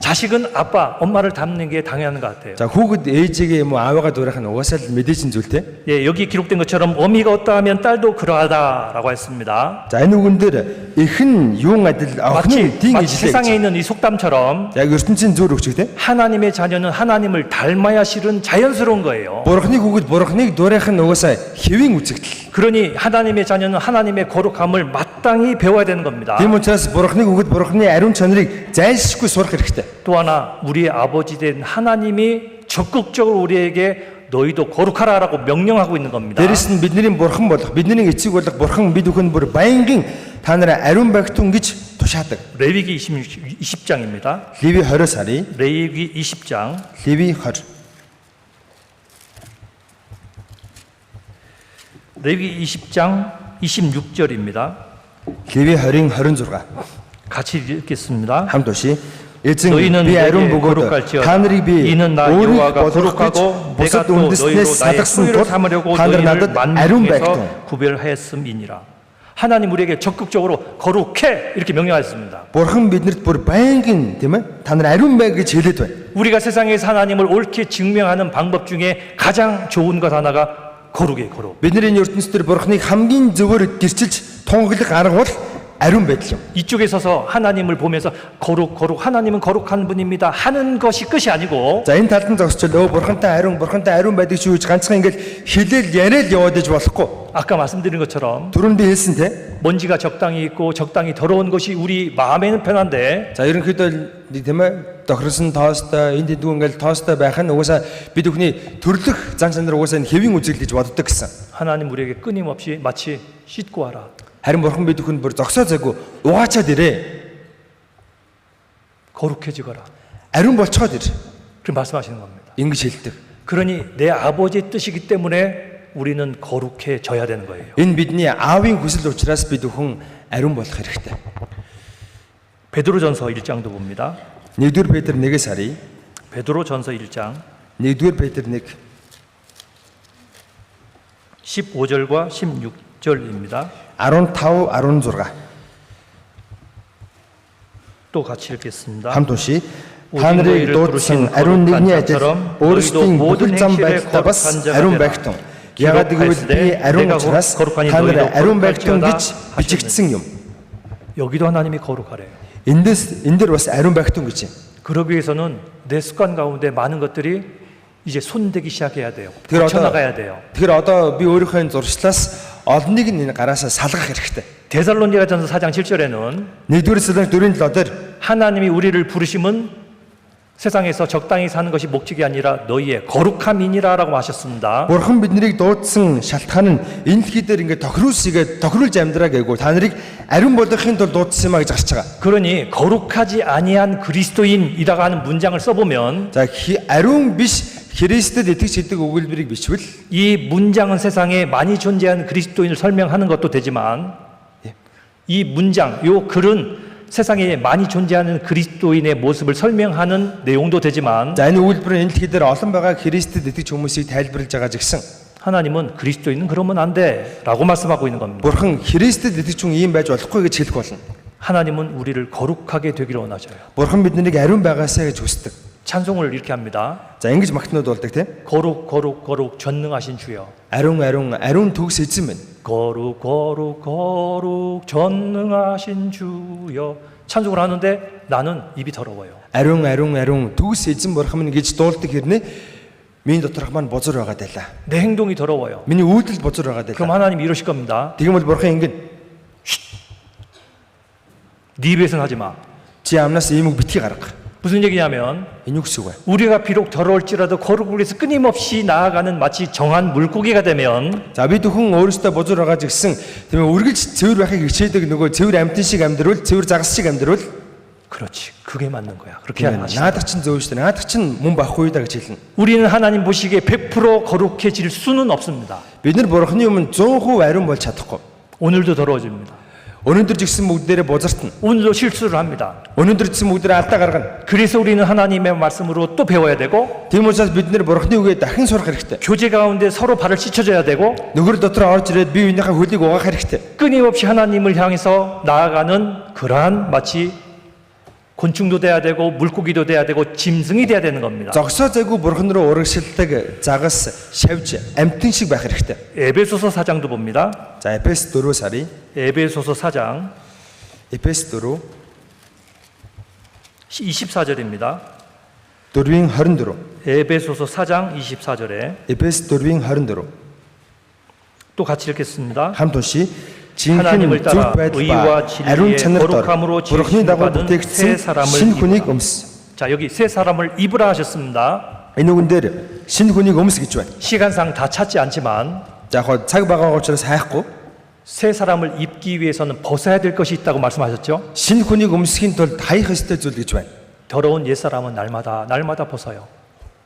자식은 아빠, 엄마를 닮는 게 당연한 것 같아요. За хүүхэд ээжигээ юм уу аавыгаа дуурайх нь угаасаа л мэдээжин зүйлтэй. 예, 여기 기록된 것처럼 어미가 어떠하면 딸도 그러하다라고 했습니다. За энэ үгэн дээр эхэн юун адил охин тийм 마치 세상에 ижлээ. 있는 이 속담처럼 Яг ертөнцийн зөөр өгчтэй. 하나님의 자녀는 하나님을 닮아야 실은 자연스러운 거예요. Бурхны хүүхэд бурхныг дуурайх нь угаасаа хэвийн үзэгдэл. 그러니 하나님의 자녀는 하나님의 거룩함을 마땅히 배워야 되는 겁니다. Тийм учраас бурхны хүүхэд бурхны ариун чанарыг зайлшгүй сурах хэрэгтэй. 또 하나 우리의 아버지 된 하나님이 적극적으로 우리에게 너희도 거룩하라라고 명령하고 있는 겁니다. Дэрэс нь бидний бурхан болох, бидний эцэг болох бурхан бид бүхэн бүр баянгийн та нараа ариун байгтун гэж тушаадаг. 레위기 20장입니다. Леви 20-ос харъя. 레위기 20장. Леви 20. 레위기 20장 26절입니다. Леви 20-ын 26. 같이 읽겠습니다. Хамт уншия. Эзэн 너희는 би 내게 ариун бөгөөд 거룩할지어다. та нарыг би 이는 나 өөрийг 여호와가 болгох гэж 거룩하고 내가 бусад 또 үндэснээс 너희로 나의 салгасан 소유를 тул 삼으려고 та нар 너희를 надад ариун байгтун. 만중에서 구별하였음이니라. 하나님 우리에게 적극적으로 거룩해 이렇게 명령하셨습니다. Бурхан биднэрт бүр байнгын тийм ээ та нар ариун бай гэж хэлээд байна. 우리가 세상에서 하나님을 옳게 증명하는 방법 중에 가장 좋은 것 하나가 거룩이에요. 거룩. Бидний ертөнцийн дээр Бурханыг хамгийн зөвөр гэрчилж тунгаглах арга бол ариун байдал юм. 이쪽에 서서 하나님을 보면서 거룩 거룩 하나님은 거룩한 분입니다 하는 것이 끝이 아니고 За энэ талд нь зогсчод бурхантай ариун байдаг ч юу гэж ганцхан ингээд хэлэл яриад яваад иж болохгүй. 아까 말씀드린 것처럼 Түрүүнд би хэлсэн те. 먼지가 적당히 있고 적당히 더러운 것이 우리 마음에는 편한데 За ерөнхийдөө тийм ээ тохирсон тоостой энд дүү ингээд тоостой байх нь угаасаа бид бүхний төрлөх зан чанар угаасаа энэ хэвийн үзэл гэж боддог гэсэн. 하나님 우리에게 끊임없이 마치 씻고 와라. Харин бурхан бид бүхэнд бүр зогсоо зайгүй угаачаад ирээ. 거룩해지거라. Ариун болцоод ир. 그렇게 말씀하시는 겁니다. Ингэж хэлдэг. 그러니 내 아버지의 뜻이기 때문에 우리는 거룩해져야 되는 거예요. Энэ бидний аавын хүсэл учраас бид бүхэн ариун болох хэрэгтэй. 베드로전서 1장도 봅니다. 1-р Петр 1-ээс харъя. 베드로전서 1장 1-р Петр 1 15절과 16절입니다. 15 16 또 같이 읽겠습니다. хамт уншия. Та нарыг дуудсан ариун нэгний адил өөрсдийн бүхэл зам байдлаа бас ариун байгтун. Ягаад гэвэл би ариун учраас та нарыг ариун байгтун гэж бичигдсэн юм. 여기도 하나님이 거룩하래요. Эндэр бас ариун байгтун гэж юм. 그러기 위해서는 내 습관 가운데 많은 것들이 이제 손대기 시작해야 돼요. Тэгэхээр 붙여나가야 돼요. одоо би өөрийнхөө зуршлаас олныг нь энэ гараасаа салгах хэрэгтэй. 데살로니가전서 4장 7절에는 1-р Сэдэн 4-7-ээр 하나님이 우리를 부르심은 세상에서 적당히 사는 것이 목적이 아니라 너희의 거룩함이니라라고 하셨습니다. Бурхан биднийг дуудсан шалтгаан нь энэ дэлхий дээр ингээд тохируулж амьдраа гээгүү та нарыг ариун болгохын тулд дуудсан юм а гэж гарч байгаа. 그러니 거룩하지 아니한 그리스도인이라고 하는 문장을 써보면 За ариун биш Христэд итгэж идэг өгүүлбэрийг бичвэл 이 문장은 세상에 많이 존재하는 그리스도인을 설명하는 것도 되지만 이 문장, 요 글은 세상에 많이 존재하는 그리스도인의 모습을 설명하는 내용도 되지만 за энэ өгүүлбэр энэ дэлхий дээр олон байгаа Христэд итгэж хүмүүсийг тайлбарлаж байгаа гэсэн 하나님은 그리스도인은 그러면 안 돼라고 말씀하고 있는 겁니다. Бурхан Христэд итгэж хүн ийм байж болохгүй гэж хэлэх болно. 하나님은 우리를 거룩하게 되기를 원하셔요. Бурхан биднийг 아риун байгаасаа гэж хүсдэг. 찬송을 이렇게 합니다. За ингэж магтнууд болдог тийм. 거룩 거룩 거룩 전능하신 주여. 아리ун төгс эзэн минь. 거룩 거룩 거룩 전능하신 주여. 찬송을 하는데 나는 입이 더러워요. 아리ун төгс эзэн бурхан минь гэж дуулдаг хэрнээ миний доторх маань бозор байгаа даа. 내 행동이 더러워요. миний үйлдэл бозор байгаа 그럼 даа. 하나님 이러실 겁니다. Тэгмэл бурхан ингэн 네 입에서는 하지 마. чи амнаас ийм үг битгий гарга. 무슨 얘기냐면 Энэ үг шүү вэ? 우리가 비록 더러울지라도 거룩을 위해서 끊임없이 나아가는 마치 정한 물고기가 되면 За бид бүхэн өөрөөсөө бозор байгаа ч гэсэн тийм ээ үргэлж цэвэр байхыг хичээдэг нөгөө цэвэр амтэн шиг амьдрал, цэвэр загас шиг амьдрал 그렇지. 그게 맞는 거야. 그렇게 하시는 거야. наадах чинь зөв шүү дээ. Наадах чинь мөн байхгүй да гэж хэлнэ. 우리는 하나님 보시기에 100% 거룩해질 수는 없습니다. Бид нар бурхны өмнө 100% ариун болж чадахгүй. 오늘도 더러워집니다. Өнөөдөр ч гэсэн бүгдээрээ бозартна. 오늘도 실수를 합니다. Өнөөдөр ч гэсэн бүгдээрээ алдаа гаргана. 그래서 우리는 하나님의 말씀으로 또 배워야 되고 Тийм учраас бид нар бурхны үгээ дахин сурах хэрэгтэй. 교제 가운데 서로 발을 씻어줘야 되고 Нөхөр дотор орж ирээд бие биенийхээ хөлийг угаах хэрэгтэй. 끊임없이 하나님을 향해서 나아가는 그러한 마치 곤충도 돼야 되고 물고기도 돼야 되고 짐승이 돼야 되는 겁니다. Зогсоо зайгүй бурхан руу урагшилдаг загас, шавж, амтэн шиг байх хэрэгтэй. 에베소서 4장도 봅니다. За Эфес 4-өөс харъя. 에베소서 4장 Эфес 4 24절입니다. 4-ийн 24. 에베소서 4장 24절에 Эфес 4-ийн 24. 또 같이 읽겠습니다. хамт уншия. 하나님을 진хэн 따라 зүрх байдал 의와 ба 진리의 ариун чанар дор 거룩함으로 бурхны 지으심을 дагуу 받은 새 бүтээгдсэн 사람을 шинэ хүнийг 입으라. өмс. 자, 여기 새 사람을 입으라 하셨습니다. Энэ үгэн дээр шинэ хүнийг өмс гэж байна. 시간상 다 찾지 않지만 За яг цаг байгаа учраас хайхгүй. 새 사람을 입기 위해서는 벗어야 될 것이 있다고 말씀하셨죠? Шинэ хүнийг өмсөхийн тулд хаях ёстой зүйл гэж байна. 더러운 옛사람은 날마다 벗어요.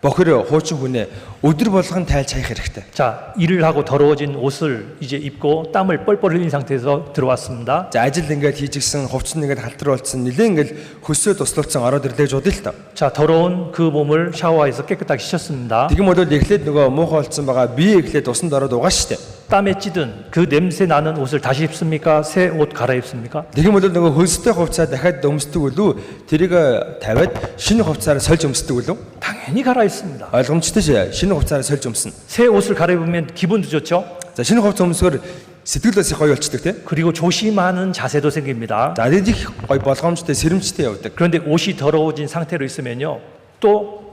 Бохор хуучин хүнээ өдөр болгон тайлж хаях хэрэгтэй. 자, 일을 하고 더러워진 옷을 이제 입고 땀을 뻘뻘 흘린 상태에서 들어왔습니다. За ажил ингээд хийжгсэн хувцас нэгэд халтар болцсон нэлээд ингээд хөсөө туслалцсан ороод ирлээж удаа л та. 자, 더러운 그 몸을 샤워해서 깨끗하게 씻었습니다. Тэгм бол эхлээд нөгөө муухай болцсон байгаа бие эхлээд усанд ороод угааш штэ. 땀에 찌든 그 냄새 나는 옷을 다시 입습니까? 새 옷 갈아입습니까? Тэгм бол нөгөө хөлстэй хувцас дахиад өмсдөг үлээ тэрийг тавиад шинэ хувцасаар сольж өмсдөг үлээ. 당연히 갈아입습니다. Ойлгомжтой шээ. Шинэ хувцасаар сольж өмснө. 새 옷을 갈아입으면 기분도 좋죠? За шинэ хувцас өмсгөр сэтгэл бас их гоё болчдөг тийм. 그리고 조심하는 자세도 생깁니다. За тэгээд их гоё болгоомжтой сэрэмжтэй явдаг. 그런데 옷이 더러워진 상태로 있으면요, 또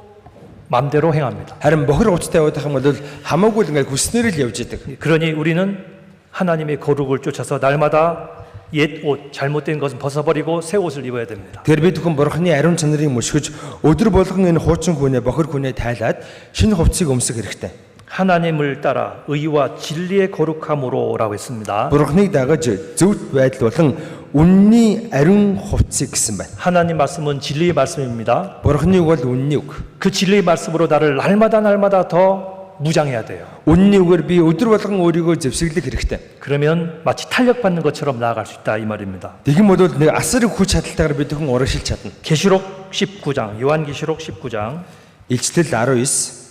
맘대로 행합니다. Харин бохир уцтай явах юм бол хамаагүй л ингээд хүснээр л явж идэг. 그러니 우리는 하나님의 거룩을 쫓아서 날마다 옛 옷, 잘못된 것은 벗어버리고 새 옷을 입어야 됩니다. Тэр бид хүн бурхны ариун чанарыг мөшгөж өдөр болгон энэ хуучин хүнээ бохир хүнээ тайлаад шинэ хувцсыг өмсөх хэрэгтэй. 하나님을 따라 의와 진리의 거룩함으로라고 했습니다. Бурхныг дагаж зөвхт байдал болон үнний ариун хувцсыг гэсэн байна. 하나님 말씀은 진리의 말씀입니다. Бурхныг бол үнний үг. 그 진리의 말씀으로 나를 날마다 더 무장해야 돼요. Үнний үгээр би өдөр болгон өөрийгөө зэвсэглэх хэрэгтэй. 그러면 마치 탄력받는 것처럼 나아갈 수 있다 이 말입니다. Тэгм бол нэг асар их хүч чадалтайгаар бид хүн урагшилж чадна. 계시록 19장, 요한계시록 19장, Илчлэл 19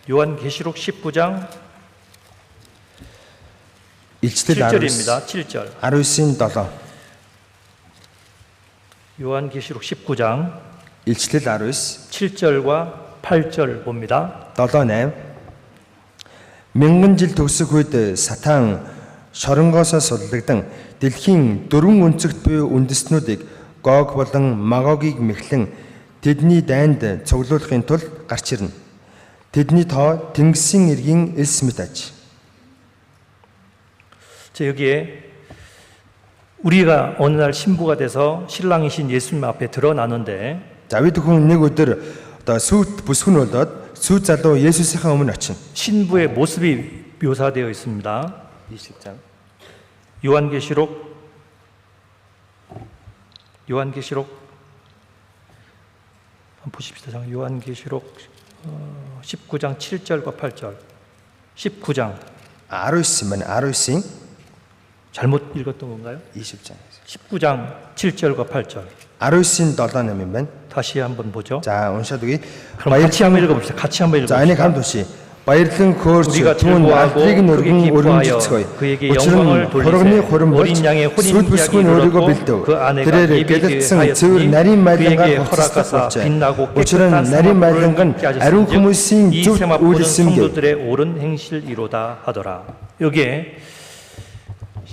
요한계시록 19장 Илчлэл 7절입니다. 7절. 19-ийн 7. 요한계시록 19장 Илчлэл 19 7절과 8절 봅니다. 7-8 Мянган жил төгсөх үед сатан шоронгоосоо суллагдан дэлхийн дөрвөн өнцөгт буй үндэстнүүдийг Гог болон Магогийг мэхлэн тэдний дайнд цуглуулахын тулд гарч ирнэ. Тэдний тоо тэнгисийн эргийн элс мэт аж. 자, 여기에 우리가 어느 날 신부가 돼서 신랑이신 예수님 앞에 드러나는데 За бид хүн нэг өдөр одоо сүйт бүсгүн болоод сүйт залуу Есүсийнхээ өмнө очино. 신부의 모습이 묘사되어 있습니다. 20장. 요한계시록 한번 보십시다. 요한계시록 19장 7절과 8절. 19장 19만 19인 잘못 읽었던 건가요? 20장에서. 19장 7절과 8절. 19인 7-8면 다시 한번 보죠. 자 уншаад үгүй. 그럼 같이 한번 읽어봅시다. 같이 한번 За энийг 읽어봅시다. хамт уншия. Баярлан хөөрч 우리가 түүнд 즐거워하고 алдрыг 그에게 өргөн 기뻐하여 өргөмжцгöö. 그에게 Учир 영광을 нь хурганы 돌리세. хурим болж 어린 양의 혼인 сүйт бүсгүн 이야기 өөрийгөө 들었고 бэлдэв. 그 아내가 тэрээр 예비되게 гэлэлцсэн 하였으니 цэвэр нарийн майлангаар 그에게 хувцаслах 허락하사 болжээ. 빛나고 Учир нь 깨끗한 нарийн майланг нь 세마포를 ариун 깨하셨은즉 хүмүүсийн 이 зөв 세마포는 үйлсэн гэ. 성도들의 옳은 행실이로다 하더라. 여기에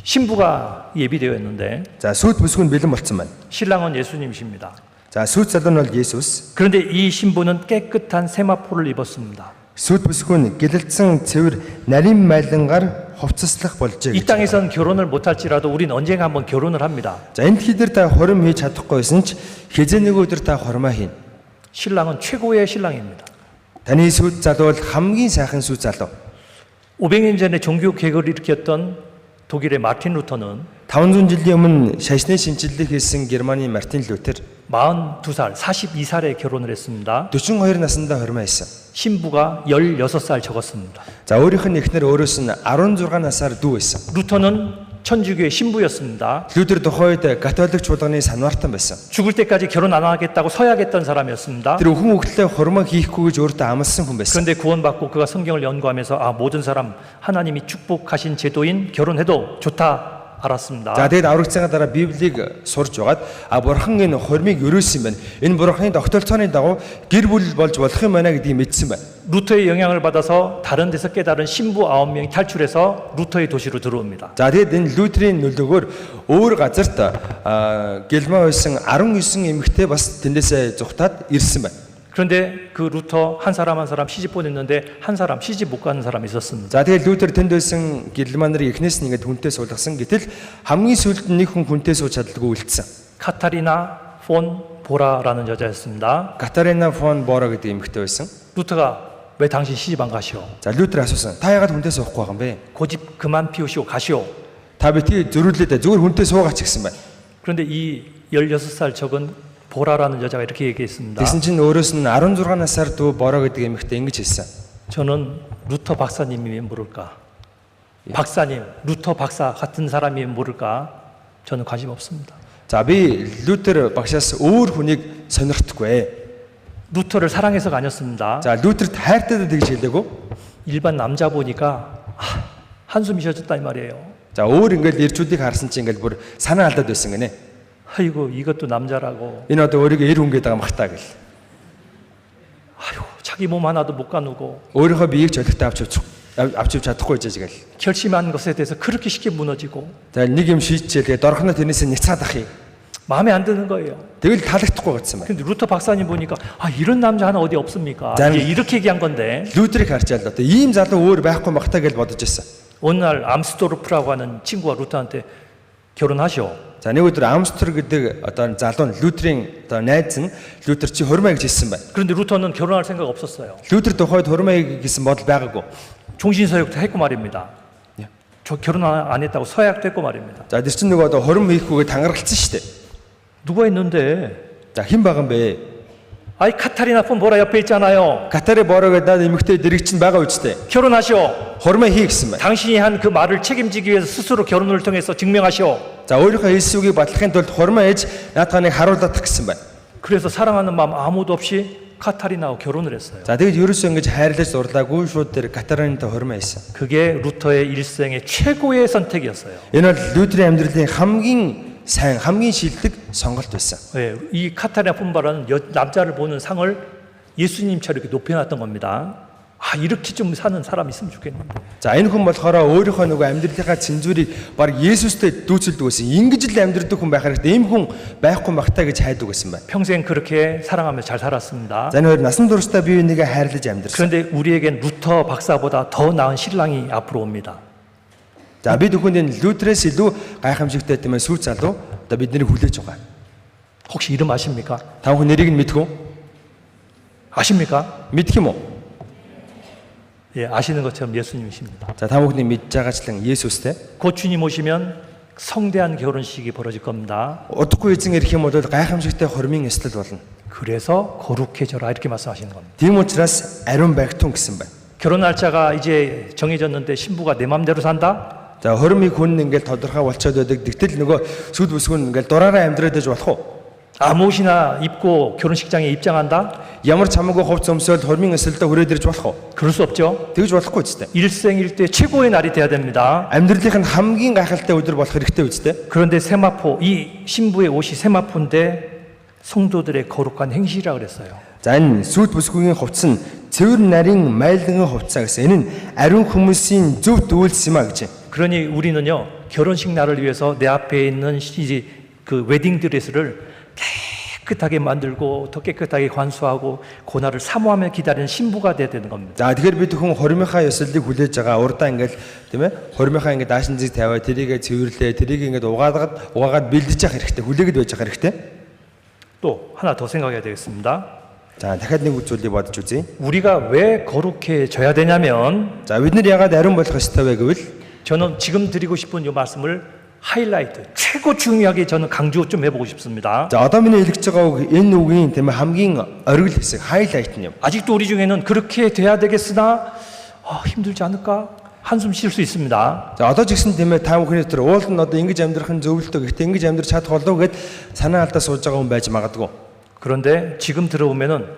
신부가 예비되어 있는데 За сүйт бүсгүн бэлэн болсон байна. 신랑은 예수님이십니다. За сүйт залуу нь бол Есүс. 그런데 이 신부는 깨끗한 세마포를 입었습니다. Сүйт бүсгүн гэлэлцсэн цэвэр нарийн майлангаар хувцаслах болжээ. 이 땅에선 결혼을 못할지라도 우린 언젠가 한번 결혼을 합니다. За энэ дэлхий дээр та хурим хийж чадахгүйсэн ч хизээ нэг өдөр та хурмаа хийн. 신랑은 최고의 신랑입니다. Таны сүйт залуу бол хамгийн сайхан сүйт залуу. 500년 전에 종교 개혁을 일으켰던 독일의 마틴 루터는 500 жилийн өмнө шашны шинжилгээ хийсэн Германы Мартин Лютер 42살, 42살에 결혼을 했습니다. 42 наснда хурмаа хийсэн. 신부가 16살 적었습니다. За өөрийнх нь эхнэр өөрөөс нь 16 насаар дүү байсан. 루터는 천주교의 신부였습니다. Лютер тухайд католик чуулганы санваартан байсан. 죽을 때까지 결혼 안 하겠다고 서약했던 사람이었습니다. Тэр өхөн хөлтлөө хурмаа хийхгүй гэж өөртөө амласан хүн байсан. 그런데 구원받고 그가 성경을 연구하면서 모든 사람 하나님이 축복하신 제도인 결혼해도 좋다 알았습니다. За тэгээд аврагцсаага дараа Библийг сурж байгаад бурхан энэ хурмыг өрөөсөн байна. Энэ бурханы тогтолцооны дагуу гэр бүл болж болох юм байна гэдгийг мэдсэн байна. 루터의 영향을 받아서 다른 데서 깨달은 신부 9명이 탈출해서 루터의 도시로 들어옵니다. За тэгээд энэ Лютерийн нөлөөгөөр өөр газарт гэлмаа байсан 19 эмэгтэй бас тэндээсээ зүхтаад ирсэн байна. 그런데 그 루터 한 사람 시집 보냈는데 한 사람 시집 못 가는 사람이 있었습니다. За тэгээд Лютер тэнд байсан гэлмаа нарыг эхнээс нь ингээд хүнтэй суулгасан. Гэтэл хамгийн сүүлд нь нэг хүн хүнтэй сууж чадалгүй үлдсэн. 카타리나 폰 보라라는 여자였습니다. Катарина фон Бора гэдэг эмэгтэй байсан. 루터가 왜 당신 시집 안 가시오? За Лютер асуусан. Та яагаад хүнтэй суухгүй байгаа юм бэ? 고집 그만 피우시오 가시오. Та битгий зөрүүлээд зүгээр хүнтэй суугаач гэсэн байна. 그런데 이 16살 적은 보라라는 여자가 이렇게 얘기했습니다. Тэсэн чинь өөрөөс нь 16 насаар дүү Боро гэдэг эмэгтэй ингэж хэлсэн. 저는 루터 박사님이면 모를까? 박사님, 루터 박사 같은 사람이면 모를까? 저는 관심 없습니다. За би Лютер багшаас өөр хүнийг сонирхдаггүй. 루터를 사랑해서가 아니었습니다. За Лютерт хайртайдаа тэгж хэлээгүй. 일반 남자 보니까 한숨이 쉬어졌다 이 말이에요. За өөр ингээл ирчүүдийг харсан чинь ингээл бүр санаа алдаад байсан гинэ. 아이고 이것도 남자라고. Энэ одоо өөрийгөө эр хүн гэдэг юм бах та гэл. 아이고 자기 몸 하나도 못 가누고 өөрийнхөө биеийг жолигтой авч авч явж чадахгүй жижиг л. 결심한 것에 대해서 그렇게 쉽게 무너지고 За нэг юм шийдчихээ тэгээ дорхоно тэрнээс няцаад ах юм. 마음에 안 드는 거예요. Тэгэл таалагдахгүй гэсэн байна. 근데 루터 박사님 보니까 이런 남자 하나 어디 없습니까? 난- 이제 이렇게 얘기한 건데 Лютерийг харчаал одоо ийм залуу өөр байхгүй махтаа гэж бодож ирсэн. 어느 날 암스토르프라고 하는 친구가 루터한테 결혼하시오. За нэг өдөр Амстер гэдэг одоо залуу нь Лютерийн одоо найз нь Лютер чи хурмаа гэж хэлсэн байна. 그런데 루터는 결혼할 생각 없었어요. Лютер тухайд хурмаа гэсэн бодол байгаагүй. 종신서약도 했고 말입니다. 예. 저 결혼 안 했다고 서약도 했고 말입니다. За тэр чинь нөгөө одоо хурм хийхгүйгээ тангаргалцсан шүү дээ. 누가 했는데? За хэн байгаа юм бэ? 아이 카타리나 폼보라 옆에 있잖아요. Катари бороо гэдэг эмэгтэй дэрэг чинь байгаа үстэй. 결혼하시오. Хурмаа хий гэсэн байна. 당신이 한 그 말을 책임지기 위해서 스스로 결혼을 통해서 증명하시오. За өөрийнхөө хэлсүүгийг батлахын тулд хурмаа ээж наадханыг харуулдаг гэсэн байна. 그래서 사랑하는 마음 아무도 없이 카타리나와 결혼을 했어요. За тэгээд ерөөсөө ингэж хайрлаж дурлаагүй шууд тэр Катаринтай хурмаа хийсэн. 그게 루터의 일생의 최고의 선택이었어요. Энэ бол Лютерийн амьдралын хамгийн сайн, хамгийн шилдэг сонголт байсан. 네, 이 카타리나 폼바라는 남자를 보는 상을 예수님처럼 이렇게 높여놨던 겁니다. 이렇게 좀 사는 사람이 있으면 좋겠는데. За энэ хүн болохоор өөрийнхөө нөгөө амьдралынхаа цензурыг баг Есүстэй дүүцэлдэг байсан. Ингэж л амьдрдаг хүн байх хэрэгтэй. Ийм хүн байхгүй махтаа гэж хайдаг байсан байна. 평생 그렇게 사랑하며 잘 살았습니다. За энэ хоёр насан туршдаа бие бинийгээ хайрлаж амьдрсан. 그런데 우리에겐 루터 박사보다 더 나은 신랑이 앞으로 옵니다. За бид бүхэнд Лютерээс илүү гайхамшигтай тийм ээ сүүл залуу одоо биднийг хүлээж байгаа. 혹시 이름 아십니까? Та бүхэн нэрийг нь мэдэх үү? 아십니까? Мэдэх юм уу? 예, 아시는 것처럼 예수님이십니다. За та бүхний мэдж байгаачлан Есүстэй. 곧 주님 오시면 성대한 결혼식이 벌어질 겁니다. Удахгүй эзэн ирэх юм бол гайхамшигтай хормын эслэл болно. 그래서 거룩해져라 이렇게 말씀하시는 겁니다. Тийм учраас ариун байгтун гэсэн байна. 결혼 날짜가 이제 정해졌는데 신부가 내 맘대로 산다? За хормыг хүн ингээл тодорхой болчиход байдаг. Тэгтэл нөгөө сүд бүсгүн ингээл дураараа амьдраад иж болох уу? 아무것이나 입고 결혼식장에 입장한다? Ямар ч хамаагүй хувц өмсөөл хормын эсрэлдээ хүрээд ирж болох уу? 그럴 수 없죠. Тэгж болохгүй үстэй. 일생일대 최고의 날이 돼야 됩니다. Амьдралынх нь хамгийн гайхалтай өдөр болох хэрэгтэй үстэй. 그런데 세마포, 이 신부의 옷이 세마포인데 성도들의 거룩한 행실이라 그랬어요. За энэ сүд бүсгүйн хувцс нь цэвэр нарийн майлган хувцас гэсэн. Энэ нь ариун хүмүүсийн зөв үйлс юм а гэж. 그러니 우리는요 결혼식 날을 위해서 내 앞에 있는 그 웨딩 드레스를 깨끗하게 만들고 더 깨끗하게 관수하고 고날을 사모하며 기다리는 신부가 돼야 되는 겁니다. За тэгэхээр бид хүн хормынхаа ёслолыг хүлээж байгаа урдаа ингээл тийм ээ хормынхаа ингээд даашин зэг тавиа тэрийгэ цэвэрлээ тэрийг ингээд угаагаад бэлдэж явах хэрэгтэй хүлээгээд байж явах хэрэгтэй. 또 하나 더 생각해야 되겠습니다. За дахиад нэг зүйлийг бодож үзье. 우리가 왜 거룩해져야 되냐면 За бид нар ягаад ариун болох ёстой вэ гэвэл 저는 지금 드리고 싶은 이 말씀을 하이라이트 최고 중요하게 저는 강조 좀 해보고 싶습니다. за одоо миний хэлж байгаа үг энэ үгийн тийм ээ хамгийн оргил хэсэг хайлайт нь юм. 아직도 우리 중에는 그렇게 돼야 되겠으나 힘들지 않을까 한숨 쉴 수 있습니다. За одоо ч гэсэн тийм ээ та бүхний дотор уул нь одоо ингэж амьдрах нь зөвлөлтөө гэхдээ ингэж амьдрах чадах болов гэд санаа алдаа сууж байгаа хүн байж магадгүй. 그런데 지금 들어보면은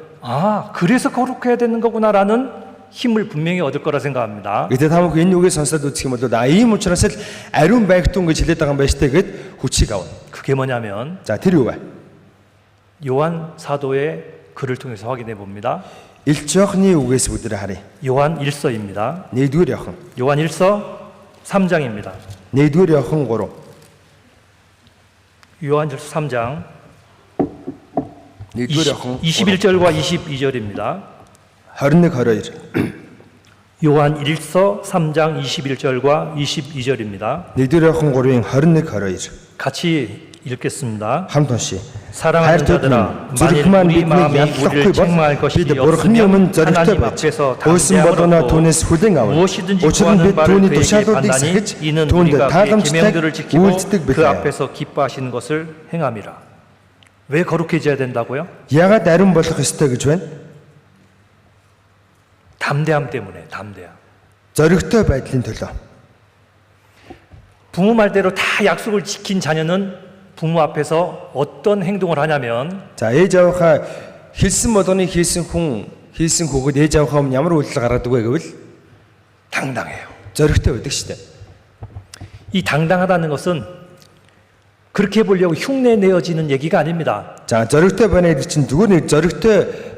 그래서 거룩해야 되는 거구나라는 힘을 분명히 얻을 거라 생각합니다. Гэтэ та бүхэн энэ үгийг сонсоод үзэх юм бол ийм учраас л ариун байгтун гэж хэлээд байгаа юм байна штэ гэд хүчийг авна. 그게 뭐냐면 За тэр юу вэ? 요한 사도의 글을 통해서 확인해 봅니다. Илч Иохны үгээс бүдэрэ харъя. 요한 1서입니다. 1-р Иохан. 요한 1서 3장입니다. 1-р Иохан 3. 요한 1서 3장 1-р Иохан 21절과 22절입니다. 21-22. 요한 1서 3장 21절과 22절입니다. 1-р Иохан 3-ын 21-22. 같이 읽겠습니다. Хамт уншия. 사랑하는 자들아, 만일 우리 마음이 우리를 책망할 것이 없으면 하나님 앞에서 담대함으로 무엇이든지 구하는 바를 그에게 받나니 이는 우리가 그의 계명들을 지키고 그 앞에서 기뻐하시는 것을 행함이라. 왜 거룩해져야 된다고요? Ягаад ариун болох ёстой гэж байна? 담대함 때문에 담대함. Зоригтой байдлын төлөө. 부모 말대로 다 약속을 지킨 자녀는 부모 앞에서 어떤 행동을 하냐면 За ээж аваахаа хэлсэн болгоны хийсэн хүн хийсэн хүүхэд ээж аваахаа өмнө ямар үйлдэл гаргадаг вэ гэвэл 당당해요. зоригтой байдаг шүү дээ. 이 당당하다는 것은 그렇게 해보려고 흉내 내어지는 얘기가 아닙니다. За зоригтой байна гэдэг чинь зүгээр нэг зоригтой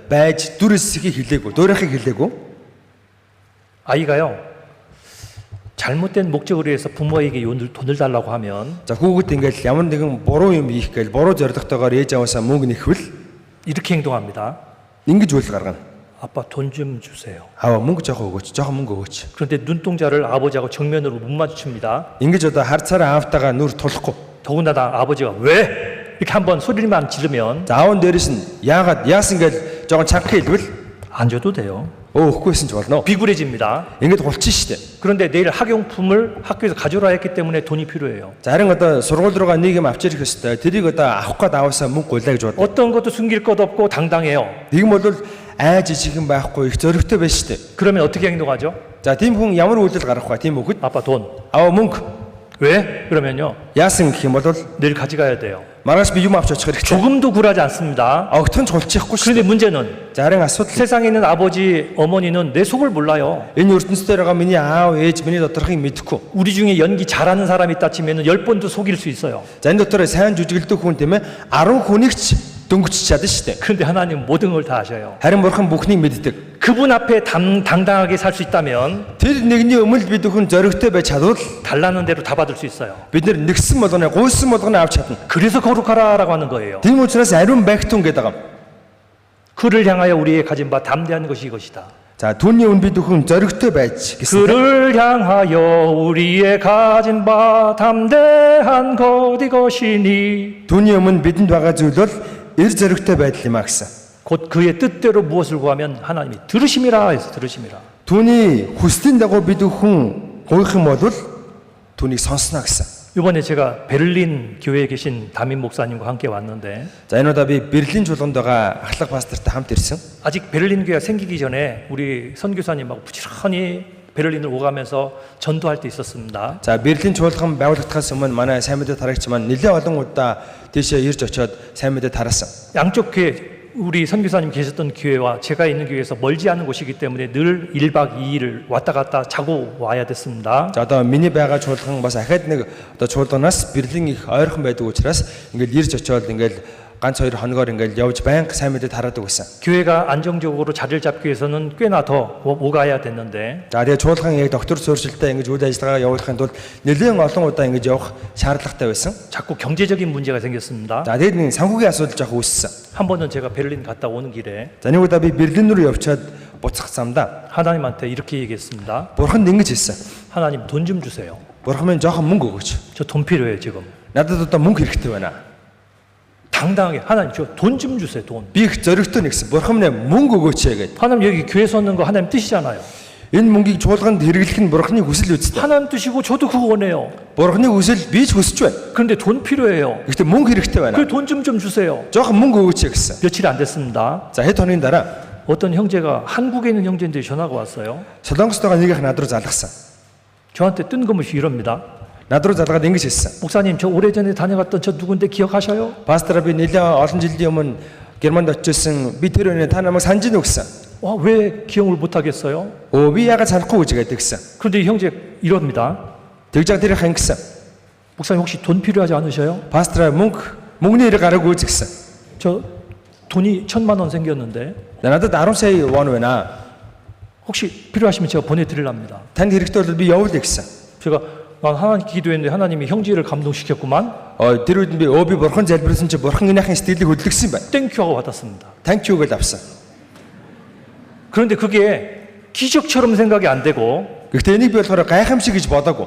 байж дүр эсхийг хэлээгүй, дуурайхыг хэлээгүй. 아이가요 잘못된 목적을 위해서 부모에게 돈을 달라고 하면 За хүүхэд ингээд ямар нэгэн буруу юм хийх гээл буруу зорилготойгоор ээж аваасаа мөнгө нэхвэл 이렇게 행동합니다. ингэж үйл гаргана. 아빠 돈 좀 주세요. Аваа мөнгө жоохон өгөөч, жоохон мөнгө өгөөч. 그런데 눈동자를 아버지하고 정면으로 못 마주칩니다. Ингэж одоо харцаараа аавтайгаа нүр тулахгүй. 더군다나 아버지가 왜 이렇게 한번 소리만 지르면 За аав дээрээс нь яасан гээл жоохон чанга хэлбэл 안 줘도 돼요. өгөхгүйсэн ч болно. 비굴해집니다. Ингэж болчихно шүү дээ. 그런데 내일 학용품을 학교에서 가져오라 했기 때문에 돈이 필요해요. За харин одоо сургууль руугаа нэг юм авчирх ёстой. Тэрийг одоо авах гээд аваасаа мөнгө гуйлаа гэж бод. 어떤 것도 숨길 것 없고 당당해요. Тэгм бол айж жижигэн байхгүй их зөрөгтэй байж шүү дээ. 그러면 어떻게 행동하죠? За тийм хүн ямар үйлдэл гаргах вэ? Тийм өгөхөд 아빠 돈. аваа мөнгө 왜? 그러면요. яасан гэх юм бол 내일 가져가야 돼요. маргааш би юм авч очих хэрэгтэй. 조금도 굴하지 않습니다. Огтхон ч хулчихгүй шүү 그런데 дээ. 문제는 За харин асуудал 세상에 있는 아버지, 어머니는 내 속을 몰라요. энэ ертөнцийн дээр байгаа миний аав, ээж, миний доторхыг мэдэхгүй. 우리 중에 연기 잘하는 사람이 있다 치면 10번도 속일 수 있어요. За энэ дотор сайн жүжиглдэг хүн тийм ээ 10 хүнийг ч дөнгөж чадна шүү дээ. 그런데 하나님 모든 걸 다 아셔요. Харин бурхан бүхнийг мэддэг. 그분 앞에 당당하게 살 수 있다면 Тэр нэгний өмнө бид хүн зоригтой байж чадвал 달라는 대로 다 받을 수 있어요. бид нар нэгсэн болгоно, гуйсан болгоно авч чадна. 그래서 거룩하라라고 하는 거예요. Тийм учраас ариун байгтун гэдэг юм. 그를 향하여 우리의 가진 바 담대한 것이 이것이다. За түүний өмнө бид хүн зоригтой байж гэсэн. 그를 향하여 우리의 가진 바 담대한 것 이것이니 Түүний өмнө бидэнд байгаа зүйл бол эр зоригтой байдал юм а гэсэн. 곧 그의 뜻대로 무엇을 구하면 하나님이 들으심이라 해서 들으심이라. Түүний хүслийн дагуу бид хүн гуйх юм бол түүнийг сонсно гэсэн. 이번에 제가 베를린 교회에 계신 담임 목사님과 함께 왔는데 За энэ удаа би Берлин чуулганд байгаа ахлах пастортай хамт ирсэн. 아직 베를린 교회가 생기기 전에 우리 선교사님하고 부지런히 베를린을 오가면서 전도할 때 있었습니다. За Берлин чуулган байгуулагдахаас өмнө манай сайн мэдээ тарагч маань нэлээд олон удаа тийшээ ирж очиод сайн мэдээ тараасан. 양쪽 교회 우리 선교사님 계셨던 교회와 제가 있는 교회에서 멀지 않은 곳이기 때문에 늘 1박 2일을 왔다 갔다 자고 와야 됐습니다. За одоо миний байгаа чуулган бас ахаад нэг одоо чуулганаас Берлин их ойрхон байдаг учраас ингээл ирж очиод ингээл ганц хоёр хоногоор ингээл явж байнга сайн мэдээ тараадаг байсан. 교회가 안정적으로 자리를 잡기 위해서는 꽤나 더 오가야 됐는데 За тэгээ чуулган яг доктор суурьшилтай ингэж үйл ажиллагаа явуулахын тулд нэлээд олон удаа ингэж явах шаардлагатай байсан. 자꾸 경제적인 문제가 생겼습니다. За тэгээд нэг санхүүгийн асуудал жоох үүссэн. 한 번은 제가 베를린 갔다 오는 길에 За нэг удаа би Берлин руу явчаад буцах замдаа 하나님한테 이렇게 얘기했습니다. Бурханд ингэж хэлсэн. 하나님 돈 좀 주세요. Бурхан минь жоохон мөнгө өгөөч. 저 돈 필요해요 지금. Надад одоо мөнгө хэрэгтэй байна. 당당하게 하나님 저 돈 좀 주세요 돈. Би их зоригтой нэгсэн. Бурхан минь мөнгө өгөөч гэдэг. 하나님 여기 교회 섰는 거 하나님 뜻이잖아요. Энэ мөнгийг чуулганд хэрэглэх нь Бурханы хүсэл үстэй. 하나님 뜻이고 저도 그거 원해요. Бурханы хүсэл би ч хүсэж байна. 그런데 돈 필요해요. Гэхдээ мөнгө хэрэгтэй байна. 그 돈 좀 주세요. Жоохон мөнгө өгөөч гэсэн. 며칠 안 됐습니다. За хэд хоногийн дараа 어떤 형제가 한국에 있는 형제인데 전화가 왔어요. Солонгост байгаа нэгийнх над руу залгасан. 저한테 뜬금없이 이럽니다. Над руу залгаад ингэж хэлсэн. 목사님 저 오래전에 다녀갔던 저 누군데 기억하셔요? Пастор би нэлээд олон жилийн өмнө Германд очижсэн би тэр өнөө та намайг санаж ийн үгсэн. 왜 기억을 못 하겠어요? Өө би яагаад санахгүй гэж гэдэг гисэн. 그런데 이 형제 이럽니다. Тэгж яг тэр хангасан. 목사님 혹시 돈 필요하지 않으셔요? Пастор мөнгөний хэрэг гараагүй гэсэн. 저 돈이 1,000만 원 생겼는데 Надад 10 сая вон байна. 혹시 필요하시면 제가 보내드리랍니다. Танд хэрэгтэй бол би явуулъя гэсэн. 제가 난 하나님 기도했는데 하나님이 형제를 감동시켰구만. Тэр үед би би бурхан залбирсан чи бурхан энийхэн сэтгэлийг хөдөлгсөн байна. 땡큐하고 받았습니다. Thank you гэж авсан. 그런데 그게 기적처럼 생각이 안 되고 Гэхдээ энийг би болохоор гайхамшиг гэж бодоагүй.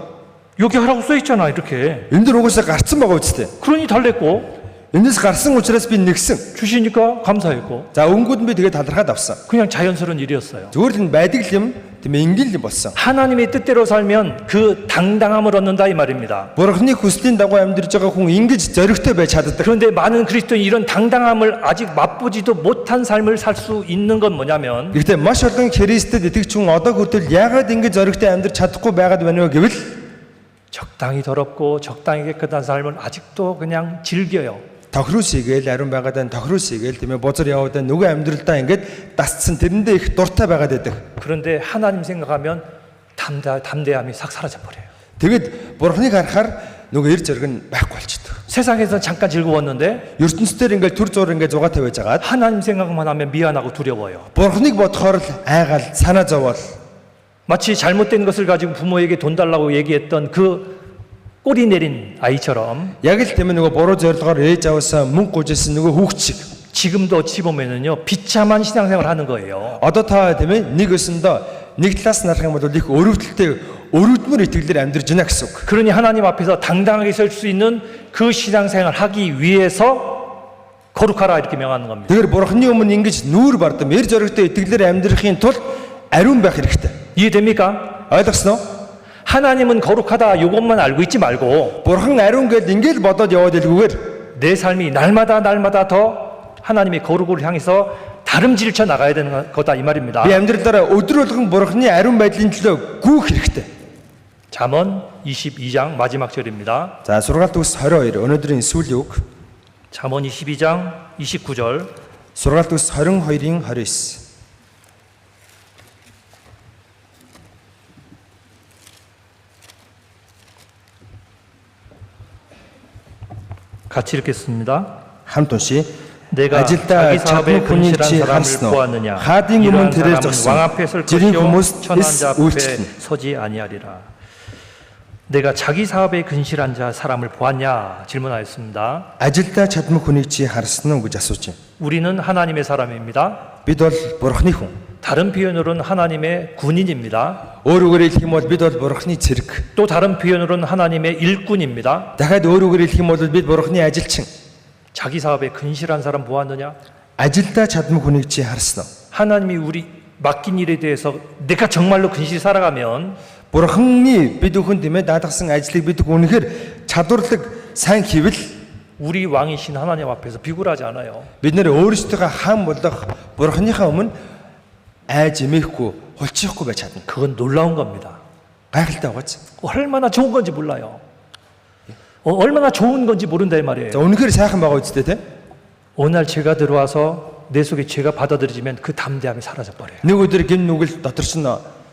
여기 하라고 써 있잖아 이렇게. Энд дөр угаасаа гарцсан байгаа үстэй. 그러니 달랬고 Эндээс гарсан учраас би нэгсэн. 주시니까 감사했고 За өнгөд нь би тэгээд талархаад авсан. 그냥 자연스러운 일이었어요. Зүгээр л энэ байдаг юм, тийм ингээл юм болсон. 하나님의 뜻대로 살면 그 당당함을 얻는다 이 말입니다. Бурханы хүслийн дагуу амьдарч байгаа хүн ингэж зоригтой байж чаддаг. 그런데 많은 그리스도인 이런 당당함을 아직 맛보지도 못한 삶을 살 수 있는 건 뭐냐면 Гэхдээ маш олон Христэд итгэж хүн одоо хүртэл яагаад ингэж зоригтой амьдарч чадахгүй байгаад байна вэ гэвэл 적당히 더럽고 적당히 깨끗한 삶을 아직도 그냥 즐겨요. тохируулсыгээл ариун байгаад тохируулсыгээл тийм ээ бузар яваад нөгөө амьдралдаа ингэж дасцсан тэрэндээ их дуртай байгаад байдаг. 그런데 하나님 생각하면 담대함이 싹 사라져 버려요. Тэгэд бурхныг харахаар нөгөө эр зэрэг нь байхгүй болчихдог. 세상에서 잠깐 즐거웠는데 ертөнцийн ингээд төр зур ингээд зугаатай байж байгаад 하나님 생각만 하면 미안하고 두려워요. бурхныг бодохоор л айгаал санаа зовоол 마치 잘못된 것을 가지고 부모에게 돈 달라고 얘기했던 그 꼬리 내린 아이처럼 Яг л тийм нөгөө буруу зорилгоор ээж аваасаа мөнгө гуйжсэн нөгөө хүүхд шиг. 지금도 어찌 보면은요 비참한 신앙생활 하는 거예요. Одоо та тийм ээ нэг өсөндөө нэг талаас нарах юм бол их өрөвдөлтэй өрөвдмөр итгэлээр амьдарч байна гэсэн үг. 그러니 하나님 앞에서 당당하게 설 수 있는 그 신앙생활 하기 위해서 거룩하라 이렇게 명하는 겁니다. Тэгэхээр бурхны өмнө ингэж нүүр бардам эр зоригтой итгэлээр амьдрахын тулд ариун байх хэрэгтэй. 이해됩니까? ойлгосноо? 하나님은 거룩하다 이것만 알고 있지 말고 Бурхан ариун гэдээ ингээл бодоод яваад илгүүгээр 내 삶이 날마다 더 하나님의 거룩을 향해서 다름질을 쳐 나가야 되는 거다 이 말입니다. би амьдралаараа өдөр болгон бурхны ариун байдлын төлөө гүйх хэрэгтэй. 잠언 22장 마지막 절입니다. За сургаалт үс 22 өнөөдрийн сүүлийн үг. 잠언 22장 29절. Сургаалт үс 22-ийн 29. 같이 읽겠습니다. хамт уншия. 내가 아질다 자기 사업에 чадны хүний 근실한 чи 사람을 харсноо. 보았느냐 하адын 이러한 өмнө тэрээр 사람은 зогсон. 왕 앞에 설 지린 것이요 хүмүүс 천한 эс 자 앞에 үйлчлэнэ. 서지 아니하리라. 내가 자기 사업에 근실한 자 사람을 보았냐 질문하였습니다. Ажилдаа чадмаг хүнийг чи харсан уу гэж асууж байна. 우리는 하나님의 사람입니다. Бид бол бурхны хүн. 다른 표현으로는 하나님의 군인입니다. Өөрөөр хэлэх юм бол бид бол бурхны цэрэг. 또 다른 표현으로는 하나님의 일꾼입니다. Дахиад өөрөөр хэлэх юм бол бид бурхны ажилчин. 자기 사업에 근실한 사람 보았느냐? Ажилдаа чадмаг хүнийг чи харсан уу? 하나님이 우리 맡긴 일에 대해서 내가 정말로 근실히 살아가면 Бурхны бид бүхэн тийм ээ даатгсан ажлыг бид үнэхээр чадварлаг сайн хийвэл 우리 왕이신 하나님 앞에서 비굴하지 않아요. бид нэр өөрсдийнхөө хаан болох бурхныхаа өмнө айж эмээхгүй hulчихгүй байж чадна. 그건 놀라운 겁니다. Гайхалтай байгааз. 얼마나 좋은 건지 몰라요. 얼마나 좋은 건지 모른다 이 말이에요. За үнэхээр сайхан байгаа үстэй те. 어느 날 죄가 들어와서 내 속에 죄가 받아들여지면 그 담대함이 사라져 버려요. Нэг өдөр гин нүгэл дотор чинь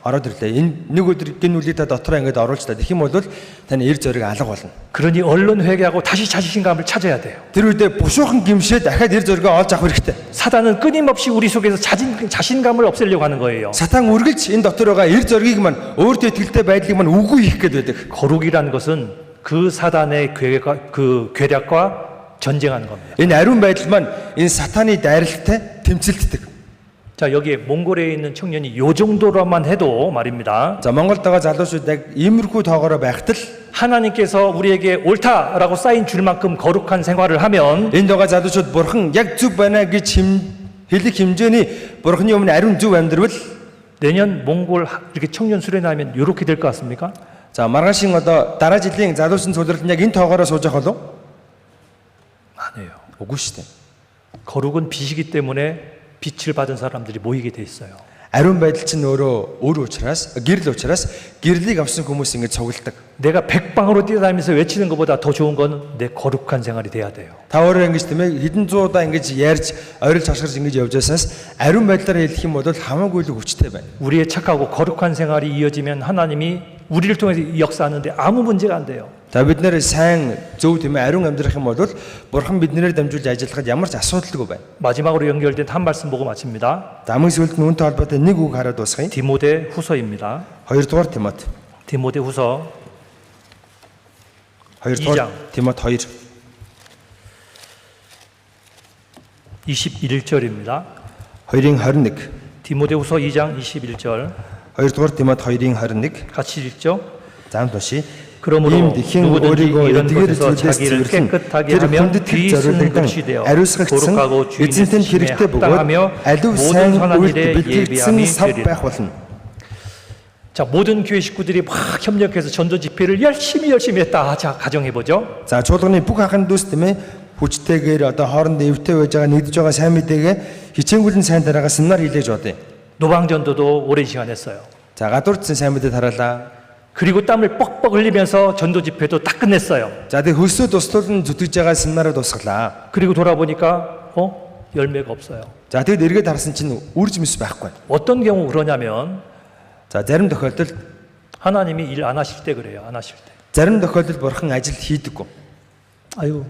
ороод ирлээ. Энэ нэг өдөр гин нүглийг та дотроо ингээд оруулж та. Тэгэх юм бол таны эр зориг алга болно. 그러니 얼른 회개하고 다시 자신감을 찾아야 돼요. Тэр үедээ бушуухан гимшээ дахиад эр зоригоо олж авах хэрэгтэй. 사단은 끊임없이 우리 속에서 자신감을 없애려고 하는 거예요. Сатан үргэлж энэ дотор байгаа эр зоригийг маань өөртөө итгэлтэй байдлыг маань үгүй хийх гээд байдаг. 거룩이라는 것은 그 사단의 괴력과 전쟁하는 겁니다. Энэ ариун байдал маань энэ сатаны дайралтай тэмцэлддэг. 자, 여기에 몽골에 있는 청년이 요 정도로만 해도 말입니다. За Монголд байгаа залуучууд яг иймэрхүү тоогоороо байхад л 하나님께서 우리에게 옳다라고 쌓인 줄 만큼 거룩한 생활을 하면 энд байгаа залуучууд бурхан яг зөв байна гэж хэлэх хэмжээний бурханы өмнө ариун зөв амьдрал 내년 몽골 이렇게 청년 수련하면 이렇게 될 것 같습니까? за маргаашийн одоо дараа жилийн залуусын цугларалд яг энэ тоогоороо сууж явах болов? 아니에요. Үгүй шүү дээ. 거룩은 빛이기 때문에 빛을 받은 사람들이 모이게 돼 있어요. Ариун байдал чинь өөрөө өөр учраас гэрэл учраас гэрлийг авсан хүмүүс ингэж цугладаг. 내가 백방으로 뛰어다니면서 외치는 것보다 더 좋은 건 내 거룩한 생활이 돼야 돼요. Та өөрөө ингэж тийм ээ хэдэн зуудаа ингэж ярьж ойролж хашгирж ингэж явж байснаас ариун байдлаараа хэлэх юм бол хамаагүй л хүчтэй байна. 우리의 착하고 거룩한 생활이 이어지면 하나님이 우리를 통해서 역사하는데 아무 문제가 안 돼요. За бид нэр сайн зөв тийм ээ ариун амьдрах юм бол бурхан биднээр дамжуулж ажиллахад ямар ч асуудалгүй байна. 마지막으로 연결된 한 말씀 보고 마칩니다. За хамгийн сүүлд нь үүнтэй холбоотой нэг үг хараад дуусгая. 디모데 후서입니다. 2-р Тимот. 디모데 후서 2-р Тимот 2. 21절입니다. 2-ийн 21. 디모데 후서 2장 21절 2-р Тимот 2-ийн 21. 같이 읽죠. За уншия. 그러므로 ийм 대хийн 누구든지 өөрийгөө 이런 эдгээр 것에서 зүйлээс 자기를 цэвэрлэн 깨끗하게 тэр 하면 хүндэтгэл 귀 쓰는 зориулдан 것이 되어 ариусгагдсан 거룩하고 주인의 эзэнтэй 쓰심에 хэрэгтэй бөгөөд 합당하며 аливаа 모든 сайн 선한 үйлд 일에 бэлтгэгдсэн 예비함이 сав 되리라. байх болно. 자, 모든 교회 식구들이 막 협력해서 전도 집회를 열심히 했다. 자, 가정해 보죠. За чуулганы бүх ахын дүүс тийм ээ хүчтэйгээр одоо хооронд эвтэй байж байгаа нэгдэж байгаа сайн мэдээгээ хичээнгүлэн сайн дараагаа семинар хийлээж бодъё. 노방전도도 오랜 시간 했어요. За гадуурдсан сайн мэдээ тараалаа. 그리고 땀을 뻑뻑 흘리면서 전도 집회도 다 끝냈어요. За тэг хөлсөө туслуулан зүтгэж байгаа семинараа дуусгалаа. 그리고 돌아보니까 열매가 없어요. За тэгэд эргээд харсан чинь үрж мэс байхгүй. 어떤 경우 그러냐면 За зарим тохиолдолд 하나님이 일 안 하실 때 그래요. 안 하실 때. зарим тохиолдолд бурхан ажил хийдэггүй. 아유,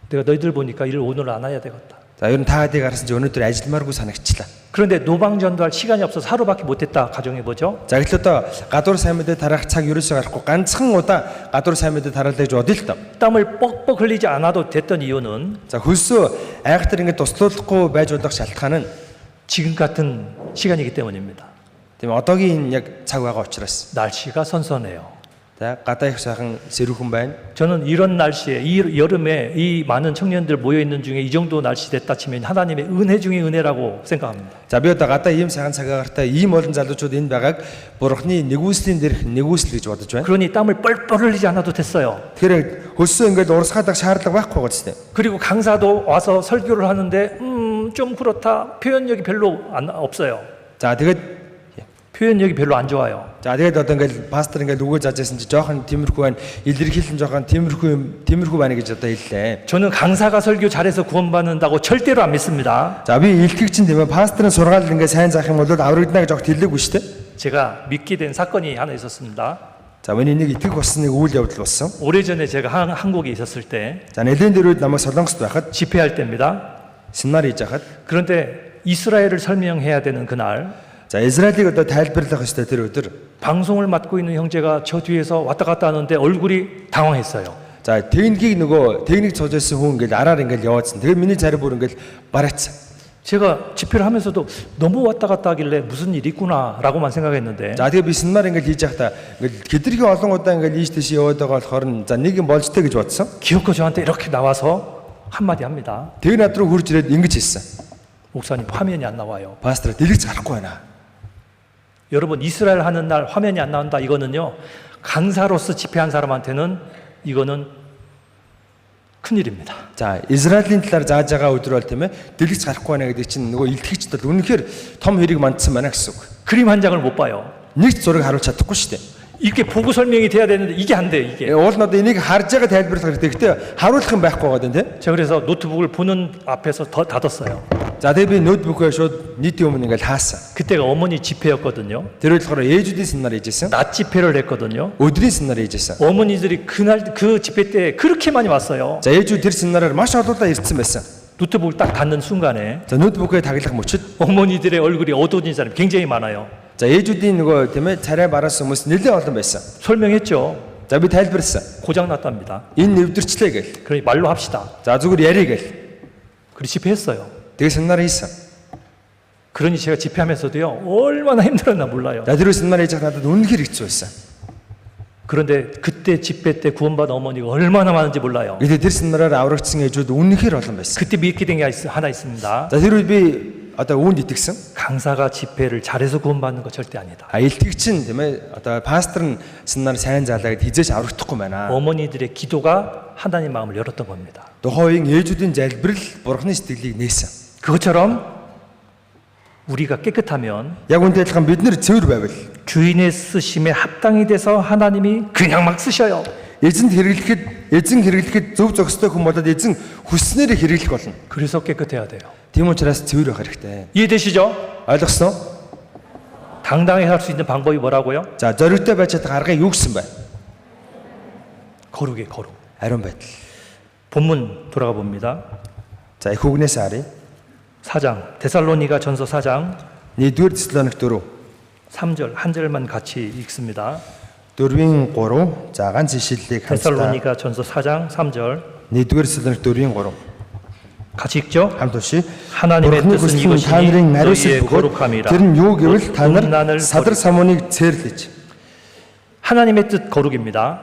내가 너희들 보니까 일 오늘 안 해야 되겠다. За ер нь та хэдийг харсан чинь өнөөдөр ажилламааргүй санагчлаа. 그런데 노방 전도할 시간이 없어서 하루밖에 못했다 가정해 보죠. За гэтэл одоо гадуур сайн мэдээ тараах цаг ерөөсөө гарахгүй ганцхан удаа гадуур сайн мэдээ тараалаа гэж бодъё л тоо. 땀을 뻑뻑 흘리지 않아도 됐던 이유는 За хөлсөө айхтар ингэ туслуулахгүй байж болох шалтгаан нь 지금 같은 시간이기 때문입니다. тийм одоогийн энэ яг цаг байгаа учраас. 날씨가 선선해요. За гадаа их сайхан сэрүүхэн байна. 저는 이런 날씨에 이 여름에 이 많은 청년들 모여 있는 중에 이 정도 날씨 됐다 치면 하나님의 은혜 중에 은혜라고 생각합니다. За би одоо гадаа ийм сайхан цагаагартай ийм олон залуучууд энд байгааг Бурхны нэгүслийн дээрх нэгүсэл гэж бодож байна. 그러니 땀을 뻘뻘 흘리지 않아도 됐어요. Тэгэхээр хөлсөө ингээд урсгаадах шаардлага байхгүй байгаа ч тийм. 그리고 강사도 와서 설교를 하는데 좀 그렇다. 표현력이 별로 없어요. За тэгээд 표현력이 별로 안 좋아요. За тэгээд одоо ингээд пастор ингээд үгөө заажсэн чи жоохон тиймэрхүү байна. Илэрхийлэн жоохон тиймэрхүү байна гэж одоо хэллээ. 저는 강사가 설교 잘해서 구원받는다고 절대로 안 믿습니다. За би илтгэгч тийм ээ пасторын сургаал ингээд сайн заах юм бол аврагдана гэж огт хэлээгүй шүү дээ. 제가 믿게 된 사건이 하나 있었습니다. За миний нэг итгэх болсон нэг үйл явдал болсон. 오래전에 제가 한국에 있었을 때 За нэлээд дээр үед намайг Солонгост байхад 집회할 때입니다. семинар хийж байхад 그런데 이스라엘을 설명해야 되는 그날 за Израилийг одоо тайлбарлах ёстой тэр өдөр 방송을 맡고 있는 형제가 저 뒤에서 왔다 갔다 하는데 얼굴이 당황했어요. за техникийг нөгөө техник сууж байсан хүн ингээд араар ингээд яваадсан. тэгээд миний царай бүр ингээд бараацсан. 제가 집회를 하면서도 너무 왔다 갔다 하길래 무슨 일이 있구나라고만 생각했는데 За тэгээд би семинар ингээд хийж байхдаа ингээд хэдэрхий олон удаа ингээд ийш тийш яваад байгаа болохоор нь за нэг юм болж тээ гэж бодсон. 기어코 저한테 이렇게 나와서 한마디 합니다. тэгээд над руу хурж ирээд ингэж хэлсэн. 목사님 화면이 안 나와요. пастор дэлгэц гарахгүй байна. 여러분 이스라엘 하는 날 화면이 안 나온다 이거는요 강사로서 집회한 사람한테는 이거는 큰일입니다. За Израилийн талаар зааж байгаа өдөр бол тийм ээ дэлгэц гарахгүй байна гэдэг чинь нөгөө илтгэгчд бол үнэхээр том хэрэг мандсан байна гэсэн үг. 그림 한 장을 못 봐요. Нэг зураг харуулж чадахгүй шүү дээ. 이렇게 보고 설명이 돼야 되는데 이게 안 돼 이게. Уул нь одоо энийг харж байгаа тайлбарлах хэрэгтэй. Гэхдээ харуулах юм байхгүй байгаа дээ. 제가 그래서 노트북을 보는 앞에서 더 닫았어요. За тэгээ би ноутбукөө шууд нийтийн өмнө ингээл хаасан. 그때가 어머니 집회였거든요. Тэр болохоор ээжүүдийн семинар хийж байсан. 낮 집회를 했거든요. өдрийн семинар хийж байсан. 어머니들이 그날 그 집회 때 그렇게 많이 왔어요. За ээжүүд тэр семинараар маш олоолаа ирсэн байсан. 노트북을 딱 닫는 순간에 За ноутбукөө таглах мөчөд 어머니들의 얼굴이 어두워진 사람이 굉장히 많아요. за ээжүүдийн нөгөө тийм ээ царай бараас хүмүүс нэлээд олон байсан. 설명했죠. За би тайлбарласан. 고장 났답니다. Энэ нэвдэрчлээ гээл. 그러니 말로 합시다. За зүгээр ярих гээл. 그리고 집회했어요. Тэгээ семинар хийсэн. 그러니 제가 집회하면서도요 얼마나 힘들었나 몰라요. За тэр семинар хийж байхад надад үнэхээр хэцүү байсан. 그런데 그때 집회 때 구원받은 어머니가 얼마나 많은지 몰라요. Гэтэ тэр семинараар аврагдсан ээжүүд үнэхээр олон байсан. 그때 믿게 된 게 하나 있습니다. За тэр үед би одоо үүнд итгэсэн. 강사가 집회를 잘해서 구원받는 거 절대 아니다. илтгэгч нь тийм ээ одоо пастор нь семинар сайн заалаа гэд хизээж аврагдахгүй байна. 어머니들의 기도가 하나님 마음을 열었던 겁니다. Тухайн ээжүүдийн залбирал Бурхны сэтгэлийг нээсэн. 그것처럼 우리가 깨끗하면 Яг үнтэй адилхан бид нэр цэвэр байвал 주인의 쓰심에 합당이 돼서 하나님이 그냥 막 쓰셔요. эзэн хэрэглэхэд зөв зохистой хүн болоод эзэн хүснээр хэрэглэх болно. 그래서 깨끗해야 돼요. Тийм учраас цэвэр байх хэрэгтэй. 이해되시죠? ойлгосноо? 당당히 할 수 있는 방법이 뭐라고요? За зоригтой байж чадах арга юу гэсэн бэ? 거룩의 거룩. Ариун байдал. 본문 돌아가 봅니다. За их үгнээс харъя. 4장 데살로니가 전서 4장 1-р Теслоник 4 3절 한 절만 같이 읽습니다. 4-3 за ганц ишлэлийг хамтдаа 데살로니가 전서 4장 3절 1-р Теслоник 4-3 같이 읽죠? хамт уншия. 하나님의 뜻은 이것이니 너희의 거룩함이라. Тэр нь юу гэвэл та нар 음란을 садар самууныг цээрлэж. 하나님의 뜻 거룩입니다.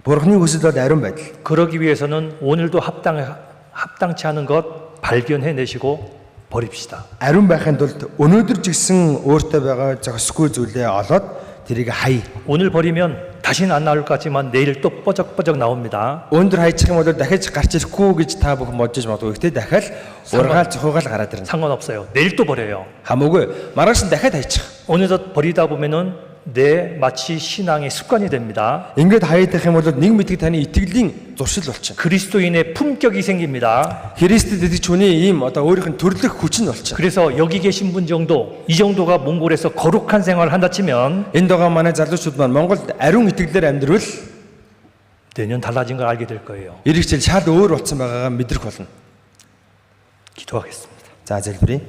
Бурхны хүсэл бол ариун байдал. 그러기 위해서는 오늘도 합당치 않은 것 발견해내시고 버립시다. Ариун байхын тулд өнөөдөр ч гэсэн өөртөө байгаа зохисгүй зүйлээ олоод тэрийг хай. 오늘 버리면 다시는 안 나올 것 같지만 내일 또 뻐적뻐적 나옵니다. Өндөр хайчих юм бол дахиж гарч ирэхгүй гэж та бүхэн бодож магадгүй. Гэхдээ дахиад ургаал зохиогаал гараад ирнэ. 상관없어요. 내일 또 버려요. Хамаагүй. Маргааш нь дахиад хайчих. 어느덧 버리다 보면은 내 마치 신앙의 습관이 됩니다. Ингээд хаydах юм бол нэг мэдгийг таны итгэлийн зуршил болчихно. 그리스도인의 품격이 생깁니다. Христэд итгэж хүний ийм одоо өөрийнх нь төрлөх хүч нь болчихно. 그래서 여기 계신 분 정도, 이 정도가 몽골에서 거룩한 생활을 한다 치면 Энд байгаа манай залуучууд маань Монголд ариун итгэлээр амьдрвэл 내년 달라진 걸 알게 될 거예요. эх жил шал өөр болсон байгаагаа мэдрэх болно. 기도하겠습니다. За залбирая.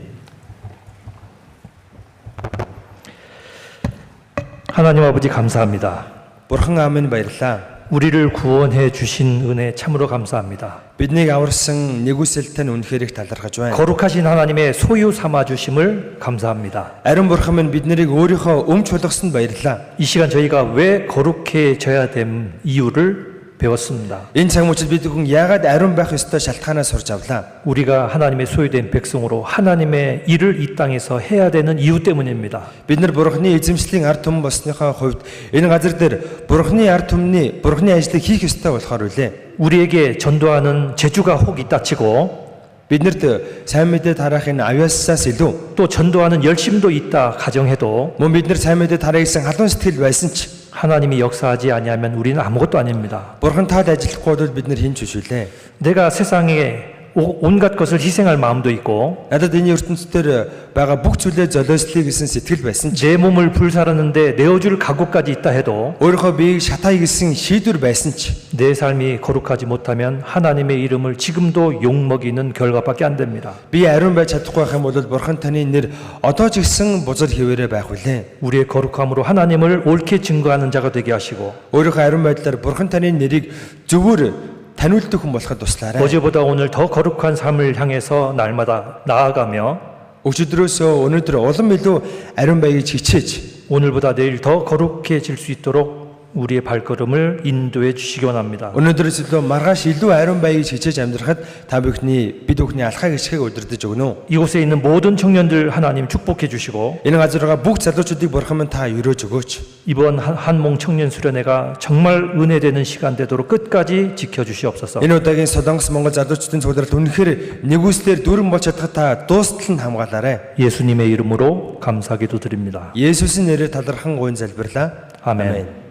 하나님 아버지 감사합니다. Бурхан аав минь баярлалаа. 우리를 구원해 주신 은혜 참으로 감사합니다. Биднийг аварсан нэгүсэлтэн үнэхээр их талархаж байна. 거룩하신 하나님의 소유 삼아 주심을 감사합니다. Ариун Бурхан минь биднийг өөрийнхөө өмч болгосонд баярлалаа. 이 시간 저희가 왜 거룩해져야 됨 이유를 배웠습니다. Энэ цаг мөчид бид хүн яагаад ариун байх ёстой шалтгаанаа сурч авлаа. 우리가 하나님의 소유된 백성으로 하나님의 일을 이 땅에서 해야 되는 이유 때문입니다. Бид нар Бурханы эзэмшлийн ард түмэн болсныхоо хувьд энэ газар дээр Бурханы ард түмний Бурханы ажлыг хийх ёстой болохоор үлээ. 우리에게 전도하는 제주가 혹 있다 치고 Биднэрт сайн мэдээ тараах энэ авьяасаас илүү 또 전도하는 열심도 있다 가정해도 мөн бид нар сайн мэдээ тараа гэсэн халуун сэтгэл байсан ч 하나님이 역사하지 아니하면 우리는 아무것도 아닙니다. Бурхан таад ажиллахгүй бол бид нар хэн ч биш үлээ. 내가 세상에 온갖 것을 희생할 마음도 있고 Надад энэ ертөнцийн байгаа бүх зүйлээ золиослоё гэсэн сэтгэл байсан ч 내 몸을 불사르는데 내어줄 각오까지 있다 해도 өөрийнхөө биеийг шатаая гэсэн шийдвэр байсан ч 내 삶이 거룩하지 못하면 하나님의 이름을 지금도 욕먹이는 결과밖에 안 됩니다. би ариун байж чадахгүй байх юм бол Бурхан таны нэр одоо ч гэсэн бузар хിവэрэ байх үлээ. 우리의 거룩함으로 하나님을 옳게 증거하는 자가 되게 하시고 өөрийнхөө ариун байдлаар Бурхан таны нэрийг зөвөр таниулдаг хүн болоход туслаарай. 어제보다 오늘 더 거룩한 삶을 향해서 날마다 나아가며 Өчигдрөөсөө өнөөдөр улам илүү ариун байгааж хичээж 오늘보다 내일 더 거룩해질 수 있도록 우리의 발걸음을 인도해 주시기 원합니다. өнөөдрөөс илүү маргааш илүү ариун байгааж хичээж амьдрахад та бүхний бид бүхний алхах гიშгийг удирдах өгнө. 이곳에 있는 모든 청년들 하나님 축복해 주시고 Энэ газар байгаа бүх залуучуудыг Бурхан минь та өрөөж өгөөч. 이번 한몽 청년 수련회가 정말 은혜되는 시간 되도록 끝까지 지켜 주시옵소서. Энэ удаагийн Солонгос Монгол залуучуудын цугларалт үнэхээр нэгүслэр дүүрэн болж чадхад та дуустал нь хамгаалаарай. 예수님의 이름으로 감사기도 드립니다. Есүсийн нэрээр талархан гуйн залбирлаа. 아멘.